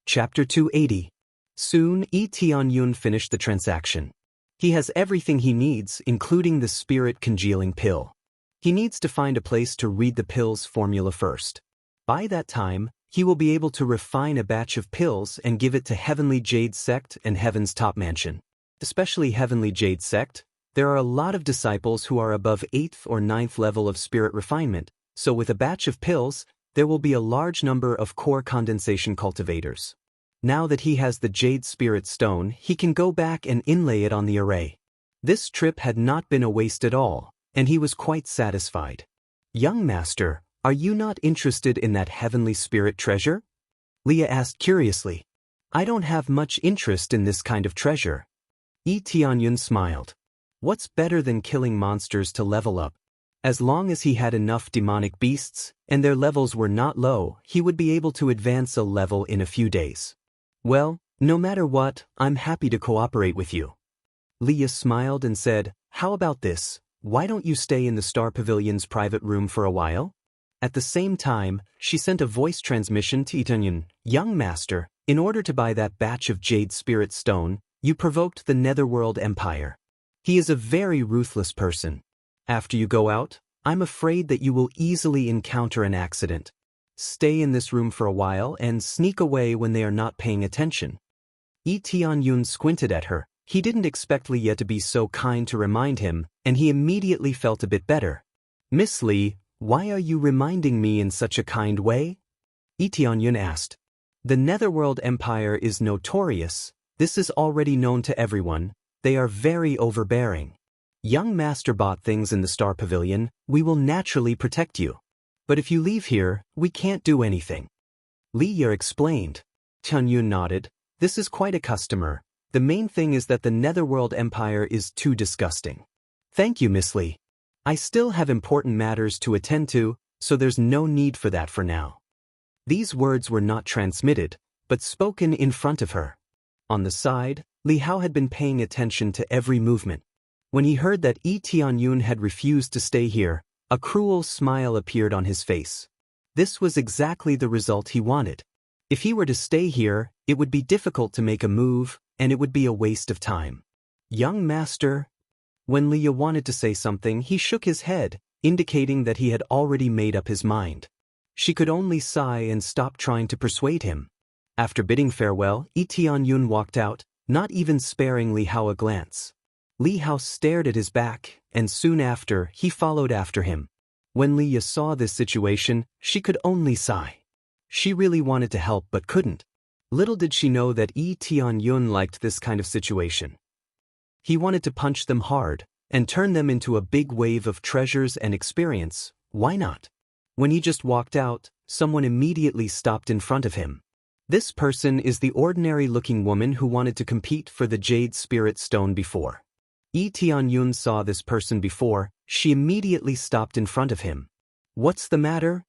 Chapter 280. Soon, Tianyun finished the transaction. He has everything he needs, including the spirit congealing pill. He needs to find a place to read the pill's formula first. By that time, he will be able to refine a batch of pills and give it to Heavenly Jade Sect and Heaven's top mansion. Especially Heavenly Jade Sect, there are a lot of disciples who are above 8th or 9th level of spirit refinement, so with a batch of pills, there will be a large number of core condensation cultivators. Now that he has the Jade Spirit Stone, he can go back and inlay it on the array. This trip had not been a waste at all, and he was quite satisfied. "Young master, are you not interested in that heavenly spirit treasure?" Leah asked curiously. "I don't have much interest in this kind of treasure." Tianyun smiled. What's better than killing monsters to level up? As long as he had enough demonic beasts, and their levels were not low, he would be able to advance a level in a few days. "Well, no matter what, I'm happy to cooperate with you." Leah smiled and said, "How about this? Why don't you stay in the Star Pavilion's private room for a while?" At the same time, she sent a voice transmission to Tianyun. "Young master, in order to buy that batch of Jade Spirit Stone, you provoked the Netherworld Empire. He is a very ruthless person. After you go out, I'm afraid that you will easily encounter an accident. Stay in this room for a while and sneak away when they are not paying attention." Tianyun squinted at her. He didn't expect Leah to be so kind to remind him, and he immediately felt a bit better. "Miss Lee, why are you reminding me in such a kind way?" Tianyun asked. "The Netherworld Empire is notorious. This is already known to everyone. They are very overbearing. Young master bought things in the Star Pavilion. We will naturally protect you. But if you leave here, we can't do anything." Leah explained. Tianyun nodded. "This is quite a customer. The main thing is that the Netherworld Empire is too disgusting." "Thank you, Miss Lee. I still have important matters to attend to, so there's no need for that for now." These words were not transmitted, but spoken in front of her. On the side, Li Hao had been paying attention to every movement. When he heard that Tianyun had refused to stay here, a cruel smile appeared on his face. This was exactly the result he wanted. If he were to stay here, it would be difficult to make a move, and it would be a waste of time. "Young master." When Leah wanted to say something, he shook his head, indicating that he had already made up his mind. She could only sigh and stop trying to persuade him. After bidding farewell, Tianyun walked out, not even sparing Li Hao a glance. Li Hao stared at his back, and soon after, he followed after him. When Leah saw this situation, she could only sigh. She really wanted to help but couldn't. Little did she know that Tianyun liked this kind of situation. He wanted to punch them hard, and turn them into a big wave of treasures and experience. Why not? When he just walked out, someone immediately stopped in front of him. This person is the ordinary-looking woman who wanted to compete for the Jade Spirit Stone before. Tianyun saw this person before. She immediately stopped in front of him. "What's the matter?"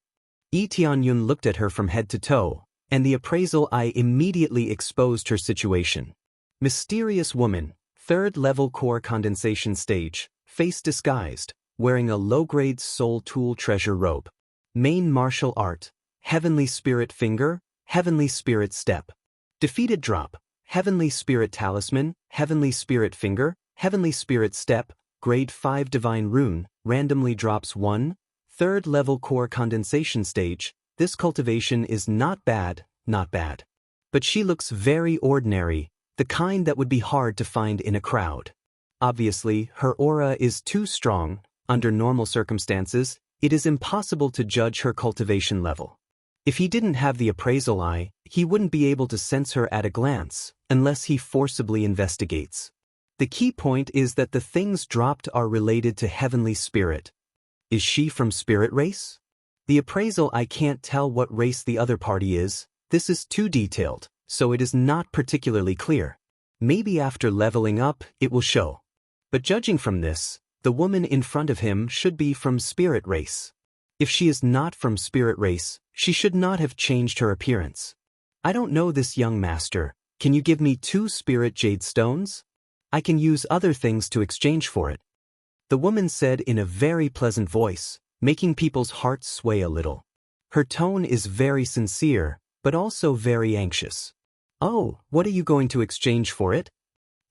Tianyun looked at her from head to toe, and the appraisal eye immediately exposed her situation. Mysterious woman, 3rd level core condensation stage, face disguised, wearing a low-grade soul tool treasure robe. Main martial art, Heavenly Spirit Finger, Heavenly Spirit Step. Defeated drop, Heavenly Spirit Talisman, Heavenly Spirit Finger, Heavenly Spirit Step, Grade 5 Divine Rune, randomly drops 1, 3rd level core condensation stage. This cultivation is not bad, not bad. But she looks very ordinary, the kind that would be hard to find in a crowd. Obviously, her aura is too strong. Under normal circumstances, it is impossible to judge her cultivation level. If he didn't have the appraisal eye, he wouldn't be able to sense her at a glance, unless he forcibly investigates. The key point is that the things dropped are related to Heavenly Spirit. Is she from Spirit Race? The appraisal eye can't tell what race the other party is. This is too detailed, so it is not particularly clear. Maybe after leveling up, it will show. But judging from this, the woman in front of him should be from Spirit Race. If she is not from Spirit Race, she should not have changed her appearance. "I don't know this, young master. Can you give me 2 Spirit Jade Stones? I can use other things to exchange for it," the woman said in a very pleasant voice, making people's hearts sway a little. Her tone is very sincere, but also very anxious. Oh, what are you going to exchange for it?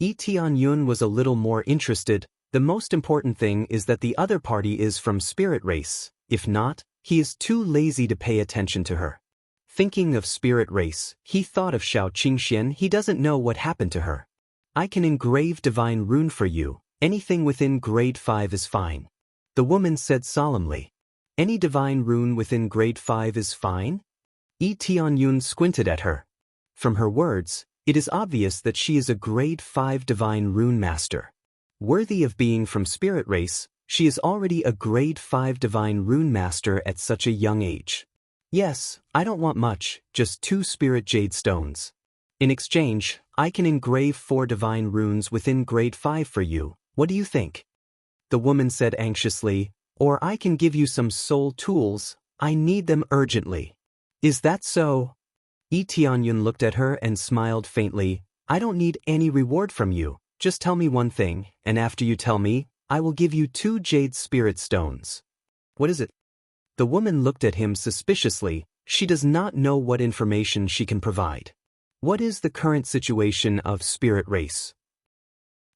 Lee Tianyun was a little more interested. The most important thing is that the other party is from spirit race. If not, he is too lazy to pay attention to her. Thinking of spirit race, he thought of Xiao Qingxian. He doesn't know what happened to her. I can engrave divine rune for you. Anything within grade 5 is fine. The woman said solemnly. Any divine rune within grade 5 is fine? Lee Tianyun squinted at her. From her words, it is obvious that she is a grade 5 divine rune master. Worthy of being from spirit race, she is already a grade 5 divine rune master at such a young age. Yes, I don't want much, just 2 spirit jade stones. In exchange, I can engrave 4 divine runes within grade 5 for you. What do you think? The woman said anxiously, or I can give you some soul tools. I need them urgently. Is that so? Lee Tianyun looked at her and smiled faintly. I don't need any reward from you. Just tell me one thing, and after you tell me, I will give you 2 jade spirit stones. What is it? The woman looked at him suspiciously. She does not know what information she can provide. What is the current situation of spirit race?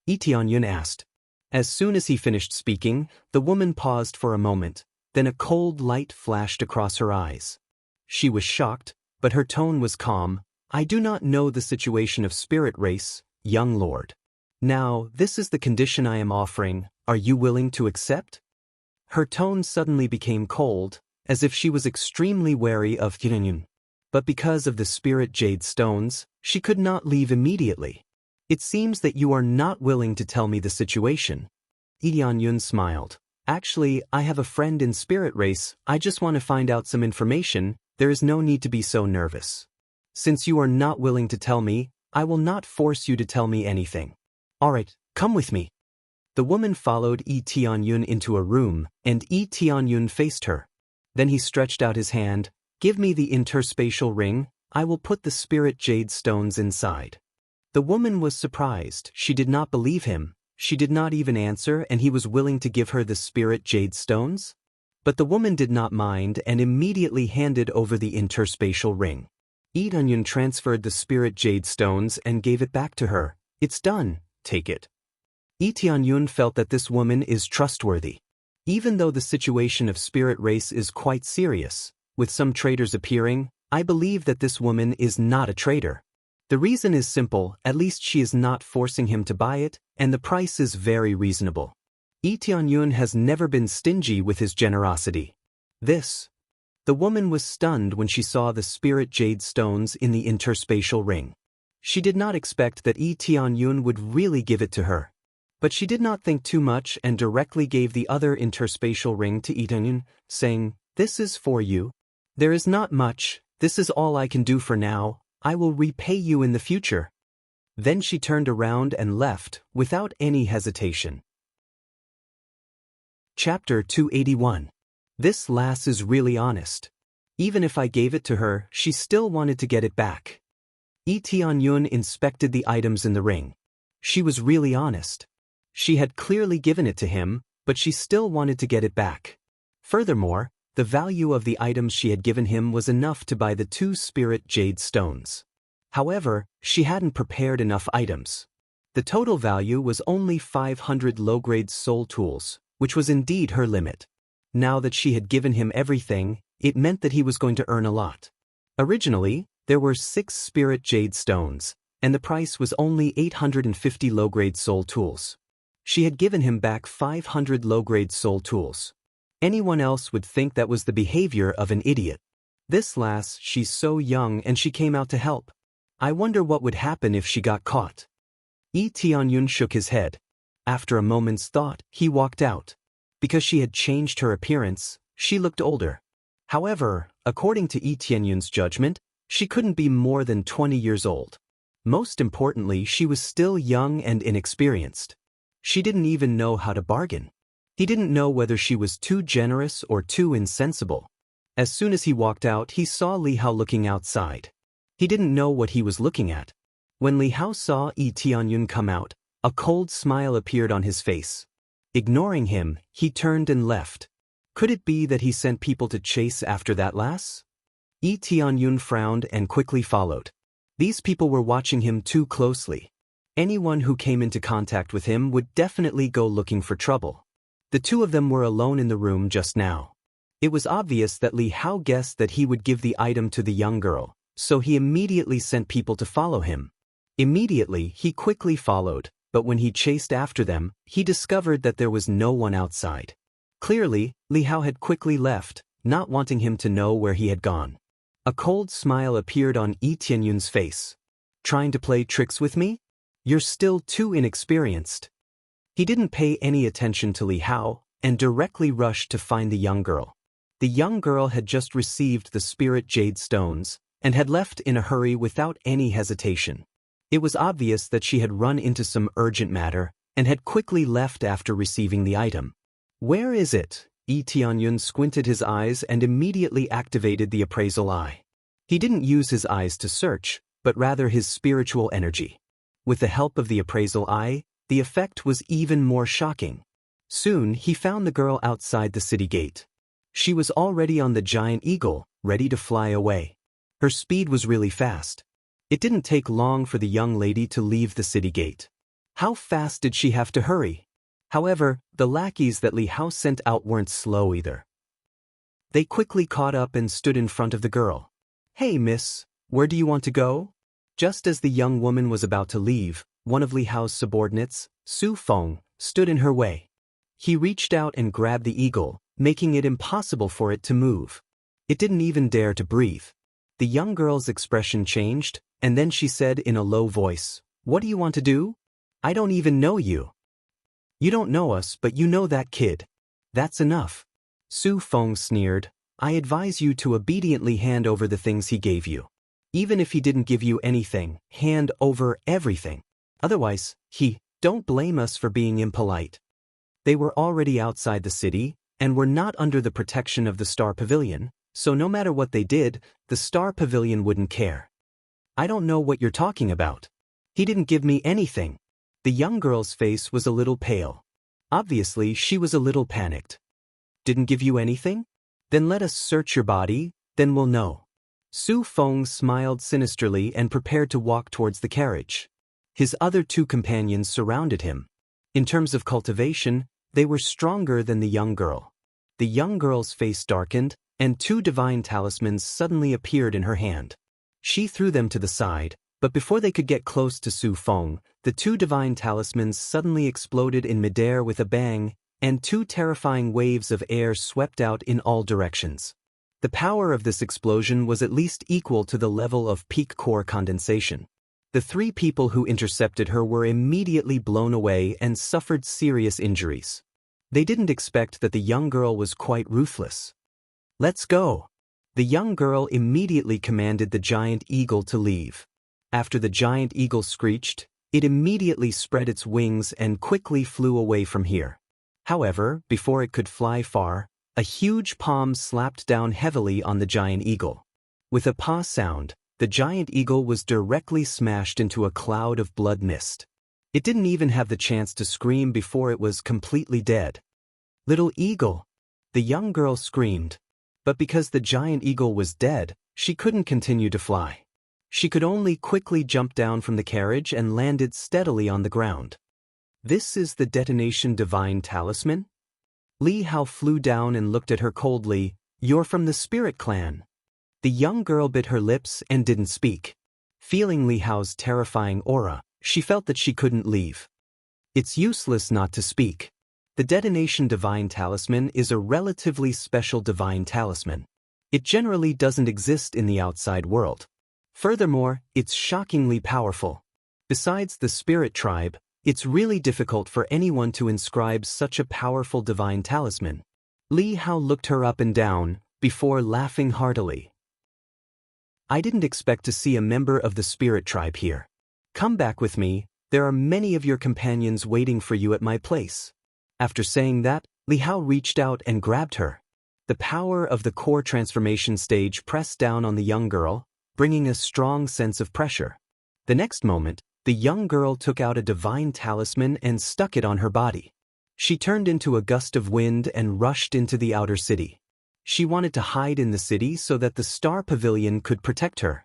Lee Tianyun asked. As soon as he finished speaking, the woman paused for a moment, then a cold light flashed across her eyes. She was shocked, but her tone was calm. I do not know the situation of spirit race, young lord. Now, this is the condition I am offering. Are you willing to accept? Her tone suddenly became cold, as if she was extremely wary of Tianyun. But because of the spirit jade stones, she could not leave immediately. It seems that you are not willing to tell me the situation. Lee Tianyun smiled. Actually, I have a friend in spirit race. I just want to find out some information. There is no need to be so nervous. Since you are not willing to tell me, I will not force you to tell me anything. Alright, come with me. The woman followed Lee Tianyun into a room, and Lee Tianyun faced her. Then he stretched out his hand. Give me the interspatial ring. I will put the spirit jade stones inside. The woman was surprised. She did not believe him. She did not even answer, and he was willing to give her the spirit jade stones? But the woman did not mind and immediately handed over the interspatial ring. Lee Tianyun transferred the spirit jade stones and gave it back to her. It's done. Take it. Lee Tianyun felt that this woman is trustworthy. Even though the situation of spirit race is quite serious, with some traitors appearing, I believe that this woman is not a traitor. The reason is simple, at least she is not forcing him to buy it, and the price is very reasonable. Lee Tianyun has never been stingy with his generosity. The woman was stunned when she saw the spirit jade stones in the interspatial ring. She did not expect that Lee Tianyun would really give it to her. But she did not think too much and directly gave the other interspatial ring to Lee Tianyun, saying, This is for you. There is not much. This is all I can do for now. I will repay you in the future. Then she turned around and left, without any hesitation. Chapter 281. This lass is really honest. Even if I gave it to her, she still wanted to get it back. Lee Tianyun inspected the items in the ring. She was really honest. She had clearly given it to him, but she still wanted to get it back. Furthermore, the value of the items she had given him was enough to buy the 2 spirit jade stones. However, she hadn't prepared enough items. The total value was only 500 low-grade soul tools, which was indeed her limit. Now that she had given him everything, it meant that he was going to earn a lot. Originally, there were 6 spirit jade stones, and the price was only 850 low-grade soul tools. She had given him back 500 low-grade soul tools. Anyone else would think that was the behavior of an idiot. This lass, she's so young and she came out to help. I wonder what would happen if she got caught. Lee Tianyun shook his head. After a moment's thought, he walked out. Because she had changed her appearance, she looked older. However, according to Lee Tianyun's judgment, she couldn't be more than 20 years old. Most importantly, she was still young and inexperienced. She didn't even know how to bargain. He didn't know whether she was too generous or too insensible. As soon as he walked out, he saw Li Hao looking outside. He didn't know what he was looking at. When Li Hao saw Lee Tianyun come out, a cold smile appeared on his face. Ignoring him, he turned and left. Could it be that he sent people to chase after that lass? Lee Tianyun frowned and quickly followed. These people were watching him too closely. Anyone who came into contact with him would definitely go looking for trouble. The two of them were alone in the room just now. It was obvious that Li Hao guessed that he would give the item to the young girl, so he immediately sent people to follow him. Immediately, he quickly followed, but when he chased after them, he discovered that there was no one outside. Clearly, Li Hao had quickly left, not wanting him to know where he had gone. A cold smile appeared on Yi Tianyun's face. Trying to play tricks with me? You're still too inexperienced. He didn't pay any attention to Li Hao, and directly rushed to find the young girl. The young girl had just received the spirit jade stones, and had left in a hurry without any hesitation. It was obvious that she had run into some urgent matter, and had quickly left after receiving the item. Where is it? Yi Tianyun squinted his eyes and immediately activated the appraisal eye. He didn't use his eyes to search, but rather his spiritual energy. With the help of the appraisal eye, the effect was even more shocking. Soon he found the girl outside the city gate. She was already on the giant eagle, ready to fly away. Her speed was really fast. It didn't take long for the young lady to leave the city gate. How fast did she have to hurry? However, the lackeys that Li Hao sent out weren't slow either. They quickly caught up and stood in front of the girl. Hey miss, where do you want to go? Just as the young woman was about to leave, one of Li Hao's subordinates, Su Feng, stood in her way. He reached out and grabbed the eagle, making it impossible for it to move. It didn't even dare to breathe. The young girl's expression changed, and then she said in a low voice, "What do you want to do? I don't even know you. You don't know us, but you know that kid. That's enough." Su Feng sneered, "I advise you to obediently hand over the things he gave you. Even if he didn't give you anything, hand over everything. Otherwise, don't blame us for being impolite." They were already outside the city, and were not under the protection of the Star Pavilion, so no matter what they did, the Star Pavilion wouldn't care. "I don't know what you're talking about. He didn't give me anything." The young girl's face was a little pale. Obviously, she was a little panicked. "Didn't give you anything? Then let us search your body, then we'll know." Su Feng smiled sinisterly and prepared to walk towards the carriage. His other two companions surrounded him. In terms of cultivation, they were stronger than the young girl. The young girl's face darkened, and two divine talismans suddenly appeared in her hand. She threw them to the side, but before they could get close to Su Feng, the two divine talismans suddenly exploded in midair with a bang, and two terrifying waves of air swept out in all directions. The power of this explosion was at least equal to the level of peak core condensation. The three people who intercepted her were immediately blown away and suffered serious injuries. They didn't expect that the young girl was quite ruthless. "Let's go." The young girl immediately commanded the giant eagle to leave. After the giant eagle screeched, it immediately spread its wings and quickly flew away from here. However, before it could fly far, a huge palm slapped down heavily on the giant eagle. With a paw sound, the giant eagle was directly smashed into a cloud of blood mist. It didn't even have the chance to scream before it was completely dead. "Little eagle!" the young girl screamed. But because the giant eagle was dead, she couldn't continue to fly. She could only quickly jump down from the carriage and landed steadily on the ground. "This is the detonation divine talisman?" Li Hao flew down and looked at her coldly. "You're from the spirit clan." The young girl bit her lips and didn't speak. Feeling Li Hao's terrifying aura, she felt that she couldn't leave. It's useless not to speak. The detonation divine talisman is a relatively special divine talisman. It generally doesn't exist in the outside world. Furthermore, it's shockingly powerful. Besides the spirit tribe, it's really difficult for anyone to inscribe such a powerful divine talisman. Li Hao looked her up and down, before laughing heartily. "I didn't expect to see a member of the spirit tribe here. Come back with me, there are many of your companions waiting for you at my place." After saying that, Li Hao reached out and grabbed her. The power of the core transformation stage pressed down on the young girl, bringing a strong sense of pressure. The next moment, the young girl took out a divine talisman and stuck it on her body. She turned into a gust of wind and rushed into the outer city. She wanted to hide in the city so that the Star Pavilion could protect her.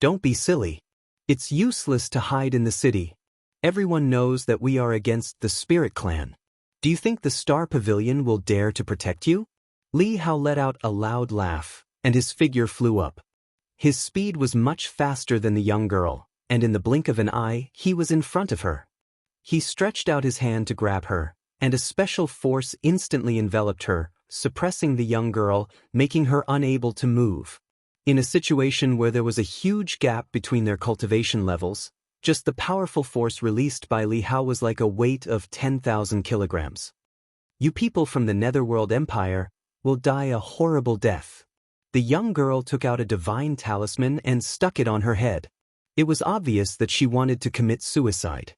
"Don't be silly. It's useless to hide in the city. Everyone knows that we are against the Spirit Clan. Do you think the Star Pavilion will dare to protect you? Li Hao let out a loud laugh, and his figure flew up. His speed was much faster than the young girl, and in the blink of an eye, he was in front of her. He stretched out his hand to grab her, and a special force instantly enveloped her, suppressing the young girl, making her unable to move. In a situation where there was a huge gap between their cultivation levels, just the powerful force released by Li Hao was like a weight of 10,000 kilograms. You people from the Netherworld Empire will die a horrible death. The young girl took out a divine talisman and stuck it on her head. It was obvious that she wanted to commit suicide.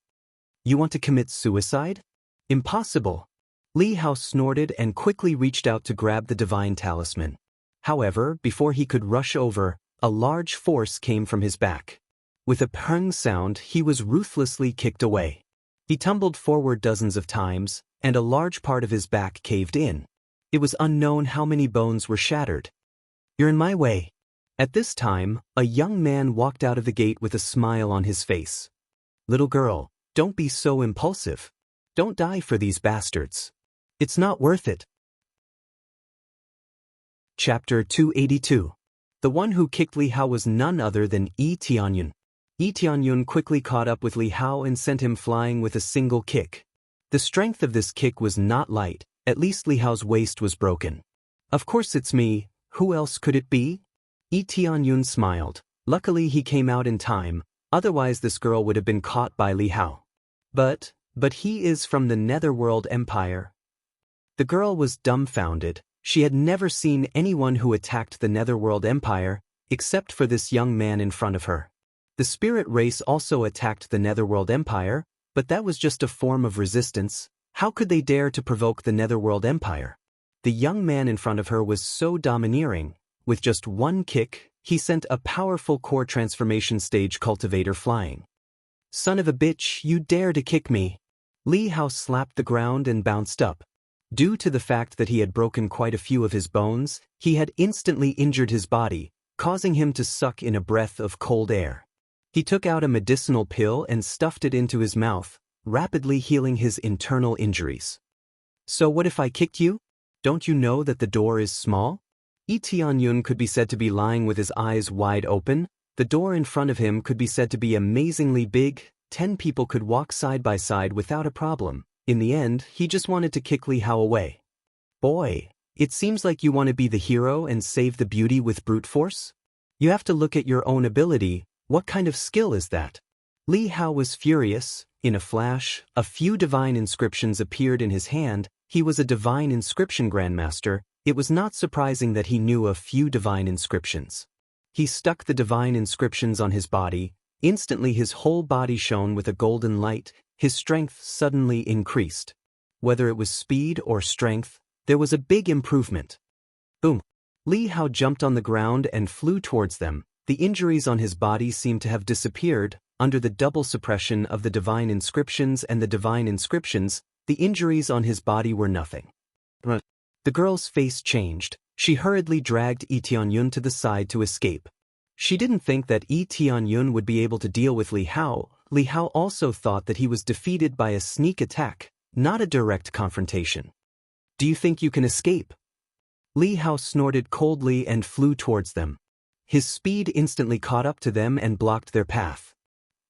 You want to commit suicide? Impossible. Li Hao snorted and quickly reached out to grab the divine talisman. However, before he could rush over, a large force came from his back. With a pung sound, he was ruthlessly kicked away. He tumbled forward dozens of times, and a large part of his back caved in. It was unknown how many bones were shattered. You're in my way. At this time, a young man walked out of the gate with a smile on his face. Little girl, don't be so impulsive. Don't die for these bastards. It's not worth it. Chapter 282. The one who kicked Li Hao was none other than Yi Tianyun. Yi Tianyun quickly caught up with Li Hao and sent him flying with a single kick. The strength of this kick was not light, at least Li Hao's waist was broken. Of course it's me, who else could it be? Yi Tianyun smiled. Luckily he came out in time, otherwise this girl would have been caught by Li Hao. But he is from the Netherworld Empire. The girl was dumbfounded. She had never seen anyone who attacked the Netherworld Empire, except for this young man in front of her. The spirit race also attacked the Netherworld Empire, but that was just a form of resistance. How could they dare to provoke the Netherworld Empire? The young man in front of her was so domineering. With just one kick, he sent a powerful core transformation stage cultivator flying. Son of a bitch, you dare to kick me. Li Hao slapped the ground and bounced up. Due to the fact that he had broken quite a few of his bones, he had instantly injured his body, causing him to suck in a breath of cold air. He took out a medicinal pill and stuffed it into his mouth, rapidly healing his internal injuries. So what if I kicked you? Don't you know that the door is small? Yi Tianyun could be said to be lying with his eyes wide open. The door in front of him could be said to be amazingly big. 10 people could walk side by side without a problem. In the end, he just wanted to kick Li Hao away. Boy, it seems like you want to be the hero and save the beauty with brute force? You have to look at your own ability. What kind of skill is that? Li Hao was furious. In a flash, a few divine inscriptions appeared in his hand. He was a divine inscription grandmaster. It was not surprising that he knew a few divine inscriptions. He stuck the divine inscriptions on his body. Instantly his whole body shone with a golden light. His strength suddenly increased. Whether it was speed or strength, there was a big improvement. Boom! Li Hao jumped on the ground and flew towards them. The injuries on his body seemed to have disappeared. Under the double suppression of the divine inscriptions and the divine inscriptions, the injuries on his body were nothing. The girl's face changed. She hurriedly dragged Yi Tianyun to the side to escape. She didn't think that Yi Tianyun would be able to deal with Li Hao. Li Hao also thought that he was defeated by a sneak attack, not a direct confrontation. Do you think you can escape? Li Hao snorted coldly and flew towards them. His speed instantly caught up to them and blocked their path.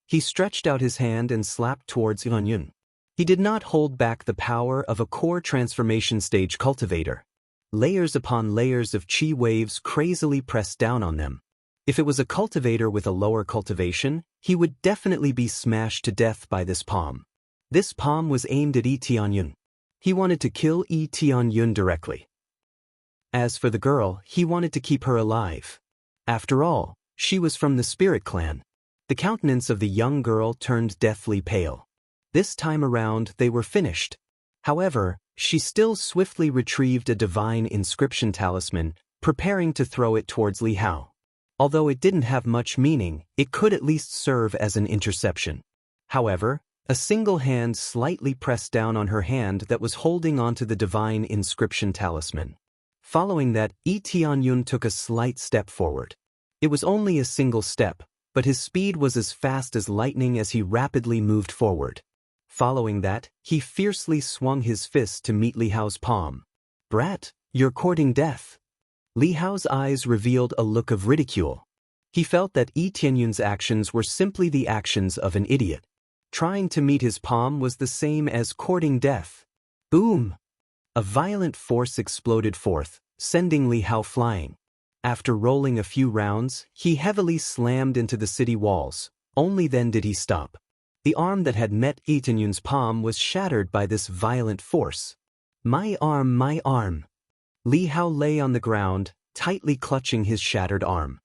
He stretched out his hand and slapped towards Tianyun. He did not hold back the power of a core transformation stage cultivator. Layers upon layers of chi waves crazily pressed down on them. If it was a cultivator with a lower cultivation, he would definitely be smashed to death by this palm. This palm was aimed at Yi Tianyun. He wanted to kill Yi Tianyun directly. As for the girl, he wanted to keep her alive. After all, she was from the Spirit Clan. The countenance of the young girl turned deathly pale. This time around, they were finished. However, she still swiftly retrieved a divine inscription talisman, preparing to throw it towards Li Hao. Although it didn't have much meaning, it could at least serve as an interception. However, a single hand slightly pressed down on her hand that was holding onto the divine inscription talisman. Following that, Yi Tianyun took a slight step forward. It was only a single step, but his speed was as fast as lightning as he rapidly moved forward. Following that, he fiercely swung his fist to meet Li Hao's palm. "Brat, you're courting death." Li Hao's eyes revealed a look of ridicule. He felt that Yi Tianyun's actions were simply the actions of an idiot. Trying to meet his palm was the same as courting death. Boom! A violent force exploded forth, sending Li Hao flying. After rolling a few rounds, he heavily slammed into the city walls. Only then did he stop. The arm that had met Yi Tianyun's palm was shattered by this violent force. My arm, my arm." Li Hao lay on the ground, tightly clutching his shattered arm.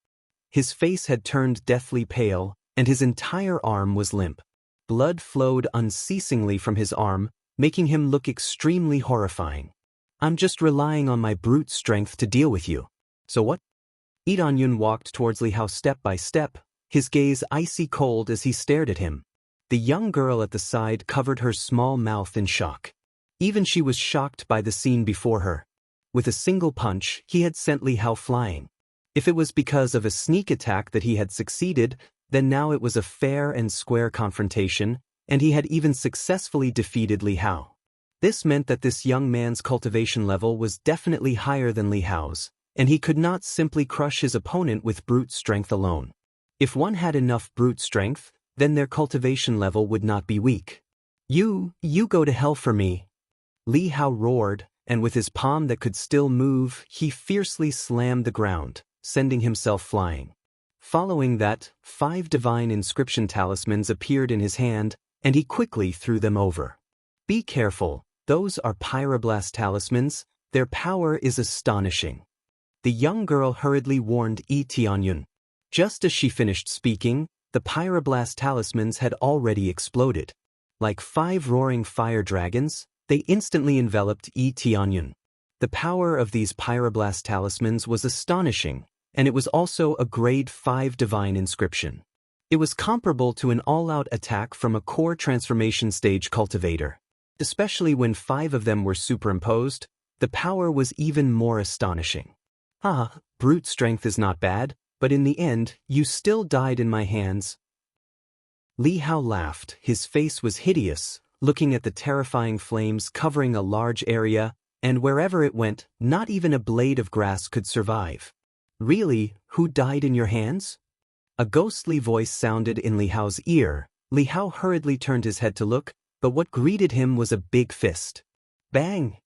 His face had turned deathly pale, and his entire arm was limp. Blood flowed unceasingly from his arm, making him look extremely horrifying. "I'm just relying on my brute strength to deal with you. So what?" Yi Tianyun walked towards Li Hao step by step, his gaze icy cold as he stared at him. The young girl at the side covered her small mouth in shock. Even she was shocked by the scene before her. With a single punch, he had sent Li Hao flying. If it was because of a sneak attack that he had succeeded, then now it was a fair and square confrontation, and he had even successfully defeated Li Hao. This meant that this young man's cultivation level was definitely higher than Li Hao's, and he could not simply crush his opponent with brute strength alone. If one had enough brute strength, then their cultivation level would not be weak. You go to hell for me." Li Hao roared, and with his palm that could still move, he fiercely slammed the ground, sending himself flying. Following that, 5 divine inscription talismans appeared in his hand, and he quickly threw them over. "Be careful, those are pyroblast talismans, their power is astonishing." The young girl hurriedly warned Yi Tianyun. Just as she finished speaking, the pyroblast talismans had already exploded. Like 5 roaring fire dragons, they instantly enveloped Yi Tianyun. The power of these pyroblast talismans was astonishing, and it was also a grade 5 divine inscription. It was comparable to an all-out attack from a core transformation stage cultivator. Especially when 5 of them were superimposed, the power was even more astonishing. Brute strength is not bad, but in the end, you still died in my hands." Li Hao laughed. His face was hideous, looking at the terrifying flames covering a large area, and wherever it went, not even a blade of grass could survive. "Really, who died in your hands?" A ghostly voice sounded in Li Hao's ear. Li Hao hurriedly turned his head to look, but what greeted him was a big fist. Bang!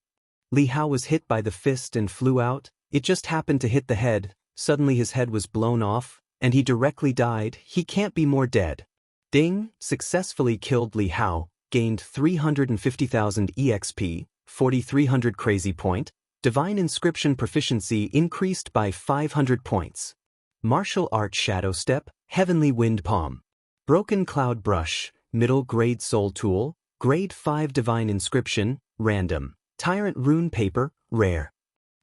Li Hao was hit by the fist and flew out. It just happened to hit the head. Suddenly his head was blown off, and he directly died. He can't be more dead. Ding! Successfully killed Li Hao, gained 350,000 EXP, 4,300 crazy point, divine inscription proficiency increased by 500 points. Martial art shadow step, heavenly wind palm. Broken cloud brush, middle grade soul tool, grade 5 divine inscription, random. Tyrant rune paper, rare.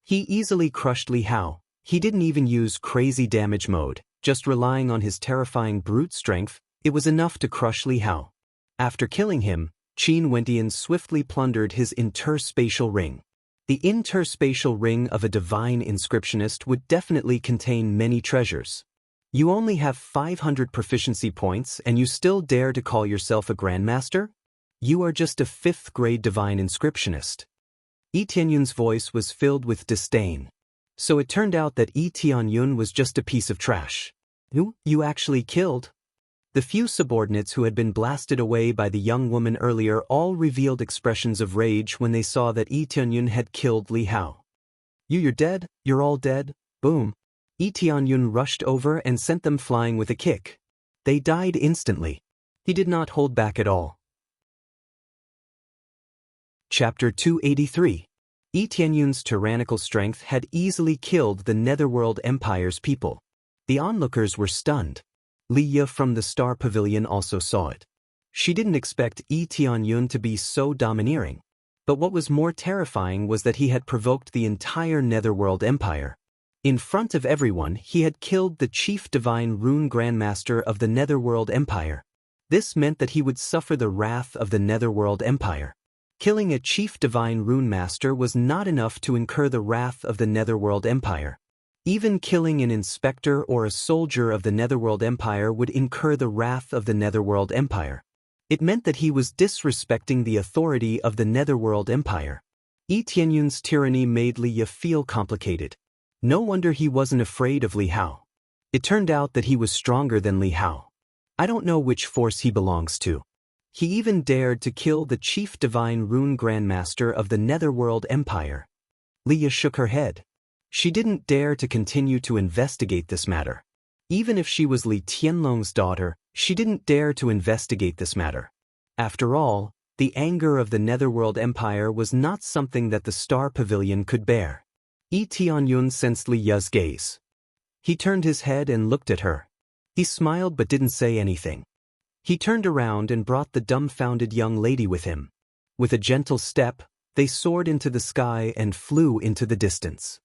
He easily crushed Li Hao. He didn't even use crazy damage mode, just relying on his terrifying brute strength, it was enough to crush Li Hao. After killing him, Qin Wentian swiftly plundered his interspatial ring. The interspatial ring of a divine inscriptionist would definitely contain many treasures. You only have 500 proficiency points and you still dare to call yourself a grandmaster? You are just a 5th grade divine inscriptionist. Yi Tianyun's voice was filled with disdain. So it turned out that Yi Tianyun was just a piece of trash. Who you actually killed? The few subordinates who had been blasted away by the young woman earlier all revealed expressions of rage when they saw that Yi Tianyun had killed Li Hao. You're dead, you're all dead, boom. Yi Tianyun rushed over and sent them flying with a kick. They died instantly. He did not hold back at all. Chapter 283. Yi Tianyun's tyrannical strength had easily killed the Netherworld Empire's people. The onlookers were stunned. Liya from the Star Pavilion also saw it. She didn't expect Yi Tianyun to be so domineering. But what was more terrifying was that he had provoked the entire Netherworld Empire. In front of everyone, he had killed the chief divine rune grandmaster of the Netherworld Empire. This meant that he would suffer the wrath of the Netherworld Empire. Killing a chief divine rune master was not enough to incur the wrath of the Netherworld Empire. Even killing an inspector or a soldier of the Netherworld Empire would incur the wrath of the Netherworld Empire. It meant that he was disrespecting the authority of the Netherworld Empire. Yi Tianyun's tyranny made Li Ye feel complicated. No wonder he wasn't afraid of Li Hao. It turned out that he was stronger than Li Hao. I don't know which force he belongs to. He even dared to kill the chief divine rune grandmaster of the Netherworld Empire. Li Ye shook her head. She didn't dare to continue to investigate this matter. Even if she was Li Tianlong's daughter, she didn't dare to investigate this matter. After all, the anger of the Netherworld Empire was not something that the Star Pavilion could bear. Yi Tianyun sensed Li Ye's gaze. He turned his head and looked at her. He smiled but didn't say anything. He turned around and brought the dumbfounded young lady with him. With a gentle step, they soared into the sky and flew into the distance.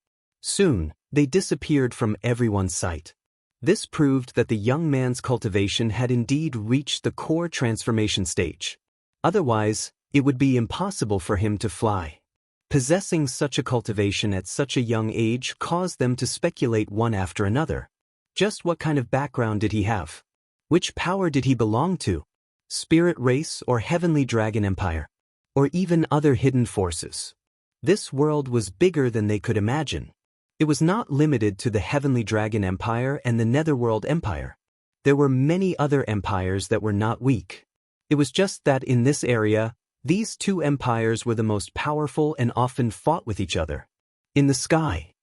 Soon, they disappeared from everyone's sight. This proved that the young man's cultivation had indeed reached the core transformation stage. Otherwise, it would be impossible for him to fly. Possessing such a cultivation at such a young age caused them to speculate one after another. Just what kind of background did he have? Which power did he belong to? Spirit race or Heavenly Dragon Empire? Or even other hidden forces? This world was bigger than they could imagine. It was not limited to the Heavenly Dragon Empire and the Netherworld Empire. There were many other empires that were not weak. It was just that in this area, these two empires were the most powerful and often fought with each other. In the sky.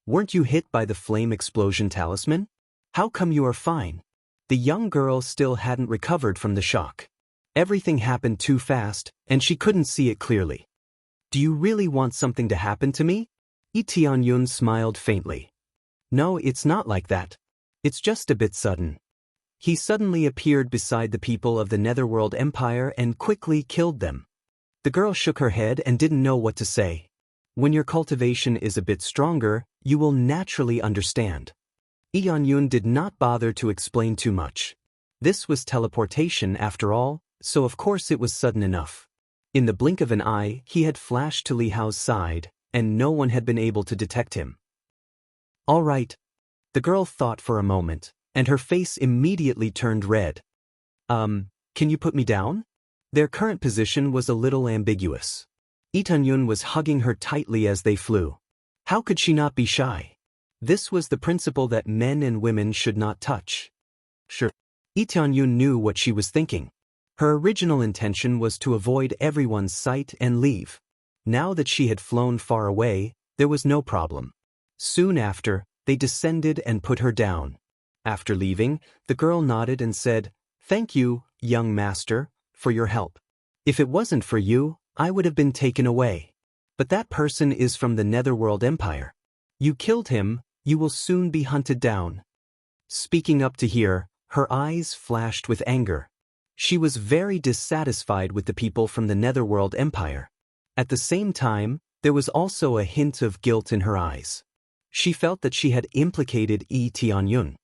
Weren't you hit by the flame explosion talisman? How come you are fine? The young girl still hadn't recovered from the shock. Everything happened too fast, and she couldn't see it clearly. Do you really want something to happen to me? Yi Tianyun smiled faintly. No, it's not like that. It's just a bit sudden. He suddenly appeared beside the people of the Netherworld Empire and quickly killed them. The girl shook her head and didn't know what to say. When your cultivation is a bit stronger, you will naturally understand. Yi Tianyun did not bother to explain too much. This was teleportation after all, so of course it was sudden enough. In the blink of an eye, he had flashed to Li Hao's side, and no one had been able to detect him. All right. The girl thought for a moment, and her face immediately turned red. Can you put me down? Their current position was a little ambiguous. Yi Tianyun was hugging her tightly as they flew. How could she not be shy? This was the principle that men and women should not touch. Sure. Yi Tianyun knew what she was thinking. Her original intention was to avoid everyone's sight and leave. Now that she had flown far away, there was no problem. Soon after, they descended and put her down. After leaving, the girl nodded and said, "Thank you, young master, for your help. If it wasn't for you, I would have been taken away. But that person is from the Netherworld Empire. You killed him, you will soon be hunted down." Speaking up to here, her eyes flashed with anger. She was very dissatisfied with the people from the Netherworld Empire. At the same time, there was also a hint of guilt in her eyes. She felt that she had implicated Yi Tianyun.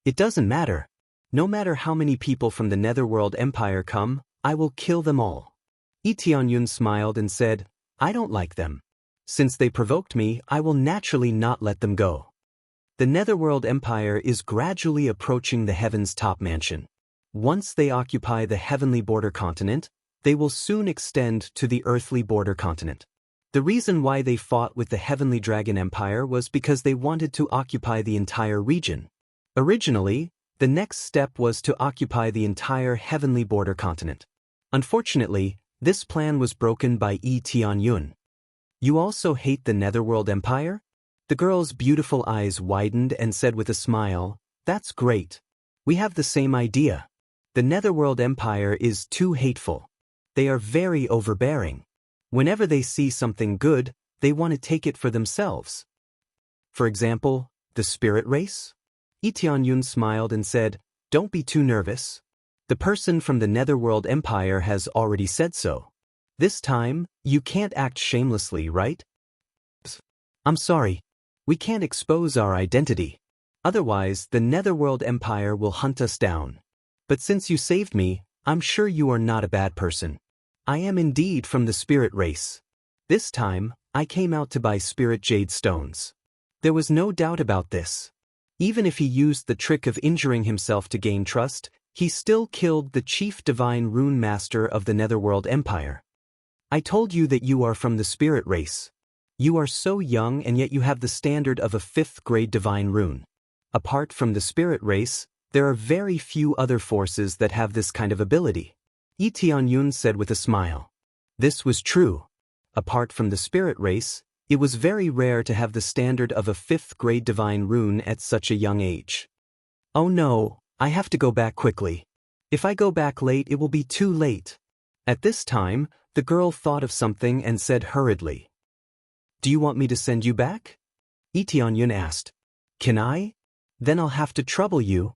It doesn't matter. No matter how many people from the Netherworld Empire come, I will kill them all. Yi Tianyun smiled and said, I don't like them. Since they provoked me, I will naturally not let them go. The Netherworld Empire is gradually approaching the Heaven's top mansion. Once they occupy the heavenly border continent, they will soon extend to the earthly border continent. The reason why they fought with the Heavenly Dragon Empire was because they wanted to occupy the entire region. Originally, the next step was to occupy the entire heavenly border continent. Unfortunately, this plan was broken by Yi Tianyun. You also hate the Netherworld Empire? The girl's beautiful eyes widened and said with a smile, That's great. We have the same idea. The Netherworld Empire is too hateful. They are very overbearing. Whenever they see something good, they want to take it for themselves. For example, the spirit race? Yi Tianyun smiled and said, Don't be too nervous. The person from the Netherworld Empire has already said so. This time, you can't act shamelessly, right? I'm sorry. We can't expose our identity. Otherwise, the Netherworld Empire will hunt us down. But since you saved me, I'm sure you are not a bad person. I am indeed from the spirit race. This time, I came out to buy spirit jade stones. There was no doubt about this. Even if he used the trick of injuring himself to gain trust, he still killed the chief divine rune master of the Netherworld Empire. I told you that you are from the spirit race. You are so young and yet you have the standard of a 5th grade divine rune. Apart from the spirit race, there are very few other forces that have this kind of ability. Yi Tianyun said with a smile. This was true. Apart from the spirit race, it was very rare to have the standard of a 5th grade divine rune at such a young age. Oh no, I have to go back quickly. If I go back late it will be too late. At this time, the girl thought of something and said hurriedly. Do you want me to send you back? Yi Tianyun asked. Can I? Then I'll have to trouble you.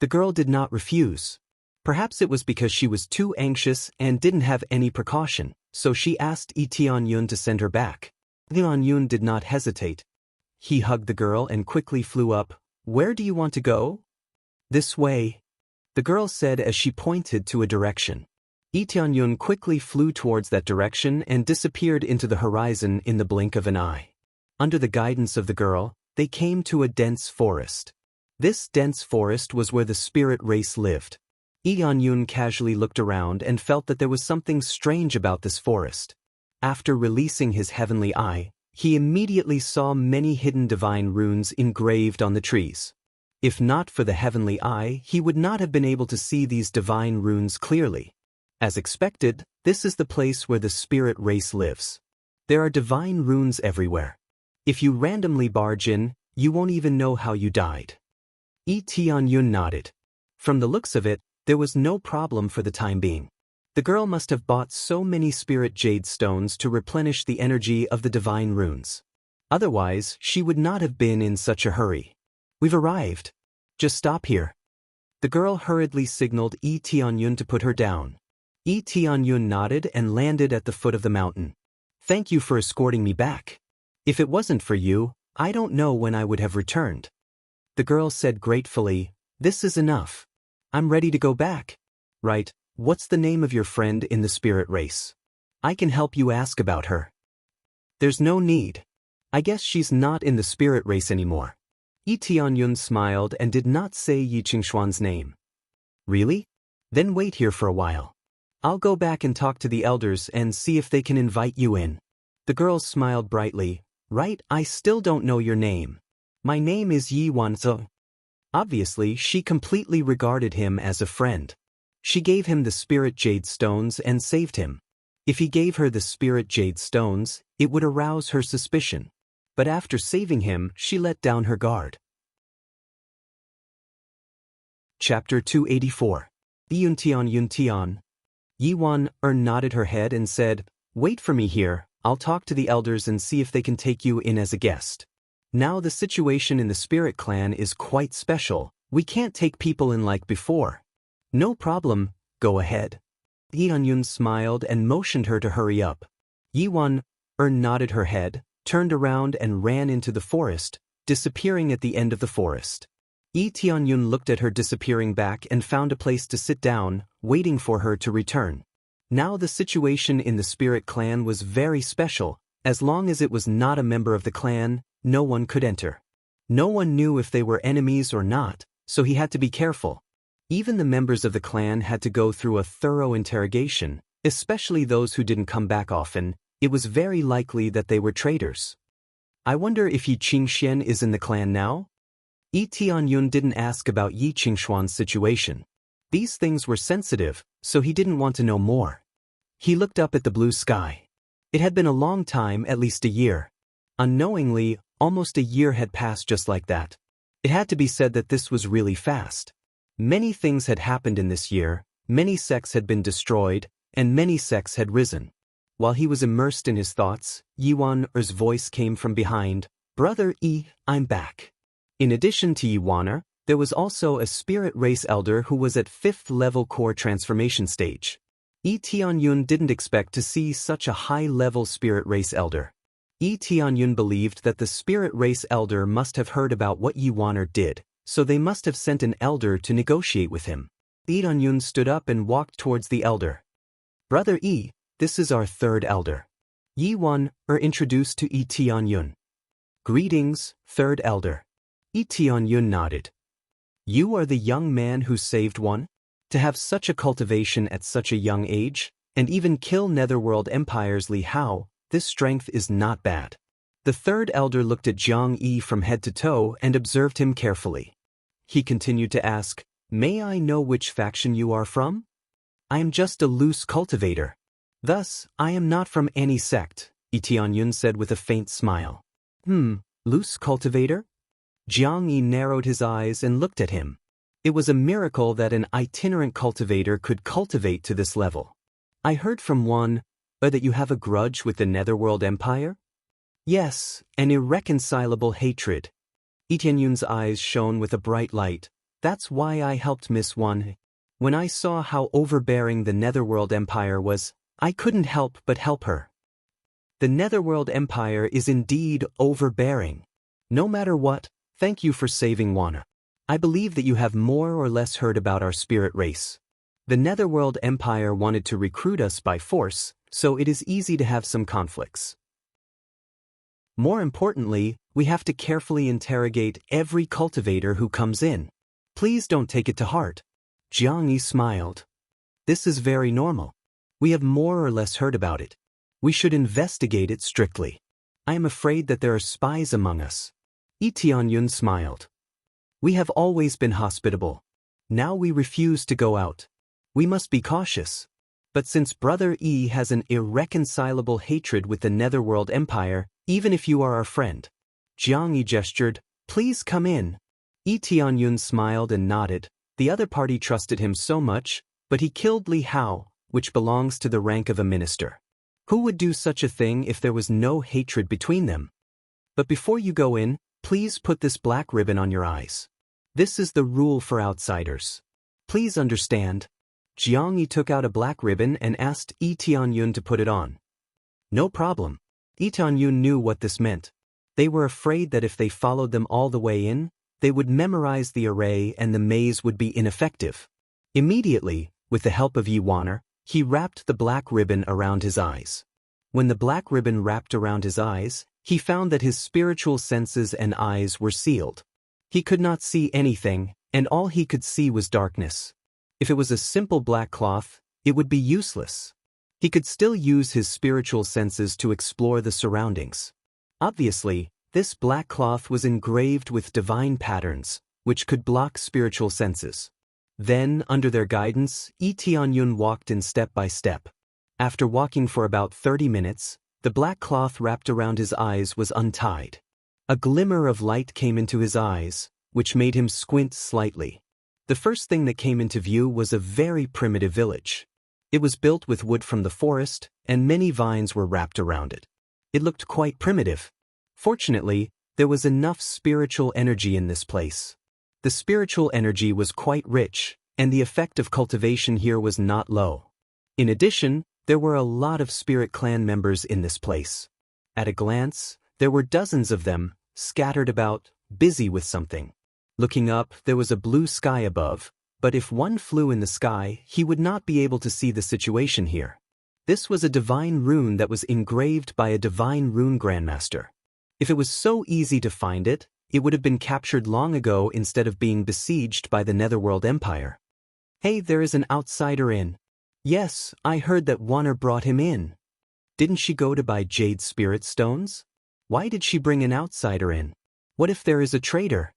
The girl did not refuse. Perhaps it was because she was too anxious and didn't have any precaution, so she asked Yi Tianyun to send her back. Tianyun did not hesitate. He hugged the girl and quickly flew up. Where do you want to go? This way, the girl said as she pointed to a direction. Yi Tianyun quickly flew towards that direction and disappeared into the horizon in the blink of an eye. Under the guidance of the girl, they came to a dense forest. This dense forest was where the spirit race lived. Yi Tianyun casually looked around and felt that there was something strange about this forest. After releasing his heavenly eye, he immediately saw many hidden divine runes engraved on the trees. If not for the heavenly eye, he would not have been able to see these divine runes clearly. As expected, this is the place where the spirit race lives. There are divine runes everywhere. If you randomly barge in, you won't even know how you died. Yi Tianyun nodded. From the looks of it, there was no problem for the time being. The girl must have bought so many spirit jade stones to replenish the energy of the divine runes. Otherwise, she would not have been in such a hurry. We've arrived. Just stop here. The girl hurriedly signaled Yi Tianyun to put her down. Yi Tianyun nodded and landed at the foot of the mountain. Thank you for escorting me back. If it wasn't for you, I don't know when I would have returned. The girl said gratefully, This is enough. I'm ready to go back. Right, what's the name of your friend in the spirit race? I can help you ask about her. There's no need. I guess she's not in the spirit race anymore. Yi Tianyun smiled and did not say Yi Qingshuan's name. Really? Then wait here for a while. I'll go back and talk to the elders and see if they can invite you in. The girl smiled brightly. Right, I still don't know your name. My name is Yi Wanze. Obviously, she completely regarded him as a friend. She gave him the spirit jade stones and saved him. If he gave her the spirit jade stones, it would arouse her suspicion. But after saving him, she let down her guard. Chapter 284. Yuntian. Yi Wan nodded her head and said, Wait for me here, I'll talk to the elders and see if they can take you in as a guest. Now the situation in the spirit clan is quite special, we can't take people in like before. No problem, go ahead. Yi Tianyun smiled and motioned her to hurry up. Yi Wan nodded her head, turned around and ran into the forest, disappearing at the end of the forest. Yi Tianyun looked at her disappearing back and found a place to sit down, waiting for her to return. Now the situation in the spirit clan was very special. As long as it was not a member of the clan, no one could enter. No one knew if they were enemies or not, so he had to be careful. Even the members of the clan had to go through a thorough interrogation, especially those who didn't come back often. It was very likely that they were traitors. I wonder if Yi Qingshuan is in the clan now? Yi Tianyun didn't ask about Yi Qingshuan's situation. These things were sensitive, so he didn't want to know more. He looked up at the blue sky. It had been a long time, at least a year. Unknowingly, almost a year had passed just like that. It had to be said that this was really fast. Many things had happened in this year, many sects had been destroyed, and many sects had risen. While he was immersed in his thoughts, Yi Wan's voice came from behind, Brother Yi, I'm back. In addition to Yi Wan, there was also a spirit race elder who was at 5th level core transformation stage. Yi Tianyun didn't expect to see such a high-level spirit race elder. Yi Tianyun believed that the spirit race elder must have heard about what Yi Wan did, so they must have sent an elder to negotiate with him. Yi Tianyun stood up and walked towards the elder. Brother Yi, this is our third elder. Yi Wan introduced to Yi Tianyun. Greetings, Third Elder. Itianyun nodded. You are the young man who saved one? To have such a cultivation at such a young age, and even kill Netherworld Empire's Li Hao, this strength is not bad. The Third Elder looked at Jiang Yi from head to toe and observed him carefully. He continued to ask, May I know which faction you are from? I am just a loose cultivator. Thus, I am not from any sect, Itianyun said with a faint smile. Loose cultivator? Jiang Yi narrowed his eyes and looked at him. It was a miracle that an itinerant cultivator could cultivate to this level. I heard from one, that you have a grudge with the Netherworld Empire? Yes, an irreconcilable hatred. Itianyun's eyes shone with a bright light. That's why I helped Miss One. When I saw how overbearing the Netherworld Empire was, I couldn't help but help her. The Netherworld Empire is indeed overbearing. No matter what, thank you for saving Wana. I believe that you have more or less heard about our spirit race. The Netherworld Empire wanted to recruit us by force, so it is easy to have some conflicts. More importantly, we have to carefully interrogate every cultivator who comes in. Please don't take it to heart. Jiang Yi smiled. This is very normal. We have more or less heard about it. We should investigate it strictly. I am afraid that there are spies among us. Itianyun smiled. We have always been hospitable. Now we refuse to go out. We must be cautious. But since Brother Yi has an irreconcilable hatred with the Netherworld Empire, even if you are our friend. Jiang Yi gestured, please come in. Itianyun smiled and nodded. The other party trusted him so much, but he killed Li Hao, which belongs to the rank of a minister. Who would do such a thing if there was no hatred between them? But before you go in, please put this black ribbon on your eyes. This is the rule for outsiders. Please understand. Jiang Yi took out a black ribbon and asked Itianyun to put it on. No problem. Itianyun knew what this meant. They were afraid that if they followed them all the way in, they would memorize the array and the maze would be ineffective. Immediately, with the help of Yi Waner, he wrapped the black ribbon around his eyes. When the black ribbon wrapped around his eyes, he found that his spiritual senses and eyes were sealed. He could not see anything, and all he could see was darkness. If it was a simple black cloth, it would be useless. He could still use his spiritual senses to explore the surroundings. Obviously, this black cloth was engraved with divine patterns, which could block spiritual senses. Then, under their guidance, Itianyun walked in step by step. After walking for about 30 minutes, the black cloth wrapped around his eyes was untied. A glimmer of light came into his eyes, which made him squint slightly. The first thing that came into view was a very primitive village. It was built with wood from the forest, and many vines were wrapped around it. It looked quite primitive. Fortunately, there was enough spiritual energy in this place. The spiritual energy was quite rich, and the effect of cultivation here was not low. In addition, there were a lot of spirit clan members in this place. At a glance, there were dozens of them, scattered about, busy with something. Looking up, there was a blue sky above, but if one flew in the sky, he would not be able to see the situation here. This was a divine rune that was engraved by a divine rune grandmaster. If it was so easy to find it, it would have been captured long ago instead of being besieged by the Netherworld Empire. Hey, there is an outsider in. Yes, I heard that Warner brought him in. Didn't she go to buy jade spirit stones? Why did she bring an outsider in? What if there is a traitor?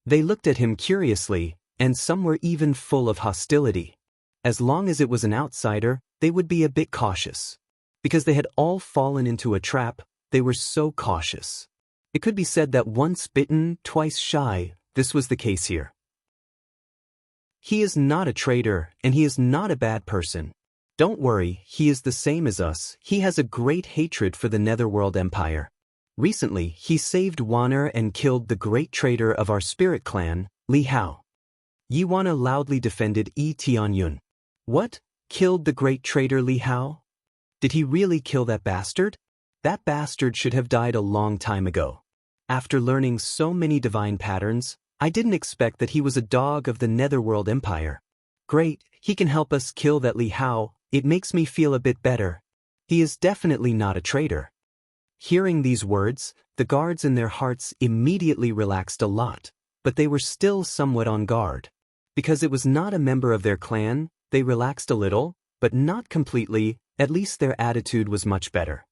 They looked at him curiously, and some were even full of hostility. As long as it was an outsider, they would be a bit cautious. Because they had all fallen into a trap, they were so cautious. It could be said that once bitten, twice shy. This was the case here. He is not a traitor, and he is not a bad person. Don't worry, he is the same as us. He has a great hatred for the Netherworld Empire. Recently, he saved Warner and killed the great traitor of our spirit clan, Li Hao. Yi Wana loudly defended Itianyun. What? Killed the great traitor Li Hao? Did he really kill that bastard? That bastard should have died a long time ago. After learning so many divine patterns, I didn't expect that he was a dog of the Netherworld Empire. Great, he can help us kill that Li Hao. It makes me feel a bit better. He is definitely not a traitor. Hearing these words, the guards in their hearts immediately relaxed a lot, but they were still somewhat on guard. Because it was not a member of their clan, they relaxed a little, but not completely. At least their attitude was much better.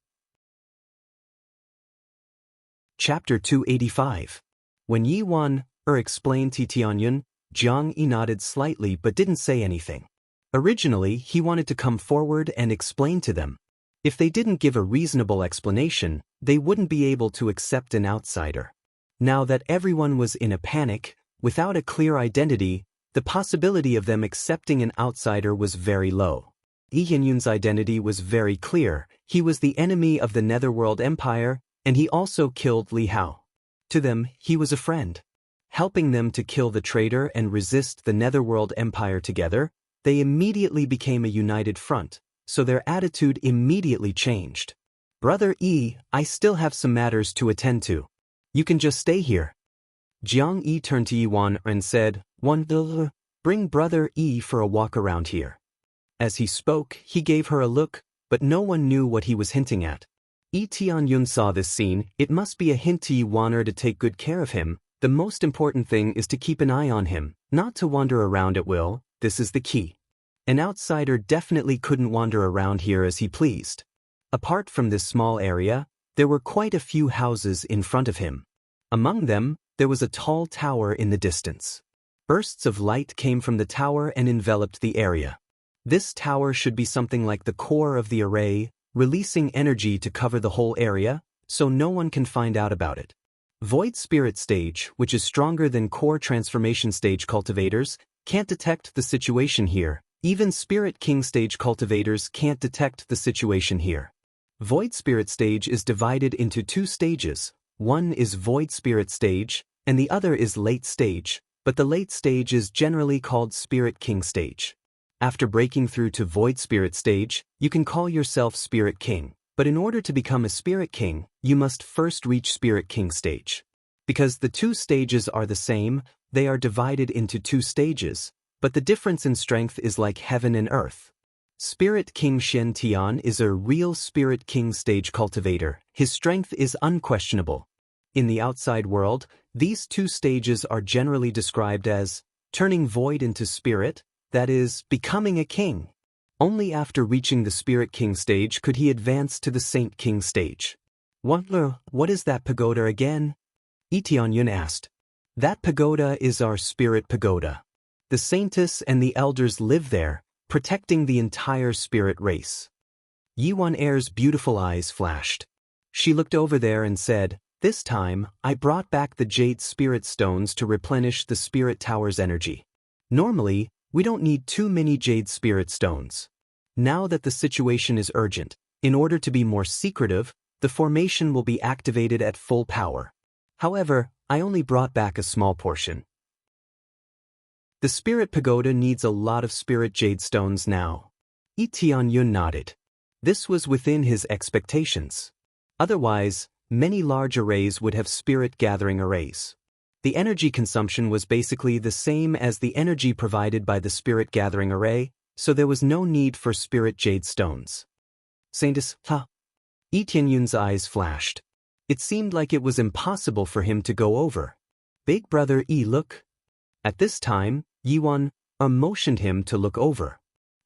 Chapter 285. When Yi Wan explained to Tianyun, Jiang Yi nodded slightly but didn't say anything. Originally, he wanted to come forward and explain to them. If they didn't give a reasonable explanation, they wouldn't be able to accept an outsider. Now that everyone was in a panic, without a clear identity, the possibility of them accepting an outsider was very low. Yi Yanyun's identity was very clear. He was the enemy of the Netherworld Empire, and he also killed Li Hao. To them, he was a friend. Helping them to kill the traitor and resist the Netherworld Empire together, they immediately became a united front, so their attitude immediately changed. Brother Yi, I still have some matters to attend to. You can just stay here. Jiang Yi turned to Yi Wan and said, Bring Brother Yi for a walk around here. As he spoke, he gave her a look, but no one knew what he was hinting at. Yi Tianyun saw this scene. It must be a hint to Yi Wan to take good care of him. The most important thing is to keep an eye on him, not to wander around at will. This is the key. An outsider definitely couldn't wander around here as he pleased. Apart from this small area, there were quite a few houses in front of him. Among them, there was a tall tower in the distance. Bursts of light came from the tower and enveloped the area. This tower should be something like the core of the array, releasing energy to cover the whole area, so no one can find out about it. Void Spirit Stage, which is stronger than Core Transformation Stage cultivators, can't detect the situation here. Even Spirit King Stage cultivators can't detect the situation here. Void Spirit Stage is divided into two stages. One is Void Spirit Stage, and the other is Late Stage, but the Late Stage is generally called Spirit King Stage. After breaking through to Void Spirit Stage, you can call yourself Spirit King, but in order to become a Spirit King, you must first reach Spirit King Stage. Because the two stages are the same, they are divided into two stages, but the difference in strength is like heaven and earth. Spirit King Shen Tian is a real Spirit King Stage cultivator. His strength is unquestionable. In the outside world, these two stages are generally described as turning void into spirit, that is, becoming a king. Only after reaching the Spirit King Stage could he advance to the Saint King Stage. What is that pagoda again? Yi Tianyun asked. That pagoda is our Spirit Pagoda. The Saintess and the elders live there, protecting the entire spirit race. Yi Wan-er's beautiful eyes flashed. She looked over there and said, This time, I brought back the Jade Spirit Stones to replenish the Spirit Tower's energy. Normally, we don't need too many Jade Spirit Stones. Now that the situation is urgent, in order to be more secretive, the formation will be activated at full power. However, I only brought back a small portion. The Spirit Pagoda needs a lot of Spirit Jade Stones now. Yi Tianyun nodded. This was within his expectations. Otherwise, many large arrays would have spirit gathering arrays. The energy consumption was basically the same as the energy provided by the spirit gathering array, so there was no need for spirit jade stones. Saintess, Yi Tianyun's eyes flashed. It seemed like it was impossible for him to go over. Big brother Yi, look. At this time, Yi Wan motioned him to look over.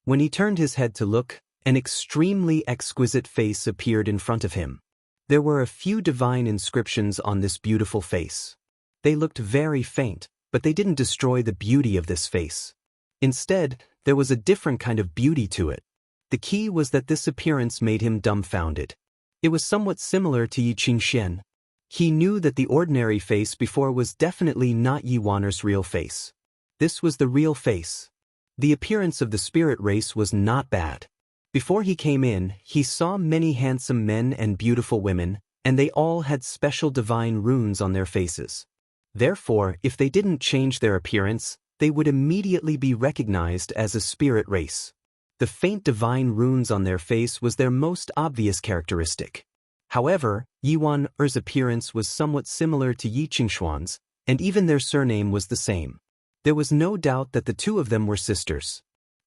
When he turned his head to look, an extremely exquisite face appeared in front of him. There were a few divine inscriptions on this beautiful face. They looked very faint, but they didn't destroy the beauty of this face. Instead, there was a different kind of beauty to it. The key was that this appearance made him dumbfounded. It was somewhat similar to Yi Qingxian. He knew that the ordinary face before was definitely not Yi Wan'er's real face. This was the real face. The appearance of the spirit race was not bad. Before he came in, he saw many handsome men and beautiful women, and they all had special divine runes on their faces. Therefore, if they didn't change their appearance, they would immediately be recognized as a spirit race. The faint divine runes on their face was their most obvious characteristic. However, Yi Wan'er's appearance was somewhat similar to Yi Qingshuan's, and even their surname was the same. There was no doubt that the two of them were sisters.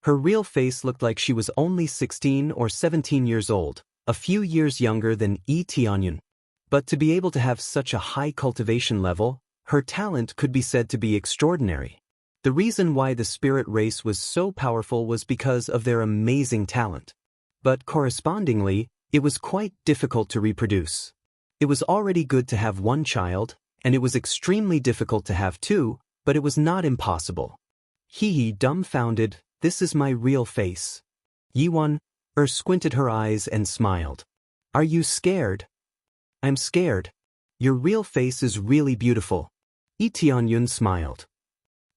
Her real face looked like she was only 16 or 17 years old, a few years younger than Yi Tianyun. But to be able to have such a high cultivation level, her talent could be said to be extraordinary. The reason why the spirit race was so powerful was because of their amazing talent. But correspondingly, it was quite difficult to reproduce. It was already good to have one child, and it was extremely difficult to have two, but it was not impossible. He dumbfounded, "This is my real face." Yiwon squinted her eyes and smiled. "Are you scared?" "I'm scared. Your real face is really beautiful." Yi Tianyun smiled.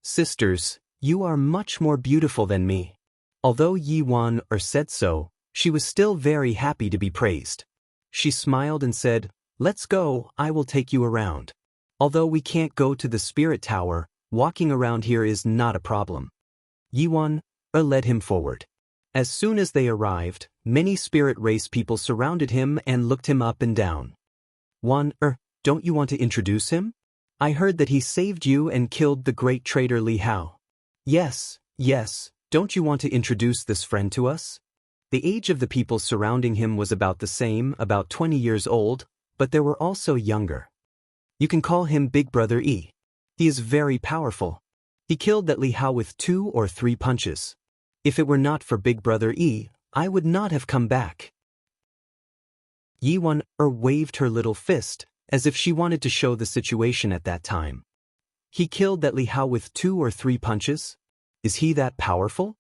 "Sisters, you are much more beautiful than me." Although Yiwon said so, she was still very happy to be praised. She smiled and said, "Let's go, I will take you around. Although we can't go to the spirit tower, walking around here is not a problem." Yiwon led him forward. As soon as they arrived, many spirit race people surrounded him and looked him up and down. Don't you want to introduce him? I heard that he saved you and killed the great traitor Li Hao." Yes, don't you want to introduce this friend to us?" The age of the people surrounding him was about the same, about 20 years old, but there were also younger. "You can call him Big Brother Yi. He is very powerful. He killed that Li Hao with 2 or 3 punches. If it were not for Big Brother Yi, I would not have come back." Yiwon waved her little fist, as if she wanted to show the situation at that time. "He killed that Li Hao with 2 or 3 punches? Is he that powerful?"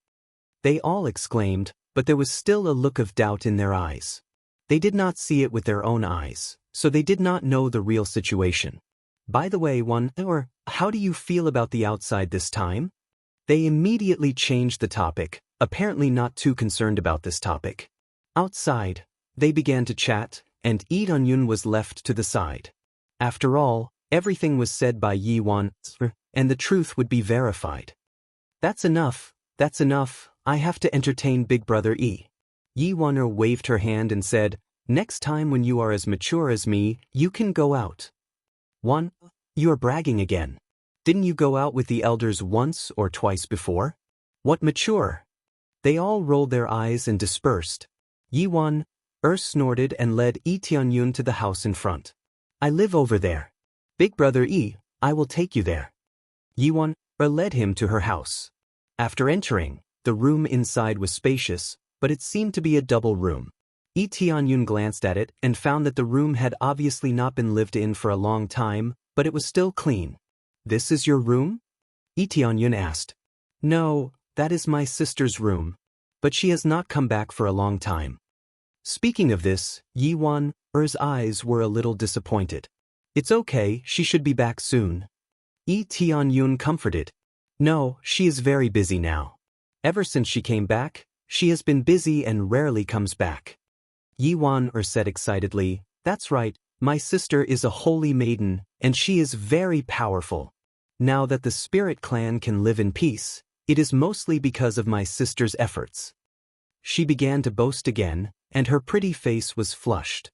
They all exclaimed, but there was still a look of doubt in their eyes. They did not see it with their own eyes, so they did not know the real situation. "By the way, how do you feel about the outside this time?" They immediately changed the topic, apparently not too concerned about this topic. Outside, they began to chat, and Yi Tianyun was left to the side. After all, everything was said by Yiwon, and the truth would be verified. That's enough, I have to entertain Big Brother Yi." Yiwon waved her hand and said, "Next time when you are as mature as me, you can go out." You are bragging again. Didn't you go out with the elders once or twice before? What mature? They all rolled their eyes and dispersed. Yiwon snorted and led Yi Tianyun to the house in front. "I live over there. Big Brother Yi, I will take you there." Yiwon led him to her house. After entering, the room inside was spacious, but it seemed to be a double room. Yi Tianyun glanced at it and found that the room had obviously not been lived in for a long time, but it was still clean. "This is your room?" Yi Tianyun asked. "No, that is my sister's room, but she has not come back for a long time." Speaking of this, Yiwon's eyes were a little disappointed. "It's okay, she should be back soon." Yi Tianyun comforted. "No, she is very busy now. Ever since she came back, she has been busy and rarely comes back." Yiwon said excitedly, "That's right, my sister is a holy maiden, and she is very powerful. Now that the spirit clan can live in peace, it is mostly because of my sister's efforts." She began to boast again, and her pretty face was flushed.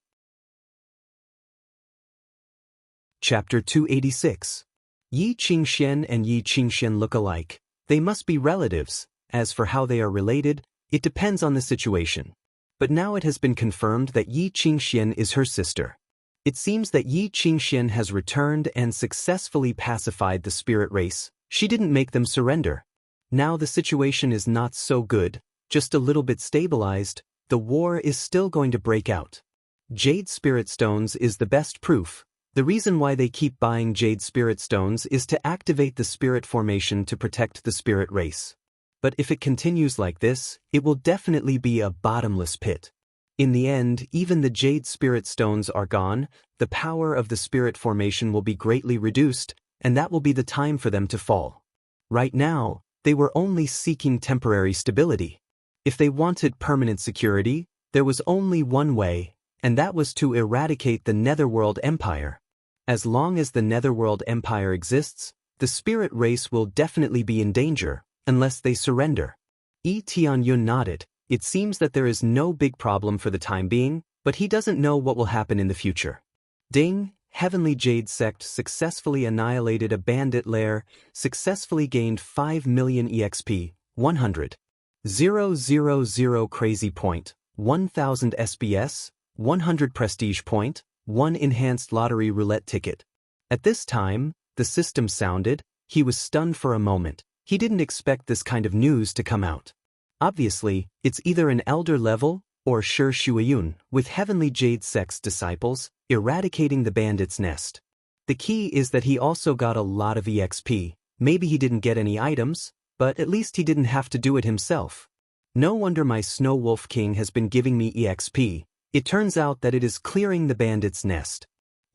Chapter 286. Yi Qingxian and Yi Qingxian look alike. They must be relatives. As for how they are related, it depends on the situation. But now it has been confirmed that Yi Qingxian is her sister. It seems that Yi Qingxian has returned and successfully pacified the spirit race. She didn't make them surrender. Now the situation is not so good, just a little bit stabilized. The war is still going to break out. Jade Spirit Stones is the best proof. The reason why they keep buying Jade Spirit Stones is to activate the spirit formation to protect the spirit race. But if it continues like this, it will definitely be a bottomless pit. In the end, even the Jade Spirit Stones are gone, the power of the spirit formation will be greatly reduced, and that will be the time for them to fall. Right now, they were only seeking temporary stability. If they wanted permanent security, there was only one way, and that was to eradicate the Netherworld Empire. As long as the Netherworld Empire exists, the spirit race will definitely be in danger, unless they surrender. Yi Tianyun nodded. It seems that there is no big problem for the time being, but he doesn't know what will happen in the future. Ding! Heavenly Jade Sect successfully annihilated a bandit lair, successfully gained 5 million EXP, 100,000 crazy point. 1,000 SBS, 100 prestige point, 1 enhanced lottery roulette ticket. At this time, the system sounded. He was stunned for a moment. He didn't expect this kind of news to come out. Obviously, it's either an elder level or Shi Shuiyun with Heavenly Jade Sect's disciples eradicating the bandit's nest. The key is that he also got a lot of EXP. Maybe he didn't get any items, but at least he didn't have to do it himself. No wonder my Snow Wolf King has been giving me EXP. It turns out that it is clearing the bandit's nest.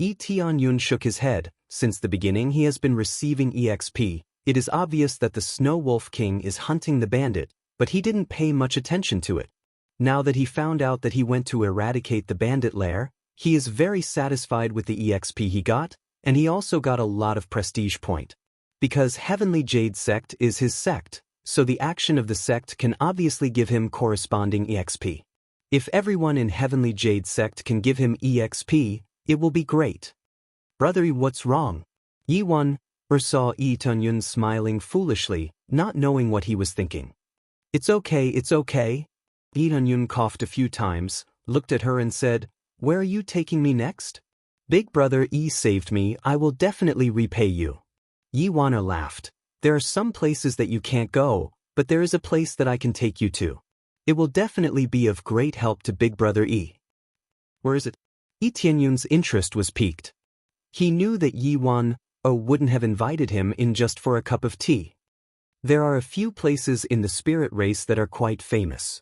Tianyun shook his head. Since the beginning he has been receiving EXP. It is obvious that the Snow Wolf King is hunting the bandit, but he didn't pay much attention to it. Now that he found out that he went to eradicate the bandit lair, he is very satisfied with the EXP he got, and he also got a lot of prestige point. Because Heavenly Jade Sect is his sect, so the action of the sect can obviously give him corresponding EXP. If everyone in Heavenly Jade Sect can give him EXP, it will be great. Brother Yi, what's wrong? Yi-won saw Tianyun smiling foolishly, not knowing what he was thinking. It's okay, it's okay. Tianyun coughed a few times, looked at her and said, where are you taking me next? Big brother Yi saved me, I will definitely repay you. Yi-won laughed. There are some places that you can't go, but there is a place that I can take you to. It will definitely be of great help to Big Brother Yi. Where is it? Tianyun's interest was piqued. He knew that Yi-won wouldn't have invited him in just for a cup of tea. There are a few places in the spirit race that are quite famous.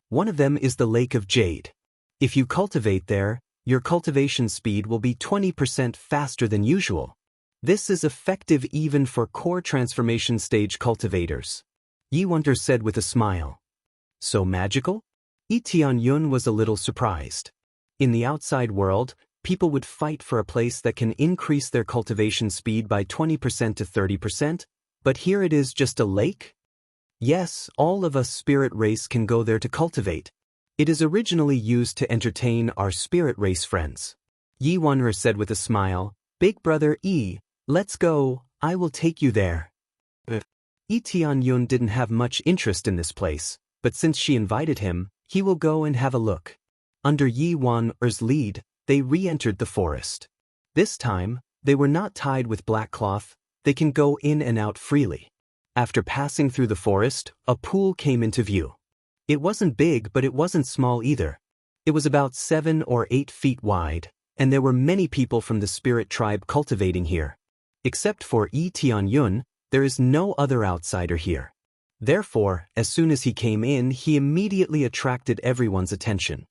One of them is the Lake of Jade. If you cultivate there, your cultivation speed will be 20% faster than usual. This is effective even for core transformation stage cultivators. Yi-won said with a smile. So magical? Tianyun was a little surprised. In the outside world, people would fight for a place that can increase their cultivation speed by 20% to 30%, but here it is just a lake? Yes, all of us spirit race can go there to cultivate. It is originally used to entertain our spirit race friends. Yi-won said with a smile, Big brother Yi, let's go, I will take you there. Tianyun didn't have much interest in this place, but since she invited him, he will go and have a look. Under Yi-won's lead, they re-entered the forest. This time, they were not tied with black cloth, they can go in and out freely. After passing through the forest, a pool came into view. It wasn't big, but it wasn't small either. It was about 7 or 8 feet wide, and there were many people from the spirit tribe cultivating here. Except for Tianyun, there is no other outsider here. Therefore, as soon as he came in, he immediately attracted everyone's attention.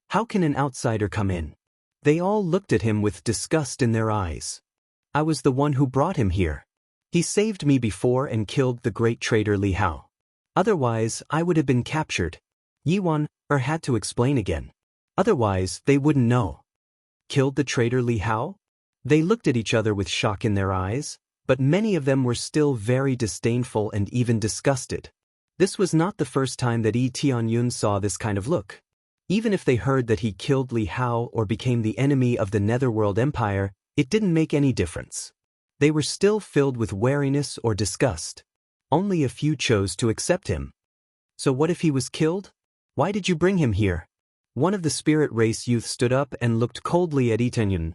How can an outsider come in? They all looked at him with disgust in their eyes. I was the one who brought him here. He saved me before and killed the great traitor Li Hao. Otherwise, I would have been captured. Yi-won had to explain again. Otherwise, they wouldn't know. Killed the traitor Li Hao? They looked at each other with shock in their eyes, but many of them were still very disdainful and even disgusted. This was not the first time that Tianyun saw this kind of look. Even if they heard that he killed Li Hao or became the enemy of the Netherworld Empire, it didn't make any difference. They were still filled with wariness or disgust. Only a few chose to accept him. So what if he was killed? Why did you bring him here? One of the spirit race youth stood up and looked coldly at Tianyun.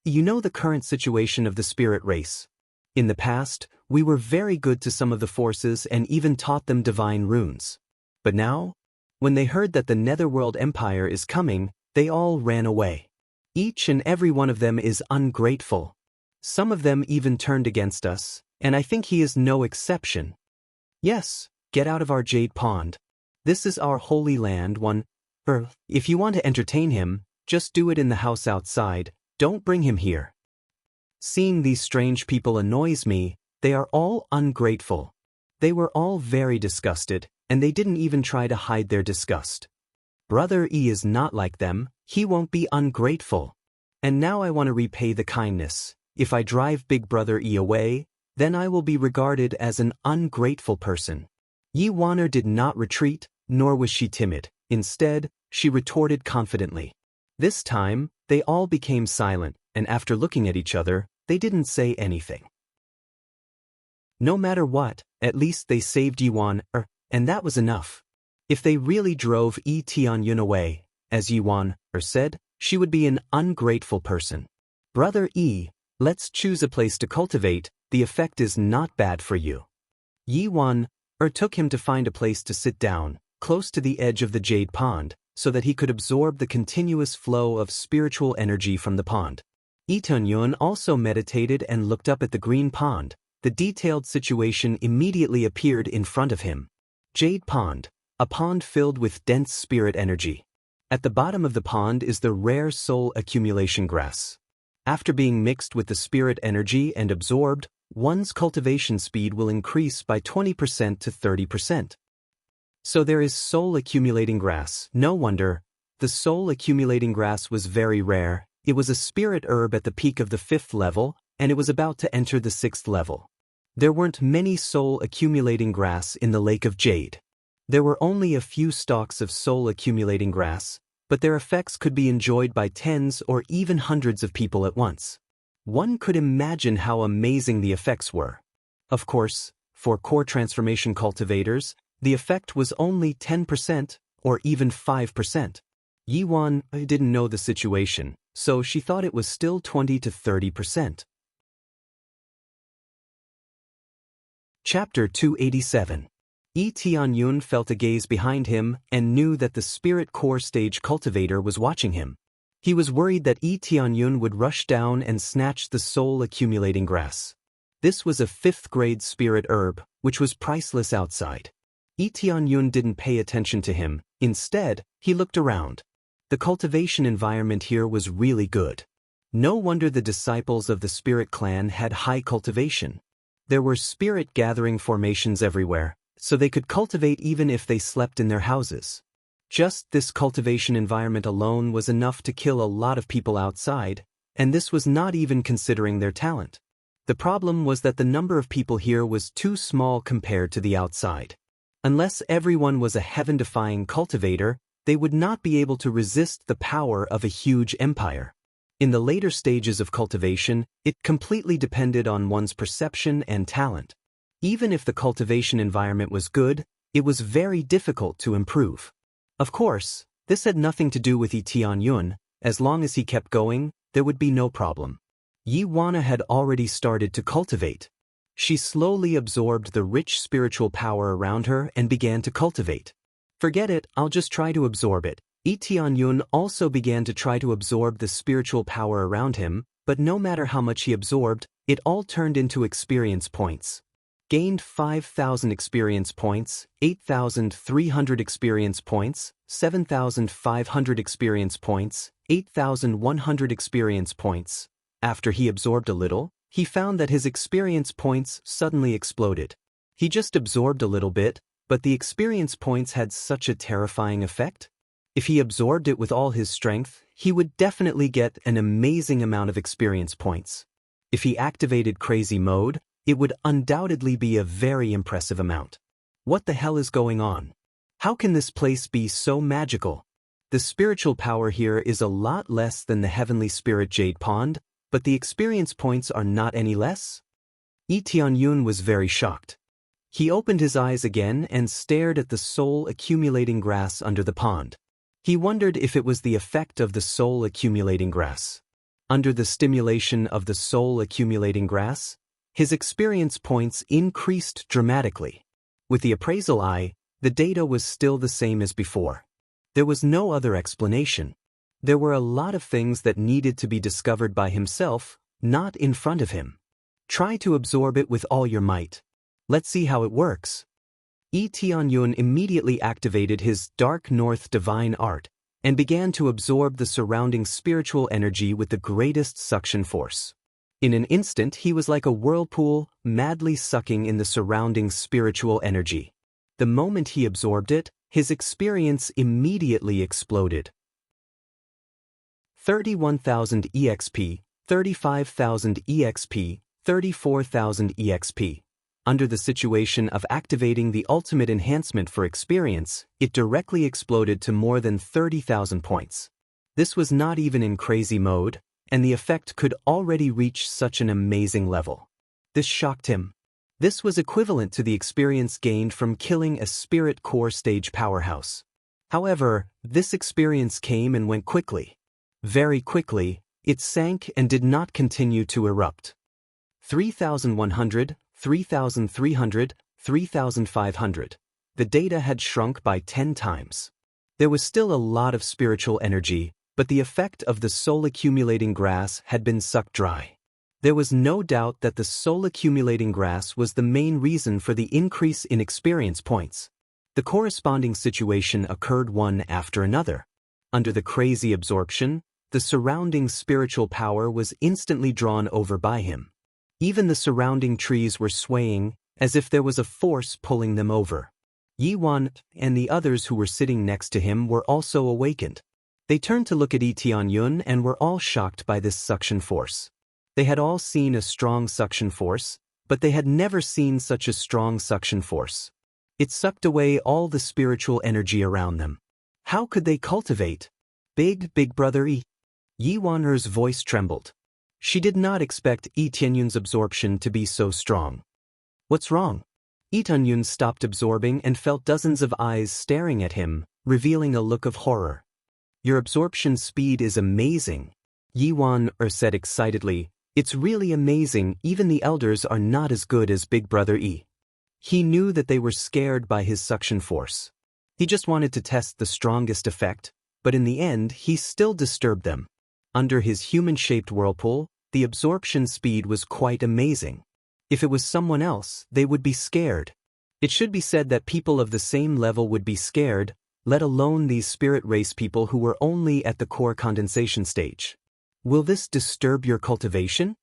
You know the current situation of the spirit race. In the past, we were very good to some of the forces and even taught them divine runes. But now, when they heard that the Netherworld Empire is coming, they all ran away. Each and every one of them is ungrateful. Some of them even turned against us, and I think he is no exception. Yes, get out of our jade pond. This is our holy land. If you want to entertain him, just do it in the house outside, don't bring him here. Seeing these strange people annoys me, they are all ungrateful. They were all very disgusted, and they didn't even try to hide their disgust. Brother E is not like them, he won't be ungrateful. And now I want to repay the kindness. If I drive Big Brother E away, then I will be regarded as an ungrateful person. Yi-won did not retreat, nor was she timid. Instead, she retorted confidently. This time, they all became silent, and after looking at each other, they didn't say anything. No matter what, at least they saved Yi-won, and that was enough. If they really drove Yi Tianyun away, as Yi Wan said, she would be an ungrateful person. Brother Yi, let's choose a place to cultivate, the effect is not bad for you. Yi Wan took him to find a place to sit down, close to the edge of the jade pond, so that he could absorb the continuous flow of spiritual energy from the pond. Yi Tianyun also meditated and looked up at the green pond. The detailed situation immediately appeared in front of him. Jade pond, a pond filled with dense spirit energy. At the bottom of the pond is the rare soul accumulation grass. After being mixed with the spirit energy and absorbed, one's cultivation speed will increase by 20% to 30%. So there is soul accumulating grass. No wonder. The soul accumulating grass was very rare. It was a spirit herb at the peak of the 5th level, and it was about to enter the 6th level. There weren't many soul accumulating grass in the Lake of Jade. There were only a few stalks of soul accumulating grass, but their effects could be enjoyed by tens or even hundreds of people at once. One could imagine how amazing the effects were. Of course, for core transformation cultivators, the effect was only 10% or even 5%. Yi Wan didn't know the situation, so she thought it was still 20 to 30%. Chapter 287. Yi Tianyun felt a gaze behind him and knew that the spirit core stage cultivator was watching him. He was worried that Yi Tianyun would rush down and snatch the soul accumulating grass. This was a 5th grade spirit herb, which was priceless outside. Yi Tianyun didn't pay attention to him. Instead, he looked around. The cultivation environment here was really good. No wonder the disciples of the spirit clan had high cultivation. There were spirit gathering formations everywhere, so they could cultivate even if they slept in their houses. Just this cultivation environment alone was enough to kill a lot of people outside, and this was not even considering their talent. The problem was that the number of people here was too small compared to the outside. Unless everyone was a heaven-defying cultivator, they would not be able to resist the power of a huge empire. In the later stages of cultivation, it completely depended on one's perception and talent. Even if the cultivation environment was good, it was very difficult to improve. Of course, this had nothing to do with Yi Tianyun. As long as he kept going, there would be no problem. Yi Wan had already started to cultivate. She slowly absorbed the rich spiritual power around her and began to cultivate. Forget it, I'll just try to absorb it. Yi Tianyun also began to try to absorb the spiritual power around him, but no matter how much he absorbed, it all turned into experience points. Gained 5,000 experience points, 8,300 experience points, 7,500 experience points, 8,100 experience points. After he absorbed a little, he found that his experience points suddenly exploded. He just absorbed a little bit, but the experience points had such a terrifying effect. If he absorbed it with all his strength, he would definitely get an amazing amount of experience points. If he activated crazy mode, it would undoubtedly be a very impressive amount. What the hell is going on? How can this place be so magical? The spiritual power here is a lot less than the heavenly spirit jade pond, but the experience points are not any less? Yi Tianyun was very shocked. He opened his eyes again and stared at the soul accumulating grass under the pond. He wondered if it was the effect of the soul accumulating grass. Under the stimulation of the soul accumulating grass, his experience points increased dramatically. With the appraisal eye, the data was still the same as before. There was no other explanation. There were a lot of things that needed to be discovered by himself, not in front of him. Try to absorb it with all your might. Let's see how it works. Yi Tianyun immediately activated his Dark North Divine Art and began to absorb the surrounding spiritual energy with the greatest suction force. In an instant, he was like a whirlpool, madly sucking in the surrounding spiritual energy. The moment he absorbed it, his experience immediately exploded. 31,000 EXP, 35,000 EXP, 34,000 EXP. Under the situation of activating the ultimate enhancement for experience, it directly exploded to more than 30,000 points. This was not even in crazy mode, and the effect could already reach such an amazing level. This shocked him. This was equivalent to the experience gained from killing a spirit core stage powerhouse. However, this experience came and went quickly. Very quickly, it sank and did not continue to erupt. 3,100, 3,300, 3,500. The data had shrunk by 10 times. There was still a lot of spiritual energy, but the effect of the soul-accumulating grass had been sucked dry. There was no doubt that the soul-accumulating grass was the main reason for the increase in experience points. The corresponding situation occurred one after another. Under the crazy absorption, the surrounding spiritual power was instantly drawn over by him. Even the surrounding trees were swaying, as if there was a force pulling them over. Yiwan and the others who were sitting next to him were also awakened. They turned to look at Tianyun and were all shocked by this suction force. They had all seen a strong suction force, but they had never seen such a strong suction force. It sucked away all the spiritual energy around them. How could they cultivate? Big brother E. Yiwan's voice trembled. She did not expect Tianyun's absorption to be so strong. What's wrong? Tianyun stopped absorbing and felt dozens of eyes staring at him, revealing a look of horror. Your absorption speed is amazing, Yiwan said excitedly. It's really amazing. Even the elders are not as good as Big Brother E. He knew that they were scared by his suction force. He just wanted to test the strongest effect, but in the end he still disturbed them. Under his human-shaped whirlpool, the absorption speed was quite amazing. If it was someone else, they would be scared. It should be said that people of the same level would be scared, let alone these spirit race people who were only at the core condensation stage. Will this disturb your cultivation?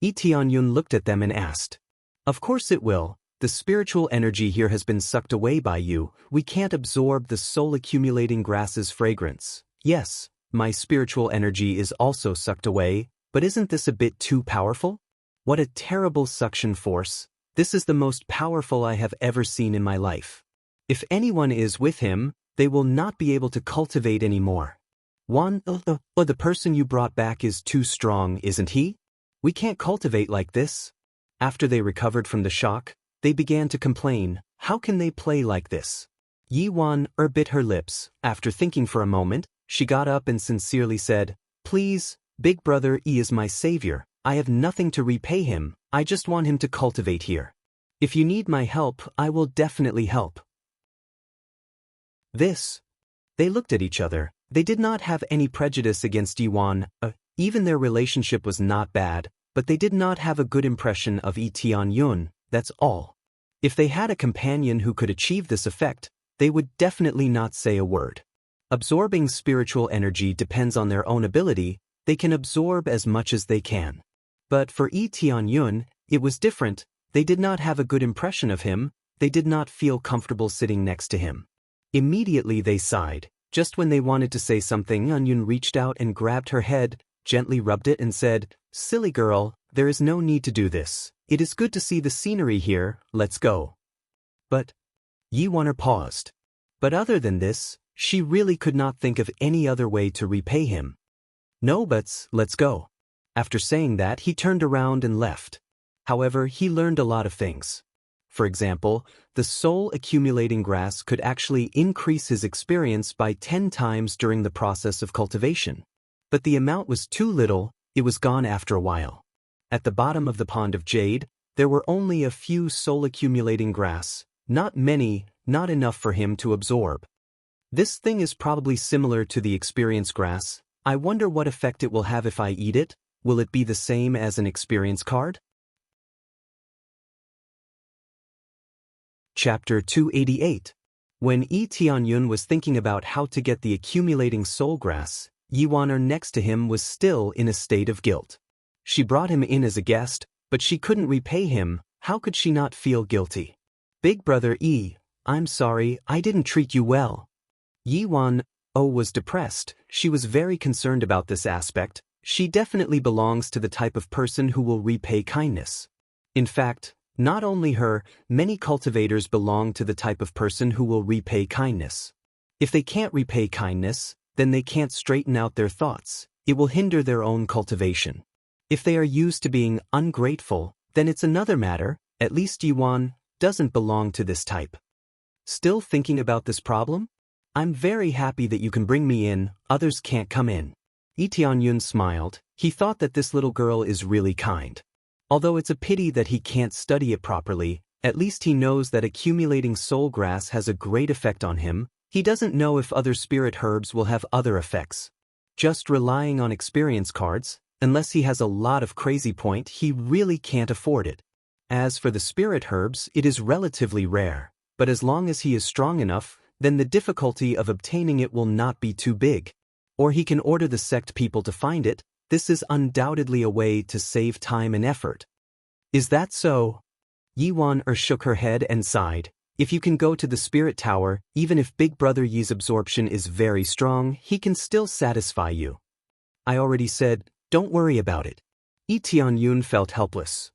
Tianyun looked at them and asked. Of course it will. The spiritual energy here has been sucked away by you. We can't absorb the soul-accumulating grass's fragrance. Yes, my spiritual energy is also sucked away, but isn't this a bit too powerful? What a terrible suction force. This is the most powerful I have ever seen in my life. If anyone is with him, they will not be able to cultivate anymore. The person you brought back is too strong, isn't he? We can't cultivate like this. After they recovered from the shock, they began to complain. How can they play like this? Yiwan bit her lips. After thinking for a moment, she got up and sincerely said, Please, Big Brother E is my savior. I have nothing to repay him. I just want him to cultivate here. If you need my help, I will definitely help. They looked at each other. They did not have any prejudice against Yiwan. Even their relationship was not bad, but they did not have a good impression of Tianyun, that's all. If they had a companion who could achieve this effect, they would definitely not say a word. Absorbing spiritual energy depends on their own ability. They can absorb as much as they can. But for Tianyun, it was different. They did not have a good impression of him. They did not feel comfortable sitting next to him. Immediately they sighed. Just when they wanted to say something, Anyun reached out and grabbed her head, gently rubbed it and said, Silly girl, there is no need to do this. It is good to see the scenery here, let's go. But Yiwan paused. But other than this, she really could not think of any other way to repay him. No buts, let's go. After saying that, he turned around and left. However, he learned a lot of things. For example, the soul-accumulating grass could actually increase his experience by 10 times during the process of cultivation. But the amount was too little, it was gone after a while. At the bottom of the pond of jade, there were only a few soul-accumulating grass, not many, not enough for him to absorb. This thing is probably similar to the experience grass. I wonder what effect it will have if I eat it. Will it be the same as an experience card? Chapter 288. When Tianyun was thinking about how to get the accumulating soul grass, Yiwan next to him was still in a state of guilt. She brought him in as a guest, but she couldn't repay him. How could she not feel guilty? Big Brother E, I'm sorry, I didn't treat you well. Yiwan was depressed. She was very concerned about this aspect. She definitely belongs to the type of person who will repay kindness. In fact, not only her, many cultivators belong to the type of person who will repay kindness. If they can't repay kindness, then they can't straighten out their thoughts. It will hinder their own cultivation. If they are used to being ungrateful, then it's another matter, At least Yuan doesn't belong to this type. Still thinking about this problem? I'm very happy that you can bring me in, others can't come in. Yi Tianyun smiled. He thought that this little girl is really kind. Although it's a pity that he can't study it properly, at least he knows that accumulating soul grass has a great effect on him. He doesn't know if other spirit herbs will have other effects. Just relying on experience cards, unless he has a lot of crazy point, he really can't afford it. As for the spirit herbs, it is relatively rare, but as long as he is strong enough, then the difficulty of obtaining it will not be too big. Or he can order the sect people to find it. This is undoubtedly a way to save time and effort. Is that so? Yiwan shook her head and sighed. If you can go to the spirit tower, even if Big Brother Yi's absorption is very strong, he can still satisfy you. I already said, don't worry about it. Yi Tianyun felt helpless.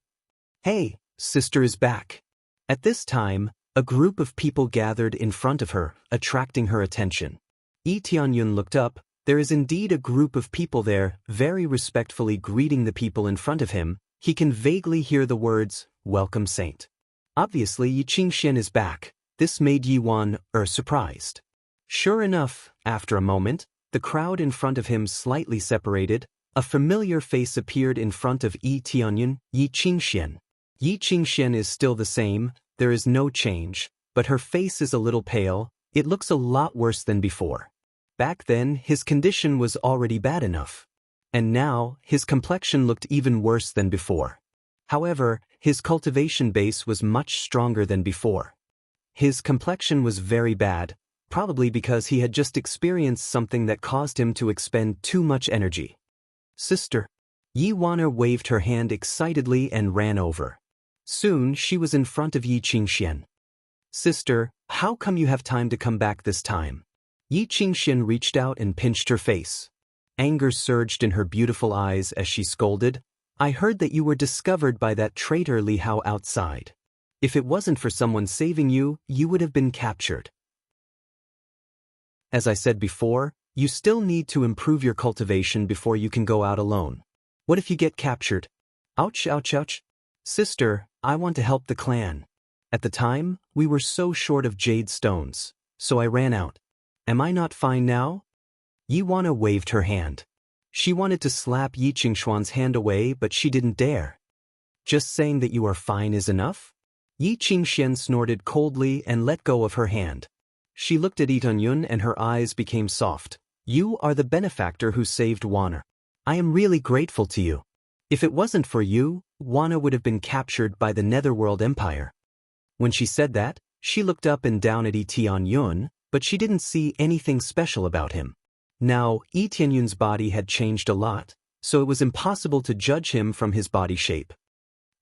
Hey, sister is back. At this time, a group of people gathered in front of her, attracting her attention. Yi Tianyun looked up. There is indeed a group of people there, very respectfully greeting the people in front of him. He can vaguely hear the words, "Welcome, Saint." Obviously, Yi Qingxian is back. This made Yiwan surprised. Sure enough, after a moment, the crowd in front of him slightly separated. A familiar face appeared in front of Yi Tianyun, Yi Qingxian. Yi Qingxian is still the same, there is no change, but her face is a little pale. It looks a lot worse than before. Back then, his condition was already bad enough. And now, his complexion looked even worse than before. However, his cultivation base was much stronger than before. His complexion was very bad, probably because he had just experienced something that caused him to expend too much energy. Sister. Yi Wana waved her hand excitedly and ran over. Soon, she was in front of Yi Qingxian. Sister, how come you have time to come back this time? Yi Qingxian reached out and pinched her face. Anger surged in her beautiful eyes as she scolded. I heard that you were discovered by that traitor Li Hao outside. If it wasn't for someone saving you, you would have been captured. As I said before, you still need to improve your cultivation before you can go out alone. What if you get captured? Ouch, ouch, ouch. Sister, I want to help the clan. At the time, we were so short of jade stones, so I ran out. Am I not fine now? Yi Wana waved her hand. She wanted to slap Yi Qingshuan's hand away, but she didn't dare. Just saying that you are fine is enough? Yi Qingxian snorted coldly and let go of her hand. She looked at Yi Tianyun and her eyes became soft. You are the benefactor who saved Wana. I am really grateful to you. If it wasn't for you, Wana would have been captured by the Netherworld Empire. When she said that, she looked up and down at Yi Tianyun, but she didn't see anything special about him. Now, Yi Tianyun's body had changed a lot, so it was impossible to judge him from his body shape.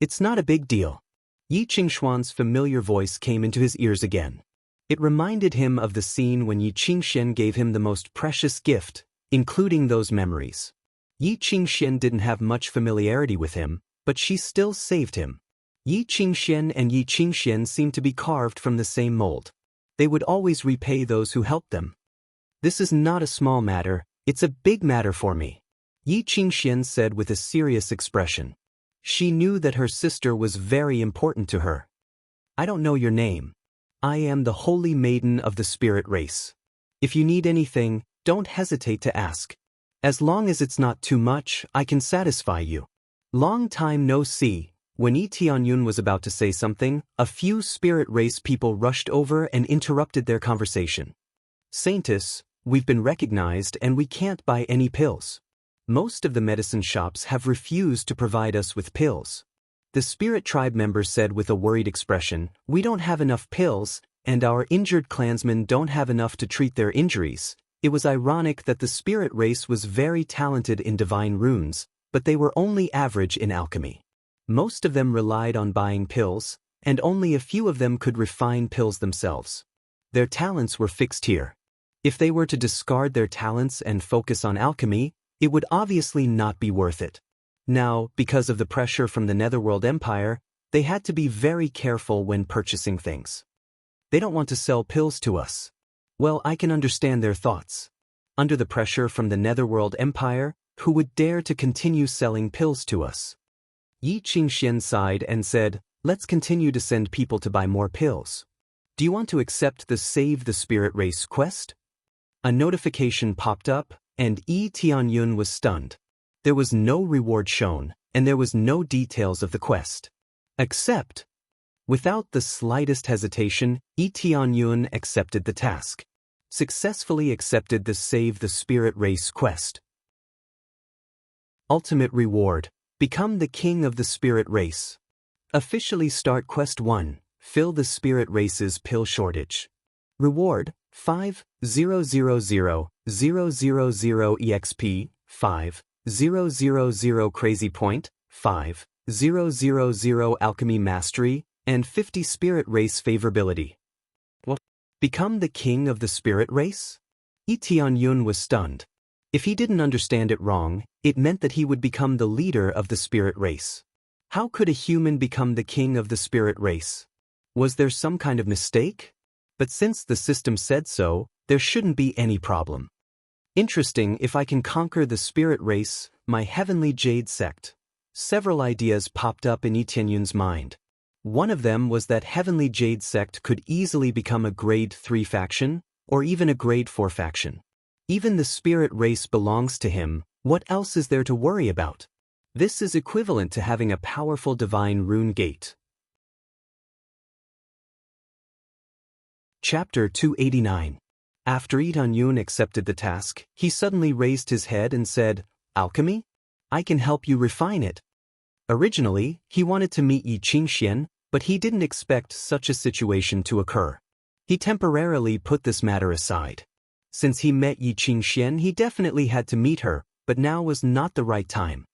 It's not a big deal. Yi Qingshuan's familiar voice came into his ears again. It reminded him of the scene when Yi Qingxian gave him the most precious gift, including those memories. Yi Qingxian didn't have much familiarity with him, but she still saved him. Yi Qingxian and Yi Qingxian seemed to be carved from the same mold. They would always repay those who helped them. This is not a small matter, it's a big matter for me, Yi Qingxian said with a serious expression. She knew that her sister was very important to her. I don't know your name. I am the Holy Maiden of the Spirit Race. If you need anything, don't hesitate to ask. As long as it's not too much, I can satisfy you. Long time no see. When Yi Tianyun was about to say something, a few Spirit Race people rushed over and interrupted their conversation. Saintess, we've been recognized and we can't buy any pills. Most of the medicine shops have refused to provide us with pills. The Spirit Tribe member said with a worried expression, we don't have enough pills, and our injured clansmen don't have enough to treat their injuries. It was ironic that the Spirit Race was very talented in divine runes, but they were only average in alchemy. Most of them relied on buying pills, and only a few of them could refine pills themselves. Their talents were fixed here. If they were to discard their talents and focus on alchemy, it would obviously not be worth it. Now, because of the pressure from the Netherworld Empire, they had to be very careful when purchasing things. They don't want to sell pills to us. Well, I can understand their thoughts. Under the pressure from the Netherworld Empire, who would dare to continue selling pills to us? Yi Qingxian sighed and said, Let's continue to send people to buy more pills. Do you want to accept the Save the Spirit Race quest? A notification popped up, and Yi Tianyun was stunned. There was no reward shown, and there was no details of the quest. Accept. Without the slightest hesitation, Yi Tianyun accepted the task. Successfully accepted the Save the Spirit Race quest. Ultimate reward. Become the king of the spirit race. Officially start Quest 1. Fill the spirit race's pill shortage. Reward, 5,000,000 EXP, 5,000 Crazy Point, 5,000 Alchemy Mastery, and 50 Spirit Race Favorability. What? Become the king of the spirit race? Yi Tianyun was stunned. If he didn't understand it wrong, it meant that he would become the leader of the spirit race. How could a human become the king of the spirit race? Was there some kind of mistake? But since the system said so, there shouldn't be any problem. Interesting, if I can conquer the spirit race, my heavenly jade sect. Several ideas popped up in Yi Tianyun's mind. One of them was that heavenly jade sect could easily become a grade 3 faction, or even a grade 4 faction. Even the spirit race belongs to him, what else is there to worry about? This is equivalent to having a powerful divine rune gate. Chapter 289. After Yi Tianyun accepted the task, he suddenly raised his head and said, "Alchemy? I can help you refine it." Originally, he wanted to meet Yi Qingxian, but he didn't expect such a situation to occur. He temporarily put this matter aside. Since he met Yi Qingxian, he definitely had to meet her, but now was not the right time.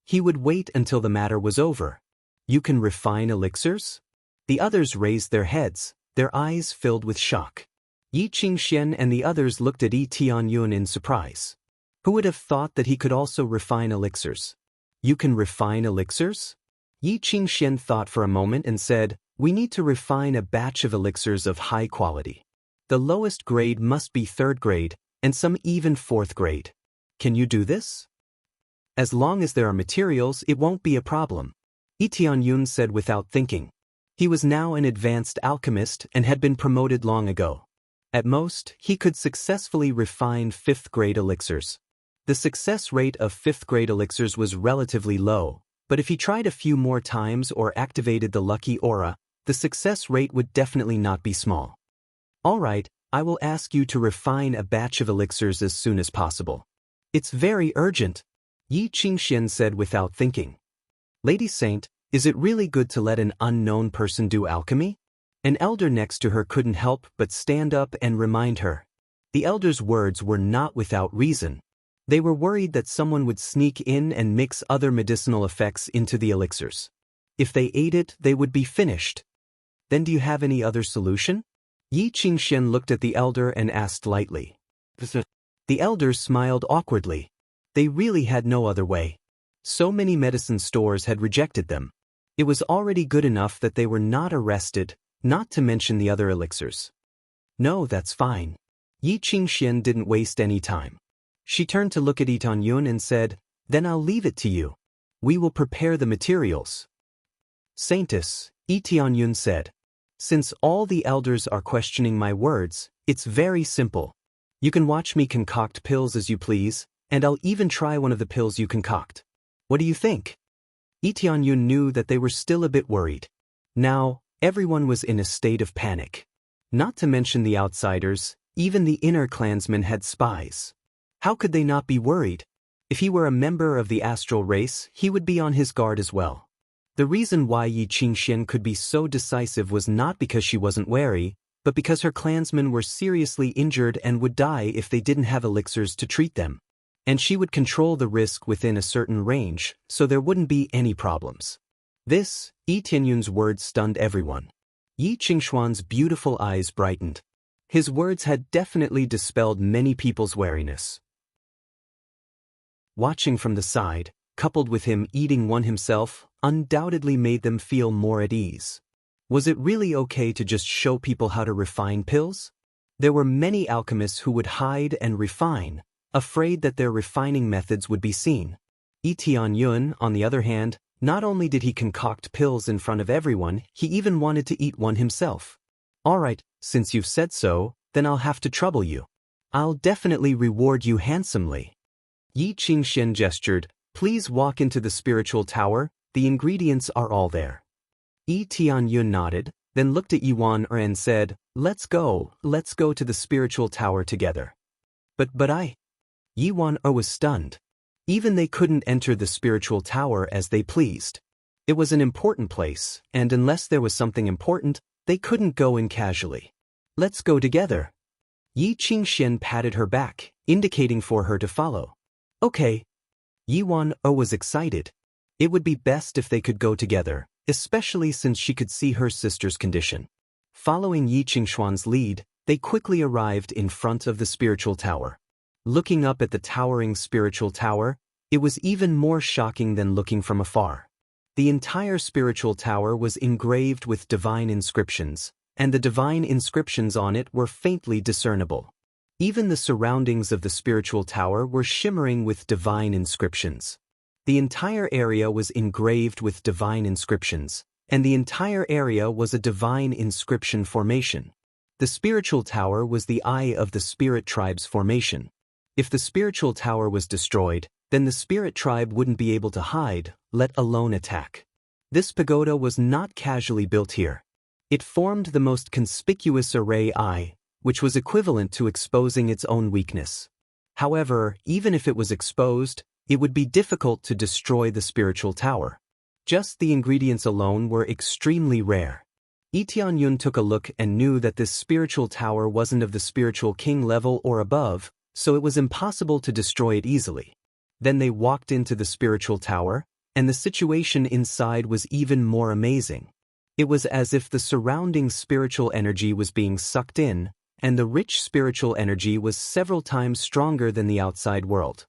He would wait until the matter was over. You can refine elixirs? The others raised their heads, their eyes filled with shock. Yi Qingxian and the others looked at Yi Tianyun in surprise. Who would have thought that he could also refine elixirs? You can refine elixirs? Yi Qingxian thought for a moment and said, "We need to refine a batch of elixirs of high quality. The lowest grade must be 3rd grade, and some even 4th grade. Can you do this?" "As long as there are materials, it won't be a problem," Yi Tianyun said without thinking. He was now an advanced alchemist and had been promoted long ago. At most, he could successfully refine 5th grade elixirs. The success rate of 5th grade elixirs was relatively low, but if he tried a few more times or activated the lucky aura, the success rate would definitely not be small. "All right, I will ask you to refine a batch of elixirs as soon as possible." "It's very urgent," Yi Qingxian said without thinking. "Lady Saint, is it really good to let an unknown person do alchemy?" An elder next to her couldn't help but stand up and remind her. The elder's words were not without reason. They were worried that someone would sneak in and mix other medicinal effects into the elixirs. If they ate it, they would be finished. "Then do you have any other solution?" Yi Qingxian looked at the elder and asked lightly. The elder smiled awkwardly. They really had no other way. So many medicine stores had rejected them. It was already good enough that they were not arrested, not to mention the other elixirs. "No, that's fine." Yi Qingxian didn't waste any time. She turned to look at Yi Tianyun and said, "Then I'll leave it to you. We will prepare the materials." "Saintess," Yi Tianyun said, "since all the elders are questioning my words, it's very simple. You can watch me concoct pills as you please, and I'll even try one of the pills you concoct. What do you think?" Yi Tianyun knew that they were still a bit worried. Now, everyone was in a state of panic. Not to mention the outsiders, even the inner clansmen had spies. How could they not be worried? If he were a member of the astral race, he would be on his guard as well. The reason why Yi Qingxian could be so decisive was not because she wasn't wary, but because her clansmen were seriously injured and would die if they didn't have elixirs to treat them. And she would control the risk within a certain range, so there wouldn't be any problems. This, Yi Tianyun's words stunned everyone. Yi Qingxuan's beautiful eyes brightened. His words had definitely dispelled many people's wariness. Watching from the side, coupled with him eating one himself, undoubtedly made them feel more at ease. Was it really okay to just show people how to refine pills? There were many alchemists who would hide and refine, afraid that their refining methods would be seen. Yi Tianyun, on the other hand, Not only did he concoct pills in front of everyone, he even wanted to eat one himself. Alright, since you've said so, then I'll have to trouble you. I'll definitely reward you handsomely. Yi Qingxian gestured, please walk into the spiritual tower, the ingredients are all there. Yi Tianyun nodded, then looked at Yuan and said, let's go to the spiritual tower together. But I. Yuan was stunned. Even they couldn't enter the spiritual tower as they pleased. It was an important place, and unless there was something important, they couldn't go in casually. Let's go together. Yi Qingxian patted her back, indicating for her to follow. Okay. Yuan was excited. It would be best if they could go together, especially since she could see her sister's condition. Following Yi Qingshuan's lead, they quickly arrived in front of the spiritual tower. Looking up at the towering spiritual tower, it was even more shocking than looking from afar. The entire spiritual tower was engraved with divine inscriptions, and the divine inscriptions on it were faintly discernible. Even the surroundings of the spiritual tower were shimmering with divine inscriptions. The entire area was engraved with divine inscriptions, and the entire area was a divine inscription formation. The spiritual tower was the eye of the spirit tribe's formation. If the spiritual tower was destroyed, then the spirit tribe wouldn't be able to hide, let alone attack. This pagoda was not casually built here. It formed the most conspicuous array eye, which was equivalent to exposing its own weakness. However, even if it was exposed, it would be difficult to destroy the spiritual tower. Just the ingredients alone were extremely rare. Yi Tianyun took a look and knew that this spiritual tower wasn't of the spiritual king level or above, so it was impossible to destroy it easily. Then they walked into the spiritual tower, and the situation inside was even more amazing. It was as if the surrounding spiritual energy was being sucked in, and the rich spiritual energy was several times stronger than the outside world.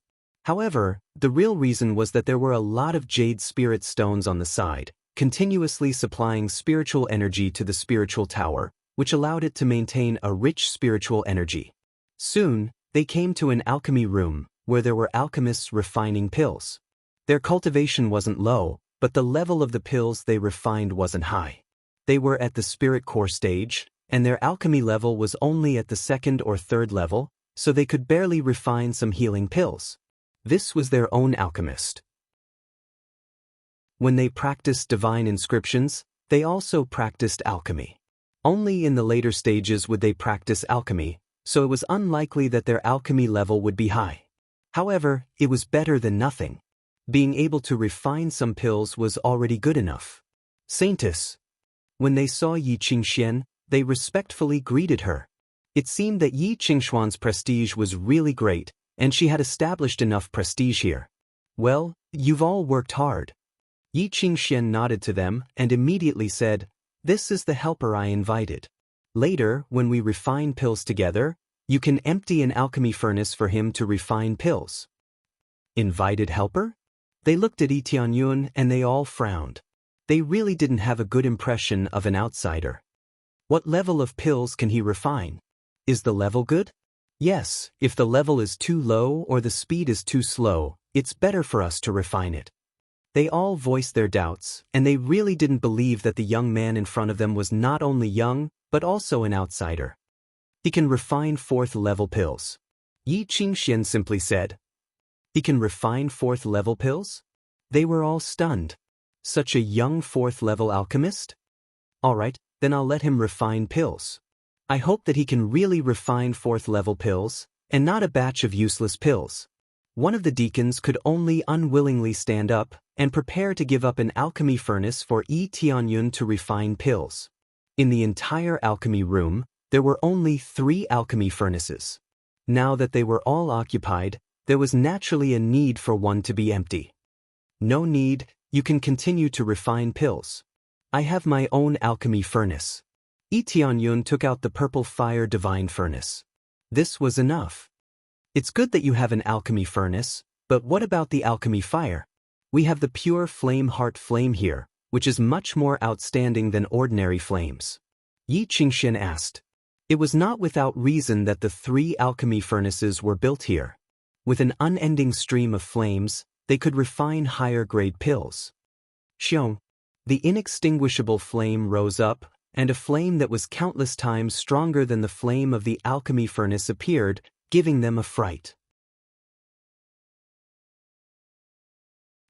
However, the real reason was that there were a lot of jade spirit stones on the side, continuously supplying spiritual energy to the spiritual tower, which allowed it to maintain a rich spiritual energy. Soon, they came to an alchemy room, where there were alchemists refining pills. Their cultivation wasn't low, but the level of the pills they refined wasn't high. They were at the spirit core stage, and their alchemy level was only at the second or third level, so they could barely refine some healing pills. This was their own alchemist. When they practiced divine inscriptions, they also practiced alchemy. Only in the later stages would they practice alchemy, so it was unlikely that their alchemy level would be high. However, it was better than nothing. Being able to refine some pills was already good enough. Saintess. When they saw Yi Qingxian, they respectfully greeted her. It seemed that Yi Qingshuan's prestige was really great, and she had established enough prestige here. Well, you've all worked hard. Yi Qingxian nodded to them and immediately said, this is the helper I invited. Later, when we refine pills together, you can empty an alchemy furnace for him to refine pills. Invited helper? They looked at Yi Tianyun and they all frowned. They really didn't have a good impression of an outsider. What level of pills can he refine? Is the level good? Yes, if the level is too low or the speed is too slow, it's better for us to refine it. They all voiced their doubts, and they really didn't believe that the young man in front of them was not only young, but also an outsider. He can refine fourth-level pills. Yi Qingxian simply said. He can refine fourth-level pills? They were all stunned. Such a young fourth-level alchemist? Alright, then I'll let him refine pills. I hope that he can really refine fourth-level pills, and not a batch of useless pills. One of the deacons could only unwillingly stand up and prepare to give up an alchemy furnace for Yi Tianyun to refine pills. In the entire alchemy room, there were only 3 alchemy furnaces. Now that they were all occupied, there was naturally a need for one to be empty. No need, you can continue to refine pills. I have my own alchemy furnace. Yi Tianyun took out the purple fire divine furnace. This was enough. It's good that you have an alchemy furnace, but what about the alchemy fire? We have the pure flame heart flame here, which is much more outstanding than ordinary flames. Yi Qingxian asked. It was not without reason that the 3 alchemy furnaces were built here. With an unending stream of flames, they could refine higher-grade pills. Xiong. The inextinguishable flame rose up, and a flame that was countless times stronger than the flame of the alchemy furnace appeared, giving them a fright.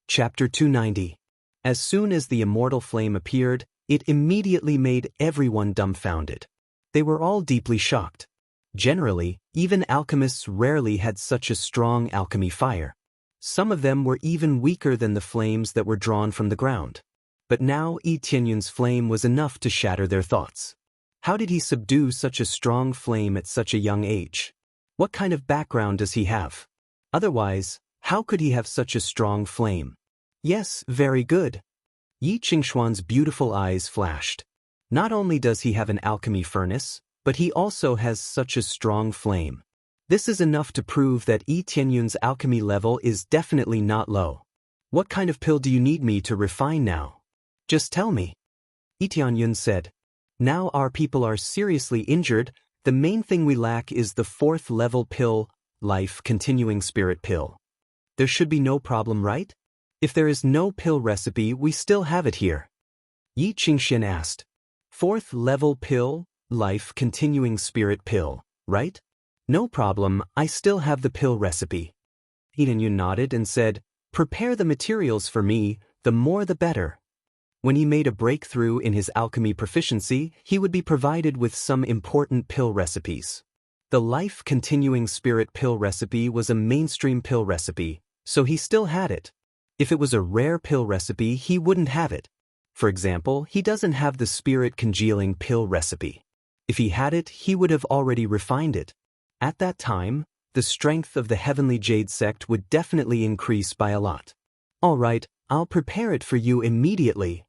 Chapter 290. As soon as the immortal flame appeared, it immediately made everyone dumbfounded. They were all deeply shocked. Generally, even alchemists rarely had such a strong alchemy fire. Some of them were even weaker than the flames that were drawn from the ground. But now Yi Tianyun's flame was enough to shatter their thoughts. How did he subdue such a strong flame at such a young age? What kind of background does he have? Otherwise, how could he have such a strong flame? Yes, very good. Yi Qingshuan's beautiful eyes flashed. Not only does he have an alchemy furnace, but he also has such a strong flame. This is enough to prove that Yi Tianyun's alchemy level is definitely not low. What kind of pill do you need me to refine now? Just tell me. Yi Tianyun said. Now our people are seriously injured. The main thing we lack is the 4th level pill, life continuing spirit pill. There should be no problem, right? If there is no pill recipe, we still have it here. Yi Qingshan asked. 4th level pill, life continuing spirit pill, right? No problem, I still have the pill recipe. Yi Tianyun nodded and said, prepare the materials for me, the more the better. When he made a breakthrough in his alchemy proficiency, he would be provided with some important pill recipes. The life continuing spirit pill recipe was a mainstream pill recipe, so he still had it. If it was a rare pill recipe, he wouldn't have it. For example, he doesn't have the spirit congealing pill recipe. If he had it, he would have already refined it. At that time, the strength of the Heavenly Jade sect would definitely increase by a lot. All right, I'll prepare it for you immediately.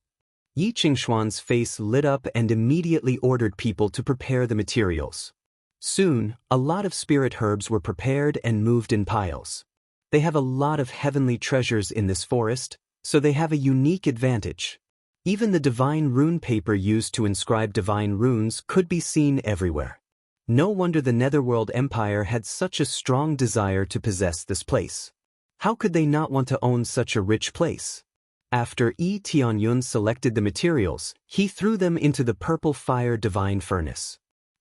Yi Qingshuan's face lit up and immediately ordered people to prepare the materials. Soon, a lot of spirit herbs were prepared and moved in piles. They have a lot of heavenly treasures in this forest, so they have a unique advantage. Even the divine rune paper used to inscribe divine runes could be seen everywhere. No wonder the Netherworld Empire had such a strong desire to possess this place. How could they not want to own such a rich place? After Yi Tianyun selected the materials, he threw them into the purple fire divine furnace.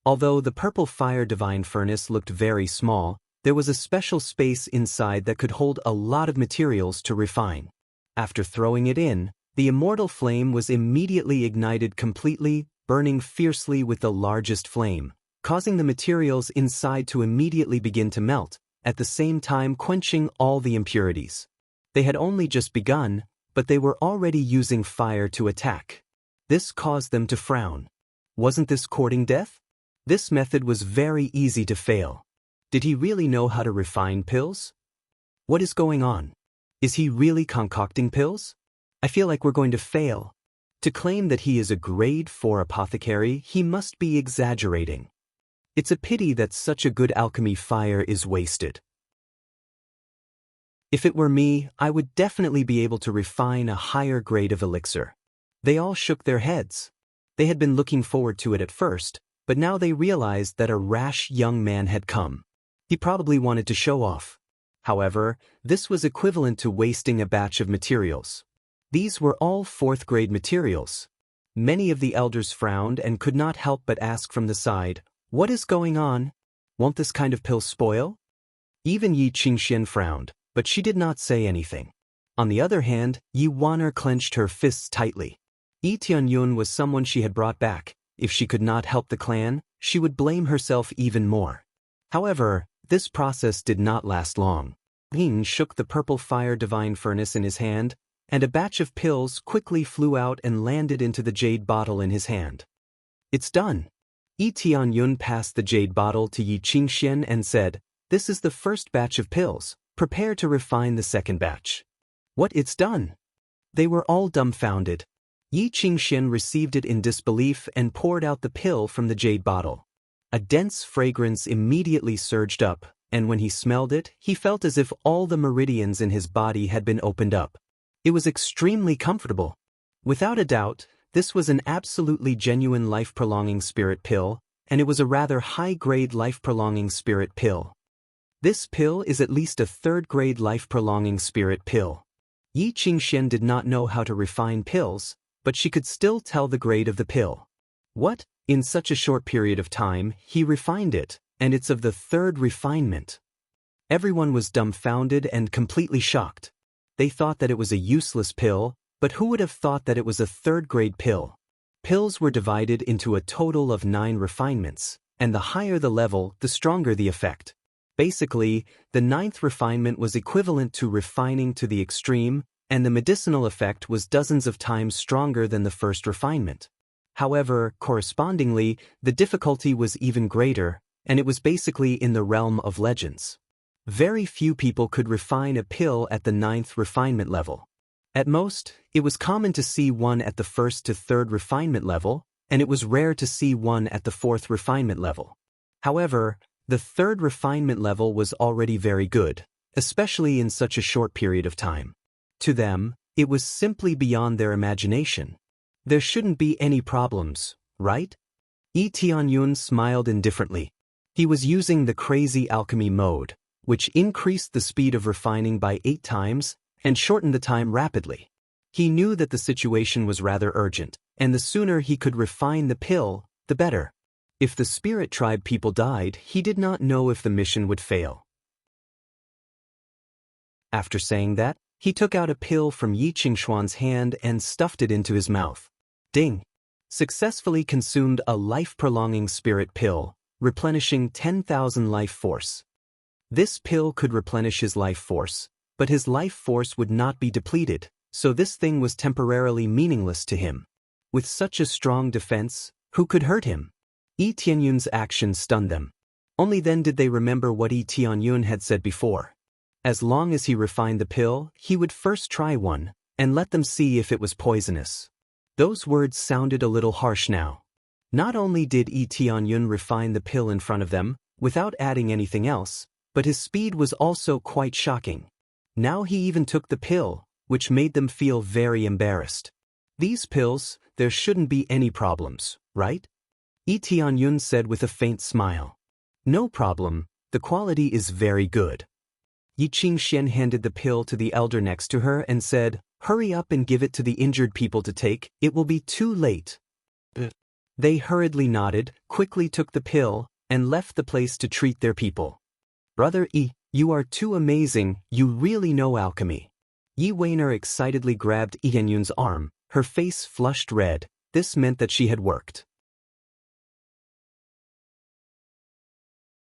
Although the purple fire divine furnace looked very small, there was a special space inside that could hold a lot of materials to refine. After throwing it in, the immortal flame was immediately ignited completely, burning fiercely with the largest flame, causing the materials inside to immediately begin to melt, at the same time quenching all the impurities. They had only just begun, but they were already using fire to attack. This caused them to frown. Wasn't this courting death? This method was very easy to fail. Did he really know how to refine pills? What is going on? Is he really concocting pills? I feel like we're going to fail. To claim that he is a grade 4 apothecary, he must be exaggerating. It's a pity that such a good alchemy fire is wasted. If it were me, I would definitely be able to refine a higher grade of elixir. They all shook their heads. They had been looking forward to it at first, but now they realized that a rash young man had come. He probably wanted to show off. However, this was equivalent to wasting a batch of materials. These were all 4th grade materials. Many of the elders frowned and could not help but ask from the side, what is going on? Won't this kind of pill spoil? Even Yi Qingshan frowned, but she did not say anything. On the other hand, Yi Waner clenched her fists tightly. Yi Tianyun was someone she had brought back. If she could not help the clan, she would blame herself even more. However, this process did not last long. Ling shook the purple fire divine furnace in his hand, and a batch of pills quickly flew out and landed into the jade bottle in his hand. It's done. Yi Tianyun passed the jade bottle to Yi Qingshan and said, this is the first batch of pills. Prepare to refine the second batch. What, it's done? They were all dumbfounded. Yi Qingshan received it in disbelief and poured out the pill from the jade bottle. A dense fragrance immediately surged up, and when he smelled it, he felt as if all the meridians in his body had been opened up. It was extremely comfortable. Without a doubt, this was an absolutely genuine life-prolonging spirit pill, and it was a rather high-grade life-prolonging spirit pill. This pill is at least a 3rd-grade life-prolonging spirit pill. Yi Qingxian did not know how to refine pills, but she could still tell the grade of the pill. What? In such a short period of time, he refined it, and it's of the 3rd refinement. Everyone was dumbfounded and completely shocked. They thought that it was a useless pill, but who would have thought that it was a 3rd-grade pill? Pills were divided into a total of 9 refinements, and the higher the level, the stronger the effect. Basically, the 9th refinement was equivalent to refining to the extreme, and the medicinal effect was dozens of times stronger than the 1st refinement. However, correspondingly, the difficulty was even greater, and it was basically in the realm of legends. Very few people could refine a pill at the 9th refinement level. At most, it was common to see one at the 1st to 3rd refinement level, and it was rare to see one at the 4th refinement level. However, the 3rd refinement level was already very good, especially in such a short period of time. To them, it was simply beyond their imagination. There shouldn't be any problems, right? Yi Tianyun smiled indifferently. He was using the crazy alchemy mode, which increased the speed of refining by 8 times and shortened the time rapidly. He knew that the situation was rather urgent, and the sooner he could refine the pill, the better. If the spirit tribe people died, he did not know if the mission would fail. After saying that, he took out a pill from Yi Qingshuan's hand and stuffed it into his mouth. Ding! Successfully consumed a life-prolonging spirit pill, replenishing 10,000 life force. This pill could replenish his life force, but his life force would not be depleted, so this thing was temporarily meaningless to him. With such a strong defense, who could hurt him? Yi Tianyun's action stunned them. Only then did they remember what Yi Tianyun had said before. As long as he refined the pill, he would first try one, and let them see if it was poisonous. Those words sounded a little harsh now. Not only did Yi Tianyun refine the pill in front of them, without adding anything else, but his speed was also quite shocking. Now he even took the pill, which made them feel very embarrassed. These pills, there shouldn't be any problems, right? Yi Tianyun said with a faint smile. No problem, the quality is very good. Yi Qingxian handed the pill to the elder next to her and said, "Hurry up and give it to the injured people to take, it will be too late." They hurriedly nodded, quickly took the pill, and left the place to treat their people. "Brother Yi, you are too amazing, you really know alchemy." Yi Weiner excitedly grabbed Yi Tianyun's arm, her face flushed red. This meant that she had worked.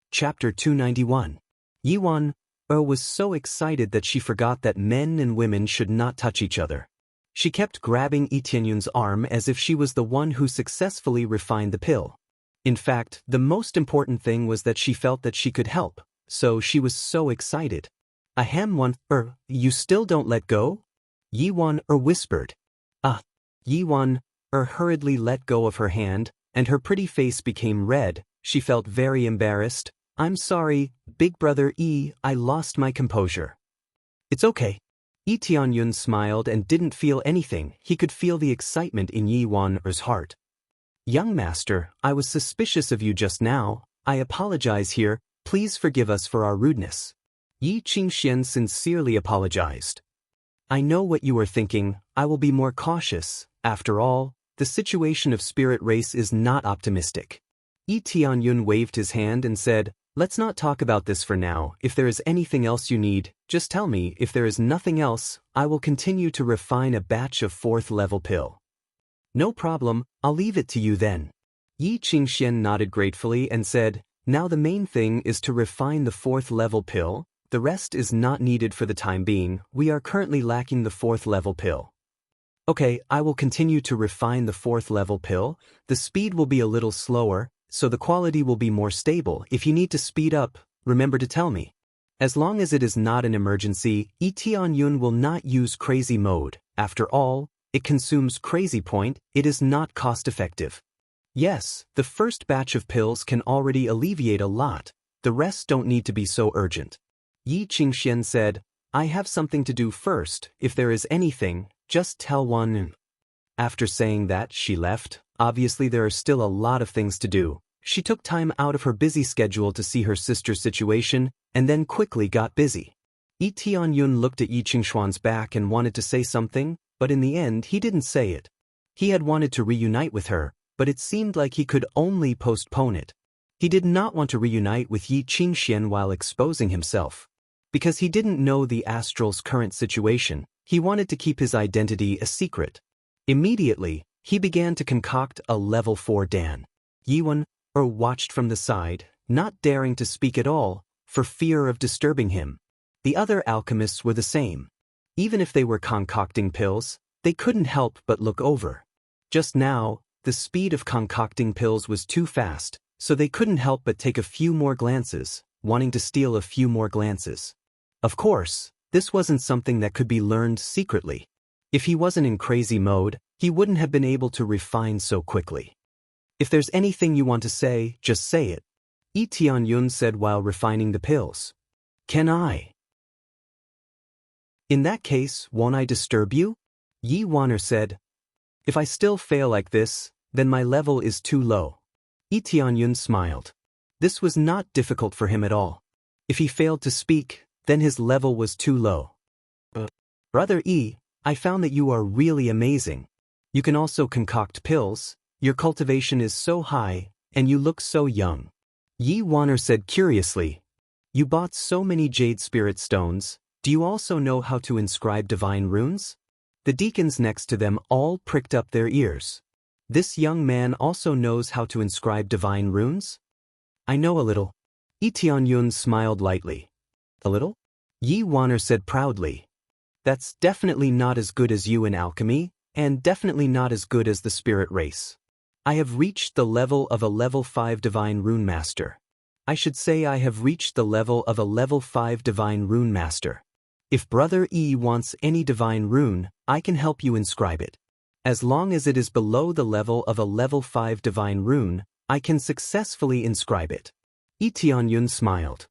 Chapter 291. Yi Wan was so excited that she forgot that men and women should not touch each other. She kept grabbing Yi Tianyun's arm as if she was the one who successfully refined the pill. In fact, the most important thing was that she felt that she could help, so she was so excited. "Ahem one, you still don't let go?" Yi Wan whispered. Yi Wan hurriedly let go of her hand, and her pretty face became red. She felt very embarrassed. "I'm sorry, big brother Yi, I lost my composure." "It's okay." Yi Tianyun smiled and didn't feel anything. He could feel the excitement in Yi Wan's heart. "Young master, I was suspicious of you just now. I apologize here, please forgive us for our rudeness." Yi Qingxian sincerely apologized. "I know what you are thinking, I will be more cautious. After all, the situation of spirit race is not optimistic." Yi Tianyun waved his hand and said, "Let's not talk about this for now. If there is anything else you need, just tell me. If there is nothing else, I will continue to refine a batch of 4th level pill." "No problem, I'll leave it to you then." Yi Qingxian nodded gratefully and said, "Now the main thing is to refine the 4th level pill. The rest is not needed for the time being. We are currently lacking the 4th level pill." "Okay, I will continue to refine the 4th level pill. The speed will be a little slower, so the quality will be more stable. If you need to speed up, remember to tell me. As long as it is not an emergency, Yi Tianyun will not use crazy mode. After all, it consumes crazy point, it is not cost-effective." "Yes, the first batch of pills can already alleviate a lot. The rest don't need to be so urgent." Yi Qingxian said, "I have something to do first. If there is anything, just tell one." After saying that, she left. Obviously there are still a lot of things to do. She took time out of her busy schedule to see her sister's situation, and then quickly got busy. Yi Tianyun looked at Yi Qingshuan's back and wanted to say something, but in the end he didn't say it. He had wanted to reunite with her, but it seemed like he could only postpone it. He did not want to reunite with Yi Qingxian while exposing himself. Because he didn't know the astral's current situation, he wanted to keep his identity a secret. Immediately, he began to concoct a level 4 Dan. Yiwen watched from the side, not daring to speak at all, for fear of disturbing him. The other alchemists were the same. Even if they were concocting pills, they couldn't help but look over. Just now, the speed of concocting pills was too fast, so they couldn't help but take a few more glances, wanting to steal a few more glances. Of course, this wasn't something that could be learned secretly. If he wasn't in crazy mode, he wouldn't have been able to refine so quickly. If there's anything you want to say, just say it, Yi Tianyun said while refining the pills. Can I? In that case, won't I disturb you? Yi Wan'er said. If I still fail like this, then my level is too low. Yi Tianyun smiled. This was not difficult for him at all. If he failed to speak, then his level was too low. Brother Yi, I found that you are really amazing. You can also concoct pills, your cultivation is so high, and you look so young. Yi Wan'er said curiously. You bought so many jade spirit stones, do you also know how to inscribe divine runes? The deacons next to them all pricked up their ears. This young man also knows how to inscribe divine runes? I know a little. Yi Tianyun smiled lightly. A little? Yi Wan'er said proudly. That's definitely not as good as you in alchemy, and definitely not as good as the spirit race. I have reached the level of a level 5 divine rune master. I should say I have reached the level of a level 5 divine rune master. If Brother E wants any divine rune, I can help you inscribe it. As long as it is below the level of a level 5 divine rune, I can successfully inscribe it. Yi Tianyun smiled.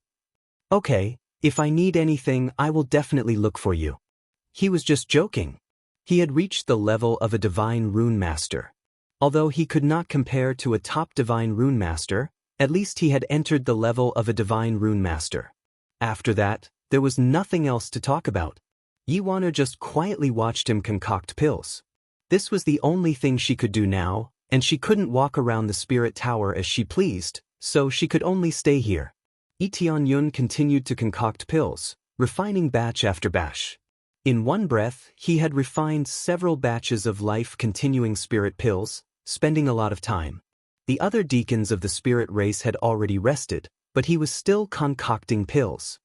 Okay, if I need anything, I will definitely look for you. He was just joking. He had reached the level of a divine rune master. Although he could not compare to a top divine rune master, at least he had entered the level of a divine rune master. After that, there was nothing else to talk about. Yi Wan'er just quietly watched him concoct pills. This was the only thing she could do now, and she couldn't walk around the spirit tower as she pleased, so she could only stay here. Yi Tianyun continued to concoct pills, refining batch after batch. In one breath, he had refined several batches of life-continuing spirit pills, spending a lot of time. The other deacons of the spirit race had already rested, but he was still concocting pills.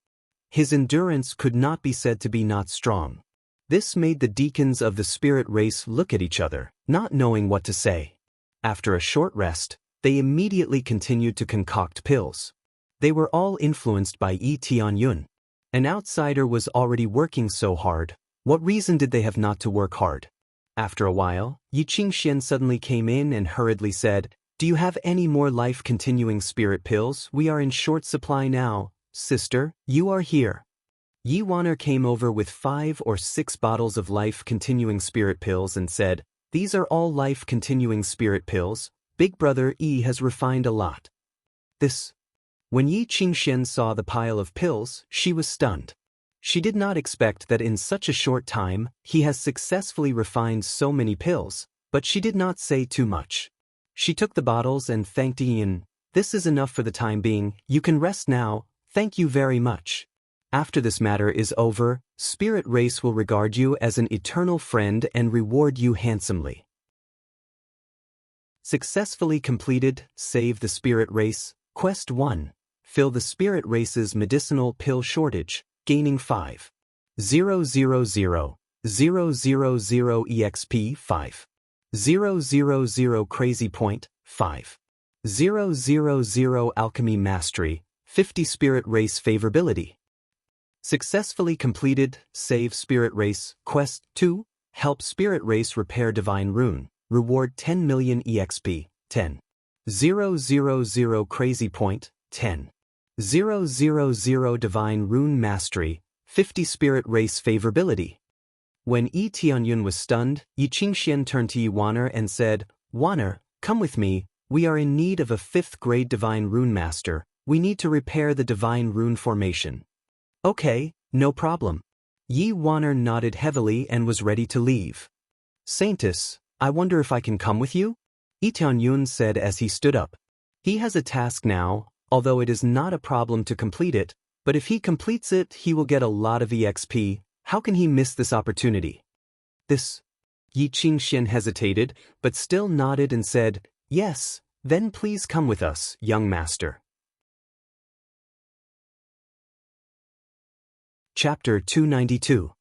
His endurance could not be said to be not strong. This made the deacons of the spirit race look at each other, not knowing what to say. After a short rest, they immediately continued to concoct pills. They were all influenced by Yi Tianyun. An outsider was already working so hard. What reason did they have not to work hard? After a while, Yi Qingxian suddenly came in and hurriedly said, Do you have any more life-continuing spirit pills? We are in short supply now. Sister, you are here. Yi Wan'er came over with 5 or 6 bottles of life-continuing spirit pills and said, These are all life-continuing spirit pills. Big Brother E has refined a lot. When Yi Qingxian saw the pile of pills, she was stunned. She did not expect that in such a short time, he has successfully refined so many pills, but she did not say too much. She took the bottles and thanked Yin. This is enough for the time being, you can rest now, thank you very much. After this matter is over, Spirit Race will regard you as an eternal friend and reward you handsomely. Successfully completed, Save the Spirit Race, Quest 1. Fill the Spirit Race's medicinal pill shortage, gaining 5,000 EXP 5,000 Crazy Point 5,000 Alchemy Mastery 50 Spirit Race Favorability. Successfully completed, Save Spirit Race, Quest 2, Help Spirit Race Repair Divine Rune, Reward 10 million EXP, 10,000 Crazy Point, 10,000 Divine Rune Mastery, 50 Spirit Race Favorability. When Yi Tianyun was stunned, Yi Qingxian turned to Yi Wan'er and said, Wan'er, come with me, we are in need of a 5th grade Divine Rune Master, we need to repair the Divine Rune Formation. Okay, No problem. Yi Waner nodded heavily and was ready to leave. Saintess, I wonder if I can come with you? Lee Tianyun said as he stood up. He has a task now, although it is not a problem to complete it, but if he completes it, he will get a lot of EXP. How can he miss this opportunity? Yi Qingxian hesitated, but still nodded and said, Yes, then please come with us, young master. Chapter 292.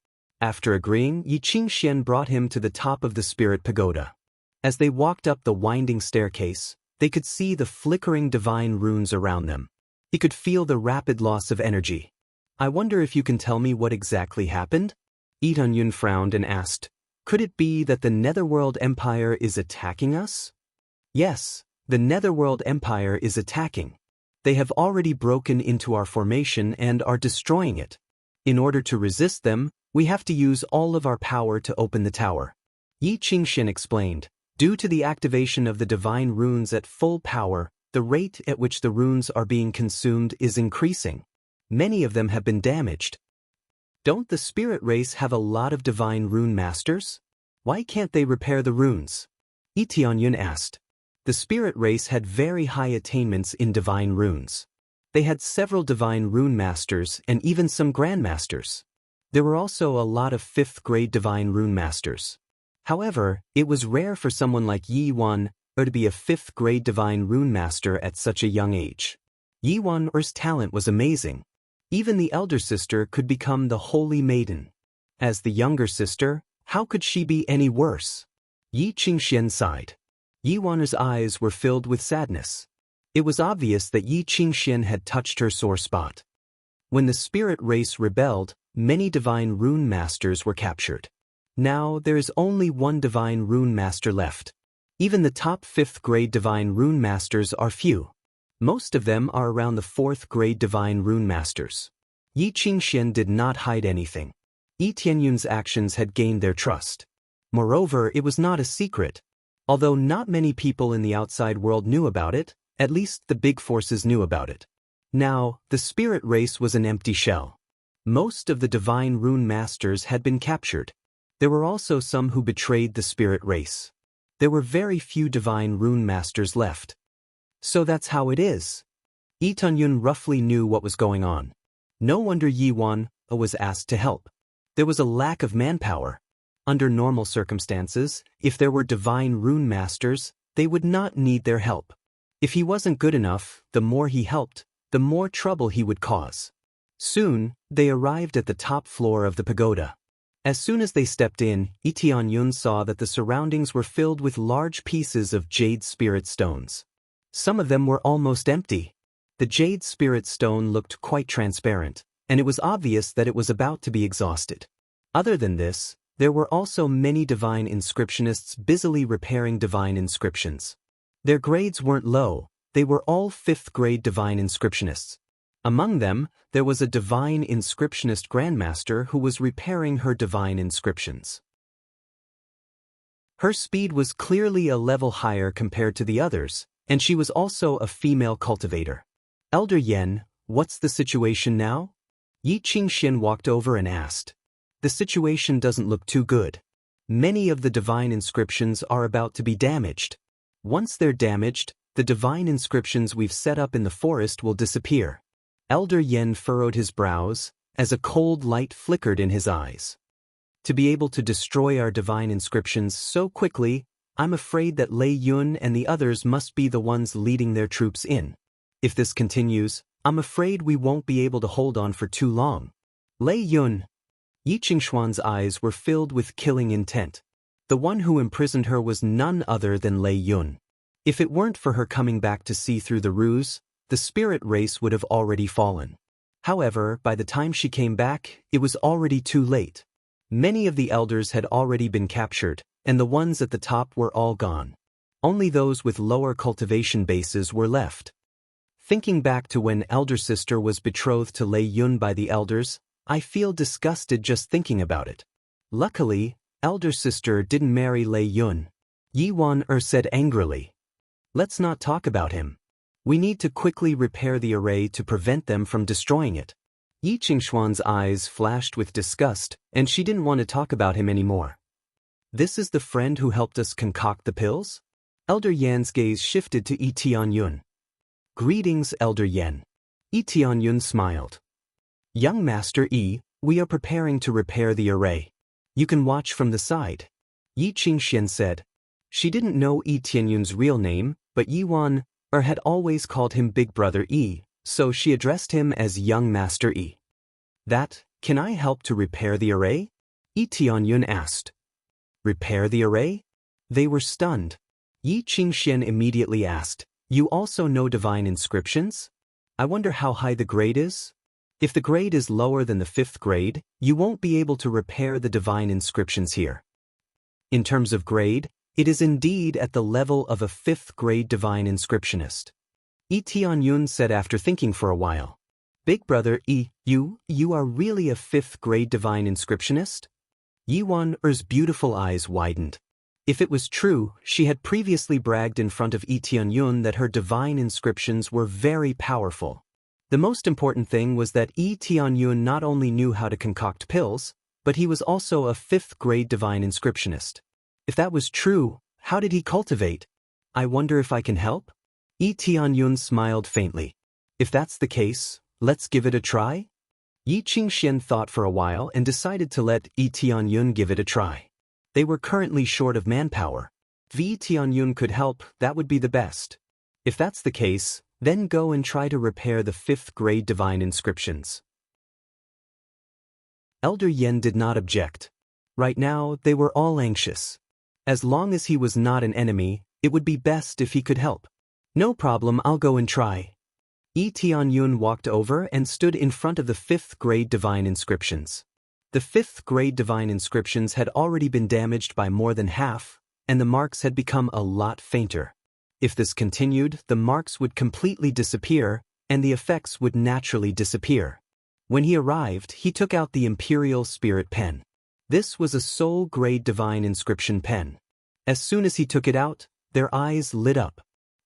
After agreeing, Yi Qingxian brought him to the top of the spirit pagoda. As they walked up the winding staircase, they could see the flickering divine runes around them. He could feel the rapid loss of energy. I wonder if you can tell me what exactly happened? Lee Tianyun frowned and asked, Could it be that the Netherworld Empire is attacking us? Yes, the Netherworld Empire is attacking. They have already broken into our formation and are destroying it. In order to resist them, we have to use all of our power to open the tower. Yi Qingxian explained, due to the activation of the divine runes at full power, the rate at which the runes are being consumed is increasing. Many of them have been damaged. Don't the spirit race have a lot of divine rune masters? Why can't they repair the runes? Lee Tianyun asked. The spirit race had very high attainments in divine runes. They had several divine rune masters and even some grandmasters. There were also a lot of 5th grade divine rune masters. However, it was rare for someone like Yi Waner to be a 5th grade divine rune master at such a young age. Yi Waner's talent was amazing. Even the elder sister could become the holy maiden. As the younger sister, how could she be any worse? Yi Qingxian sighed. Yi Waner's eyes were filled with sadness. It was obvious that Yi Qingxian had touched her sore spot. When the spirit race rebelled, many divine rune masters were captured. Now there is only one divine rune master left. Even the top 5th grade divine rune masters are few. Most of them are around the 4th grade divine rune masters. Yi Qingxian did not hide anything. Lee Tianyun's actions had gained their trust. Moreover, it was not a secret. Although not many people in the outside world knew about it, at least the big forces knew about it. Now, the spirit race was an empty shell. Most of the divine rune masters had been captured. There were also some who betrayed the spirit race. There were very few divine rune masters left. So that's how it is. Lee Tianyun roughly knew what was going on. No wonder Yi Waner was asked to help. There was a lack of manpower. Under normal circumstances, if there were divine rune masters, they would not need their help. If he wasn't good enough, the more he helped, the more trouble he would cause. Soon, they arrived at the top floor of the pagoda. As soon as they stepped in, Lee Tianyun saw that the surroundings were filled with large pieces of jade spirit stones. Some of them were almost empty. The jade spirit stone looked quite transparent, and it was obvious that it was about to be exhausted. Other than this, there were also many divine inscriptionists busily repairing divine inscriptions. Their grades weren't low, they were all 5th grade divine inscriptionists. Among them, there was a divine inscriptionist grandmaster who was repairing her divine inscriptions. Her speed was clearly a level higher compared to the others, and she was also a female cultivator. Elder Yen, what's the situation now? Yi Qingxian walked over and asked. The situation doesn't look too good. Many of the divine inscriptions are about to be damaged. Once they're damaged, the divine inscriptions we've set up in the forest will disappear. Elder Yen furrowed his brows, as a cold light flickered in his eyes. To be able to destroy our divine inscriptions so quickly, I'm afraid that Lei Yun and the others must be the ones leading their troops in. If this continues, I'm afraid we won't be able to hold on for too long. Lei Yun. Yi Qingxuan's eyes were filled with killing intent. The one who imprisoned her was none other than Lei Yun. If it weren't for her coming back to see through the ruse, the spirit race would have already fallen. However, by the time she came back, it was already too late. Many of the elders had already been captured, and the ones at the top were all gone. Only those with lower cultivation bases were left. Thinking back to when elder sister was betrothed to Lei Yun by the elders, I feel disgusted just thinking about it. Luckily, elder sister didn't marry Lei Yun. Yi Waner said angrily. Let's not talk about him. We need to quickly repair the array to prevent them from destroying it. Yi Qingshuan's eyes flashed with disgust, and she didn't want to talk about him anymore. This is the friend who helped us concoct the pills? Elder Yan's gaze shifted to Yi Tianyun. Greetings, Elder Yan. Yi Tianyun smiled. Young Master Yi, we are preparing to repair the array. You can watch from the side. Yi Qingxian said. She didn't know Yi Tianyun's real name, but Yi Wan had always called him Big Brother Yi, so she addressed him as Young Master Yi. Can I help to repair the array? Yi Tianyun asked. Repair the array? They were stunned. Yi Qingxian immediately asked, You also know divine inscriptions? I wonder how high the grade is? If the grade is lower than the 5th grade, you won't be able to repair the divine inscriptions here. In terms of grade, it is indeed at the level of a 5th grade divine inscriptionist. Yi Tianyun said after thinking for a while. Big Brother Yi, you are really a 5th grade divine inscriptionist? Yi Wan's beautiful eyes widened. If it was true, she had previously bragged in front of Yi Tianyun that her divine inscriptions were very powerful. The most important thing was that Yi Tianyun not only knew how to concoct pills, but he was also a 5th grade divine inscriptionist. If that was true, how did he cultivate? I wonder if I can help? Yi Tianyun smiled faintly. If that's the case, let's give it a try? Yi Qingxian thought for a while and decided to let Yi Tianyun give it a try. They were currently short of manpower. If Yi Tianyun could help, that would be the best. If that's the case, then go and try to repair the 5th grade divine inscriptions. Elder Yan did not object. Right now, they were all anxious. As long as he was not an enemy, it would be best if he could help. No problem, I'll go and try. Yi Tianyun walked over and stood in front of the 5th grade divine inscriptions. The 5th grade divine inscriptions had already been damaged by more than half, and the marks had become a lot fainter. If this continued, the marks would completely disappear, and the effects would naturally disappear. When he arrived, he took out the Imperial Spirit Pen. This was a soul-grade divine inscription pen. As soon as he took it out, their eyes lit up.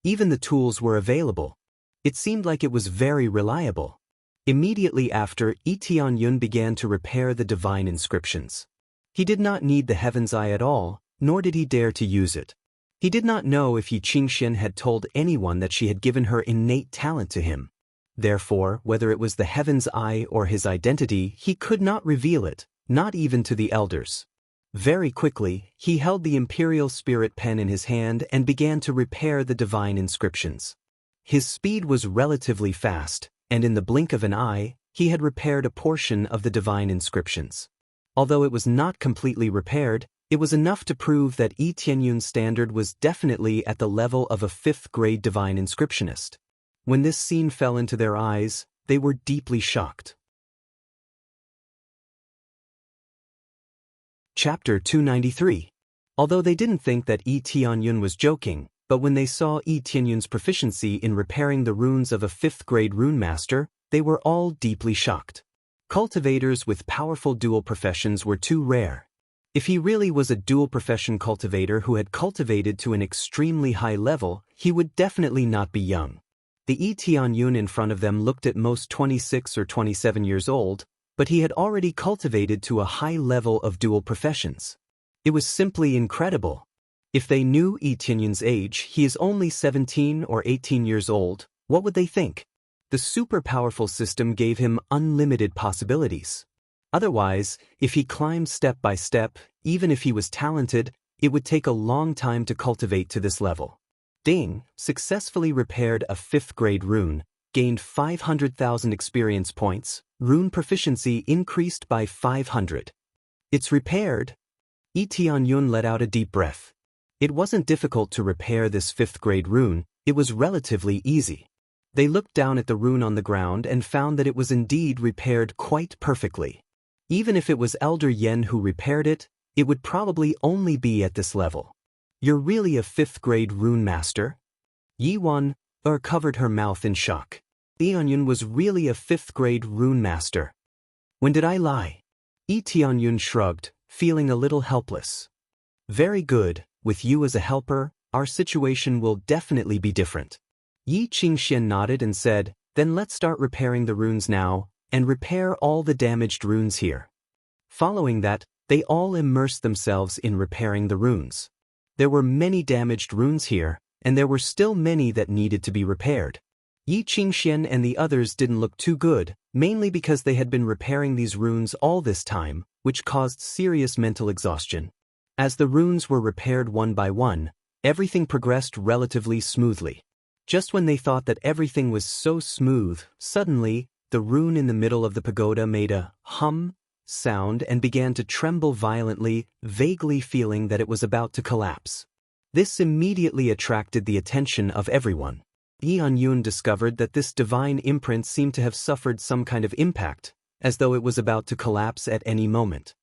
Even the tools were available. It seemed like it was very reliable. Immediately after, Yi Tianyun began to repair the divine inscriptions. He did not need the Heaven's Eye at all, nor did he dare to use it. He did not know if Yi Qingxian had told anyone that she had given her innate talent to him. Therefore, whether it was the Heaven's Eye or his identity, he could not reveal it, not even to the elders. Very quickly, he held the Imperial Spirit Pen in his hand and began to repair the divine inscriptions. His speed was relatively fast, and in the blink of an eye, he had repaired a portion of the divine inscriptions. Although it was not completely repaired, it was enough to prove that Yi Tianyun's standard was definitely at the level of a 5th grade divine inscriptionist. When this scene fell into their eyes, they were deeply shocked. Chapter 293. Although they didn't think that Yi Tianyun was joking, but when they saw Yi Tianyun's proficiency in repairing the runes of a 5th grade rune master, they were all deeply shocked. Cultivators with powerful dual professions were too rare. If he really was a dual profession cultivator who had cultivated to an extremely high level, he would definitely not be young. The Yi Tianyun in front of them looked at most 26 or 27 years old, but he had already cultivated to a high level of dual professions. It was simply incredible. If they knew Yi Tianyun's age, he is only 17 or 18 years old, what would they think? The super powerful system gave him unlimited possibilities. Otherwise, if he climbed step by step, even if he was talented, it would take a long time to cultivate to this level. Ding successfully repaired a 5th grade rune, gained 500,000 experience points, rune proficiency increased by 500. It's repaired. Yi Tianyun let out a deep breath. It wasn't difficult to repair this 5th grade rune, it was relatively easy. They looked down at the rune on the ground and found that it was indeed repaired quite perfectly. Even if it was Elder Yan who repaired it, it would probably only be at this level. You're really a 5th grade rune master? Yi Wan covered her mouth in shock. Tianyun was really a 5th grade rune master. When did I lie? Yi Tianyun shrugged, feeling a little helpless. Very good, with you as a helper, our situation will definitely be different. Yi Qingxian nodded and said, then let's start repairing the runes now, and repair all the damaged runes here. Following that, they all immersed themselves in repairing the runes. There were many damaged runes here, and there were still many that needed to be repaired. Yi Qingxian and the others didn't look too good, mainly because they had been repairing these runes all this time, which caused serious mental exhaustion. As the runes were repaired one by one, everything progressed relatively smoothly. Just when they thought that everything was so smooth, suddenly, the rune in the middle of the pagoda made a hum sound and began to tremble violently, vaguely feeling that it was about to collapse. This immediately attracted the attention of everyone. Yi Anyun discovered that this divine imprint seemed to have suffered some kind of impact, as though it was about to collapse at any moment.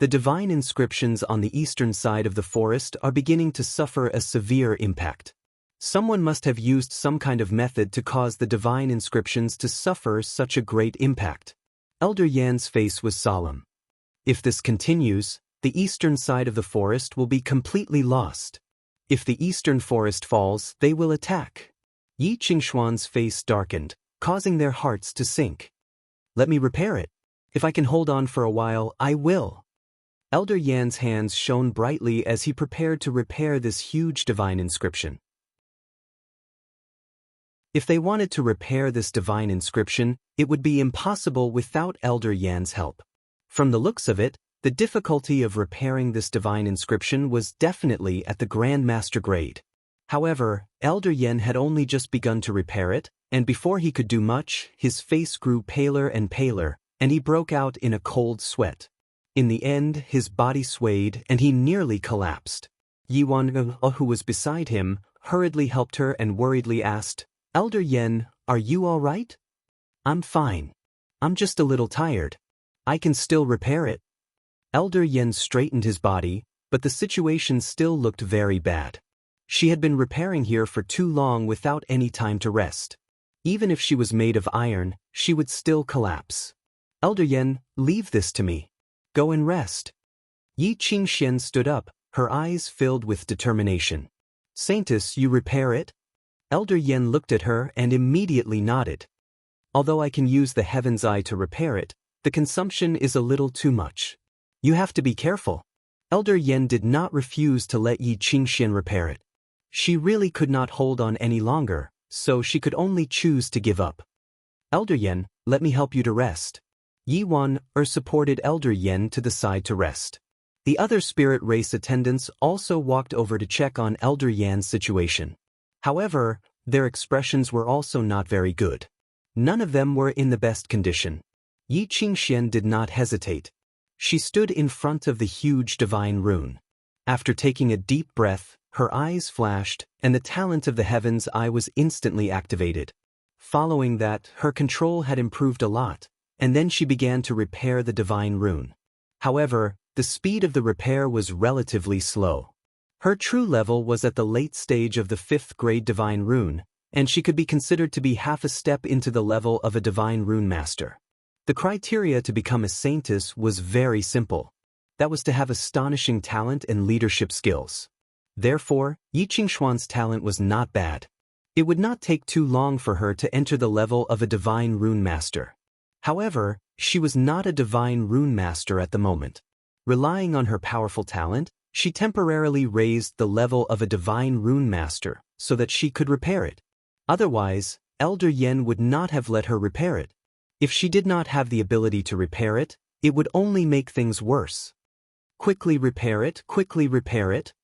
The divine inscriptions on the eastern side of the forest are beginning to suffer a severe impact. Someone must have used some kind of method to cause the divine inscriptions to suffer such a great impact. Elder Yan's face was solemn. If this continues, the eastern side of the forest will be completely lost. If the eastern forest falls, they will attack. Yi Qingxuan's face darkened, causing their hearts to sink. Let me repair it. If I can hold on for a while, I will. Elder Yan's hands shone brightly as he prepared to repair this huge divine inscription. If they wanted to repair this divine inscription, it would be impossible without Elder Yan's help. From the looks of it, the difficulty of repairing this divine inscription was definitely at the Grand Master grade. However, Elder Yan had only just begun to repair it, and before he could do much, his face grew paler and paler, and he broke out in a cold sweat. In the end, his body swayed and he nearly collapsed. Yi Wan, who was beside him, hurriedly helped her and worriedly asked, Elder Yan, are you all right? I'm fine. I'm just a little tired. I can still repair it. Elder Yan straightened his body, but the situation still looked very bad. She had been repairing here for too long without any time to rest. Even if she was made of iron, she would still collapse. Elder Yan, leave this to me. Go and rest. Yi Qingxian stood up, her eyes filled with determination. Saintess, you repair it? Elder Yan looked at her and immediately nodded. Although I can use the Heaven's Eye to repair it, the consumption is a little too much. You have to be careful. Elder Yan did not refuse to let Yi Qingxian repair it. She really could not hold on any longer, so she could only choose to give up. Elder Yan, let me help you to rest. Yi Wan supported Elder Yan to the side to rest. The other spirit race attendants also walked over to check on Elder Yan's situation. However, their expressions were also not very good. None of them were in the best condition. Yi Qingxian did not hesitate. She stood in front of the huge divine rune. After taking a deep breath, her eyes flashed, and the talent of the Heaven's Eye was instantly activated. Following that, her control had improved a lot, and then she began to repair the divine rune. However, the speed of the repair was relatively slow. Her true level was at the late stage of the 5th grade divine rune, and she could be considered to be half a step into the level of a divine rune master. The criteria to become a saintess was very simple. That was to have astonishing talent and leadership skills. Therefore, Yi Qingxuan's talent was not bad. It would not take too long for her to enter the level of a divine rune master. However, she was not a divine rune master at the moment. Relying on her powerful talent, she temporarily raised the level of a divine rune master so that she could repair it. Otherwise, Elder Yan would not have let her repair it. If she did not have the ability to repair it, it would only make things worse. Quickly repair it, quickly repair it.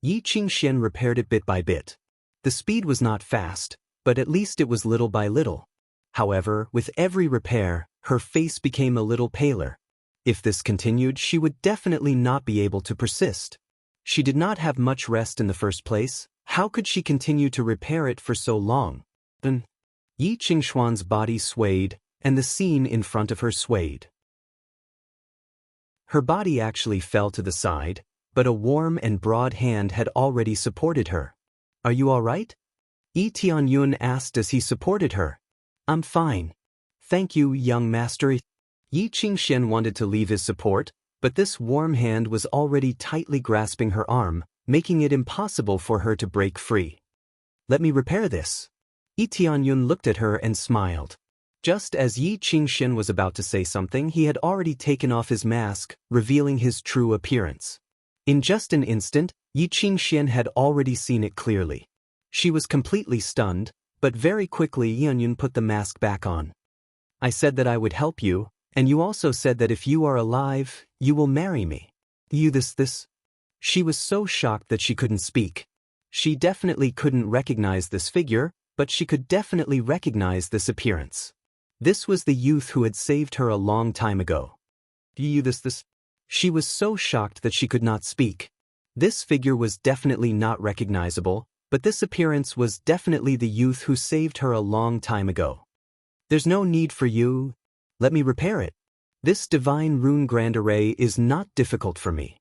Yi Qingxian repaired it bit by bit. The speed was not fast, but at least it was little by little. However, with every repair, her face became a little paler. If this continued, she would definitely not be able to persist. She did not have much rest in the first place. How could she continue to repair it for so long? Then, Yi Qingxuan's body swayed, and the scene in front of her swayed. Her body actually fell to the side, but a warm and broad hand had already supported her. Are you all right? Yi Tianyun asked as he supported her. I'm fine. Thank you, young master. Yi Qingxian wanted to leave his support, but this warm hand was already tightly grasping her arm, making it impossible for her to break free. Let me repair this. Yi Tianyun looked at her and smiled. Just as Yi Qingxian was about to say something, he had already taken off his mask, revealing his true appearance. In just an instant, Yi Qingxian had already seen it clearly. She was completely stunned, but very quickly Yeonyun put the mask back on. I said that I would help you, and you also said that if you are alive, you will marry me. You this. She was so shocked that she couldn't speak. She definitely couldn't recognize this figure, but she could definitely recognize this appearance. This was the youth who had saved her a long time ago. You this. She was so shocked that she could not speak. This figure was definitely not recognizable, but this appearance was definitely the youth who saved her a long time ago. There's no need for you. Let me repair it. This divine rune grand array is not difficult for me.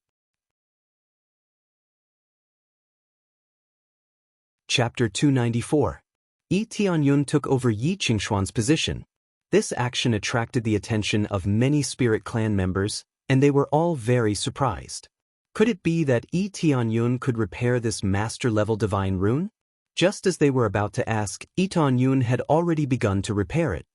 Chapter 294. Yi Tianyun took over Yi Qingxuan's position. This action attracted the attention of many Spirit Clan members, and they were all very surprised. Could it be that Yi Tianyun could repair this master-level divine rune? Just as they were about to ask, Yi Tianyun had already begun to repair it.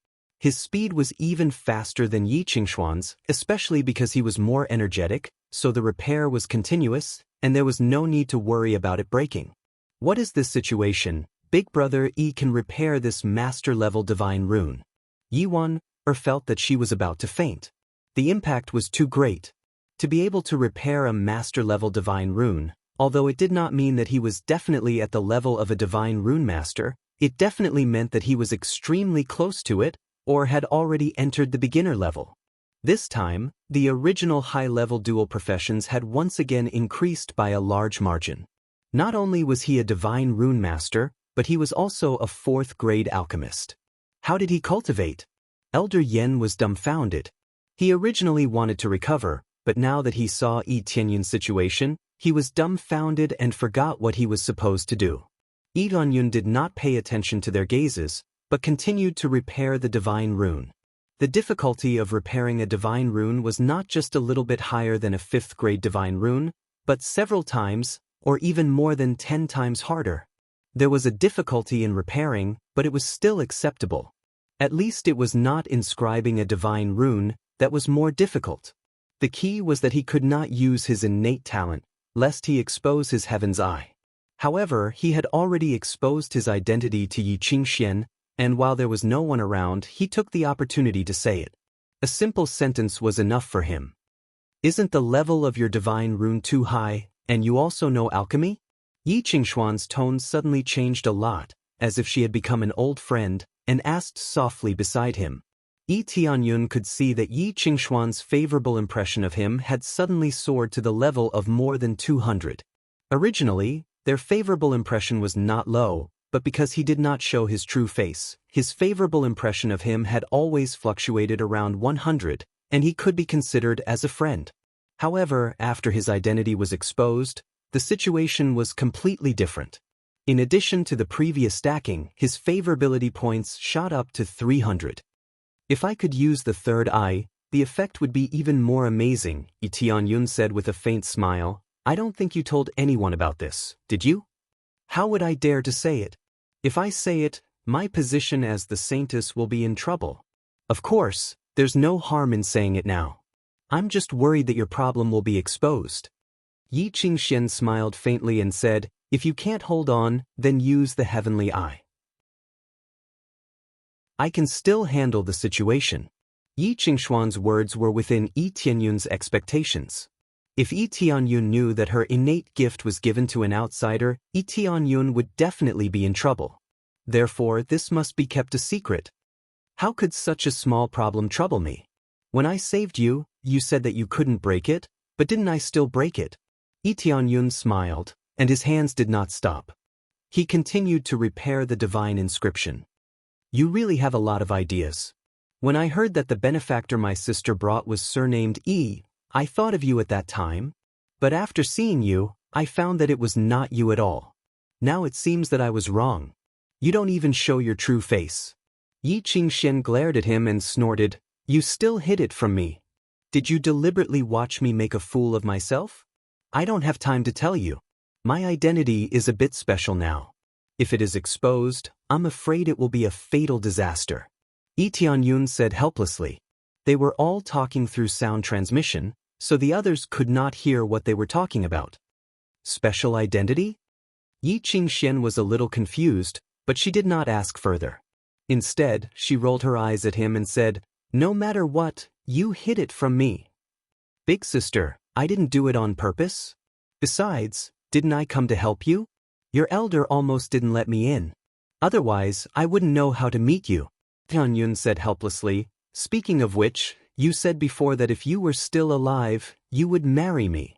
His speed was even faster than Yi Qingxuan's, especially because he was more energetic, so the repair was continuous, and there was no need to worry about it breaking. What is this situation? Big brother Yi can repair this master-level divine rune. Yi won, or felt that she was about to faint. The impact was too great. To be able to repair a master-level divine rune, although it did not mean that he was definitely at the level of a divine rune master, it definitely meant that he was extremely close to it, or had already entered the beginner level. This time, the original high-level dual professions had once again increased by a large margin. Not only was he a divine rune master, but he was also a 4th-grade alchemist. How did he cultivate? Elder Yen was dumbfounded. He originally wanted to recover, but now that he saw Yi Tianyun's situation, he was dumbfounded and forgot what he was supposed to do. Yi Tianyun did not pay attention to their gazes, but continued to repair the divine rune. The difficulty of repairing a divine rune was not just a little bit higher than a 5th-grade divine rune, but several times, or even more than 10 times harder. There was a difficulty in repairing, but it was still acceptable. At least it was not inscribing a divine rune that was more difficult. The key was that he could not use his innate talent, lest he expose his heaven's eye. However, he had already exposed his identity to Yi Qingxian, and while there was no one around, he took the opportunity to say it. A simple sentence was enough for him. Isn't the level of your divine rune too high, and you also know alchemy? Yi Qingxuan's tone suddenly changed a lot, as if she had become an old friend, and asked softly beside him. Yi Tianyun could see that Yi Qingxuan's favorable impression of him had suddenly soared to the level of more than 200. Originally, their favorable impression was not low, but because he did not show his true face, his favorable impression of him had always fluctuated around 100, and he could be considered as a friend. However, after his identity was exposed, the situation was completely different. In addition to the previous stacking, his favorability points shot up to 300. If I could use the third eye, the effect would be even more amazing, Yi Tianyun said with a faint smile. I don't think you told anyone about this, did you? How would I dare to say it? If I say it, my position as the saintess will be in trouble. Of course, there's no harm in saying it now. I'm just worried that your problem will be exposed. Yi Qingxian smiled faintly and said, if you can't hold on, then use the heavenly eye. I can still handle the situation. Yi Qingxuan's words were within Yi Tianyun's expectations. If Yi Tianyun knew that her innate gift was given to an outsider, Yi Tianyun would definitely be in trouble. Therefore, this must be kept a secret. How could such a small problem trouble me? When I saved you, you said that you couldn't break it, but didn't I still break it? Yi Tianyun smiled, and his hands did not stop. He continued to repair the divine inscription. You really have a lot of ideas. When I heard that the benefactor my sister brought was surnamed Yi, I thought of you at that time, but after seeing you, I found that it was not you at all. Now it seems that I was wrong. You don't even show your true face. Yi Qingxian glared at him and snorted, you still hid it from me. Did you deliberately watch me make a fool of myself? I don't have time to tell you. My identity is a bit special now. If it is exposed, I'm afraid it will be a fatal disaster. Lee Tianyun said helplessly. They were all talking through sound transmission, so the others could not hear what they were talking about. Special identity? Yi Qingxian was a little confused, but she did not ask further. Instead, she rolled her eyes at him and said, "No matter what, you hid it from me." "Big sister, I didn't do it on purpose. Besides, didn't I come to help you? Your elder almost didn't let me in. Otherwise, I wouldn't know how to meet you," Tianyun said helplessly. "Speaking of which, you said before that if you were still alive, you would marry me."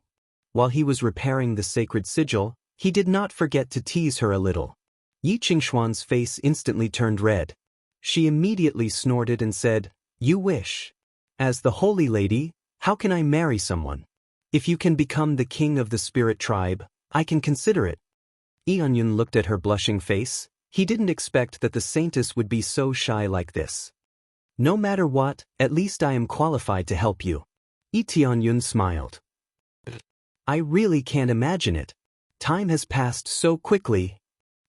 While he was repairing the sacred sigil, he did not forget to tease her a little. Yi Qingshuan's face instantly turned red. She immediately snorted and said, "You wish. As the holy lady, how can I marry someone? If you can become the king of the spirit tribe, I can consider it." Eonyun looked at her blushing face. He didn't expect that the saintess would be so shy like this. "No matter what, at least I am qualified to help you." Tianyun smiled. "I really can't imagine it. Time has passed so quickly."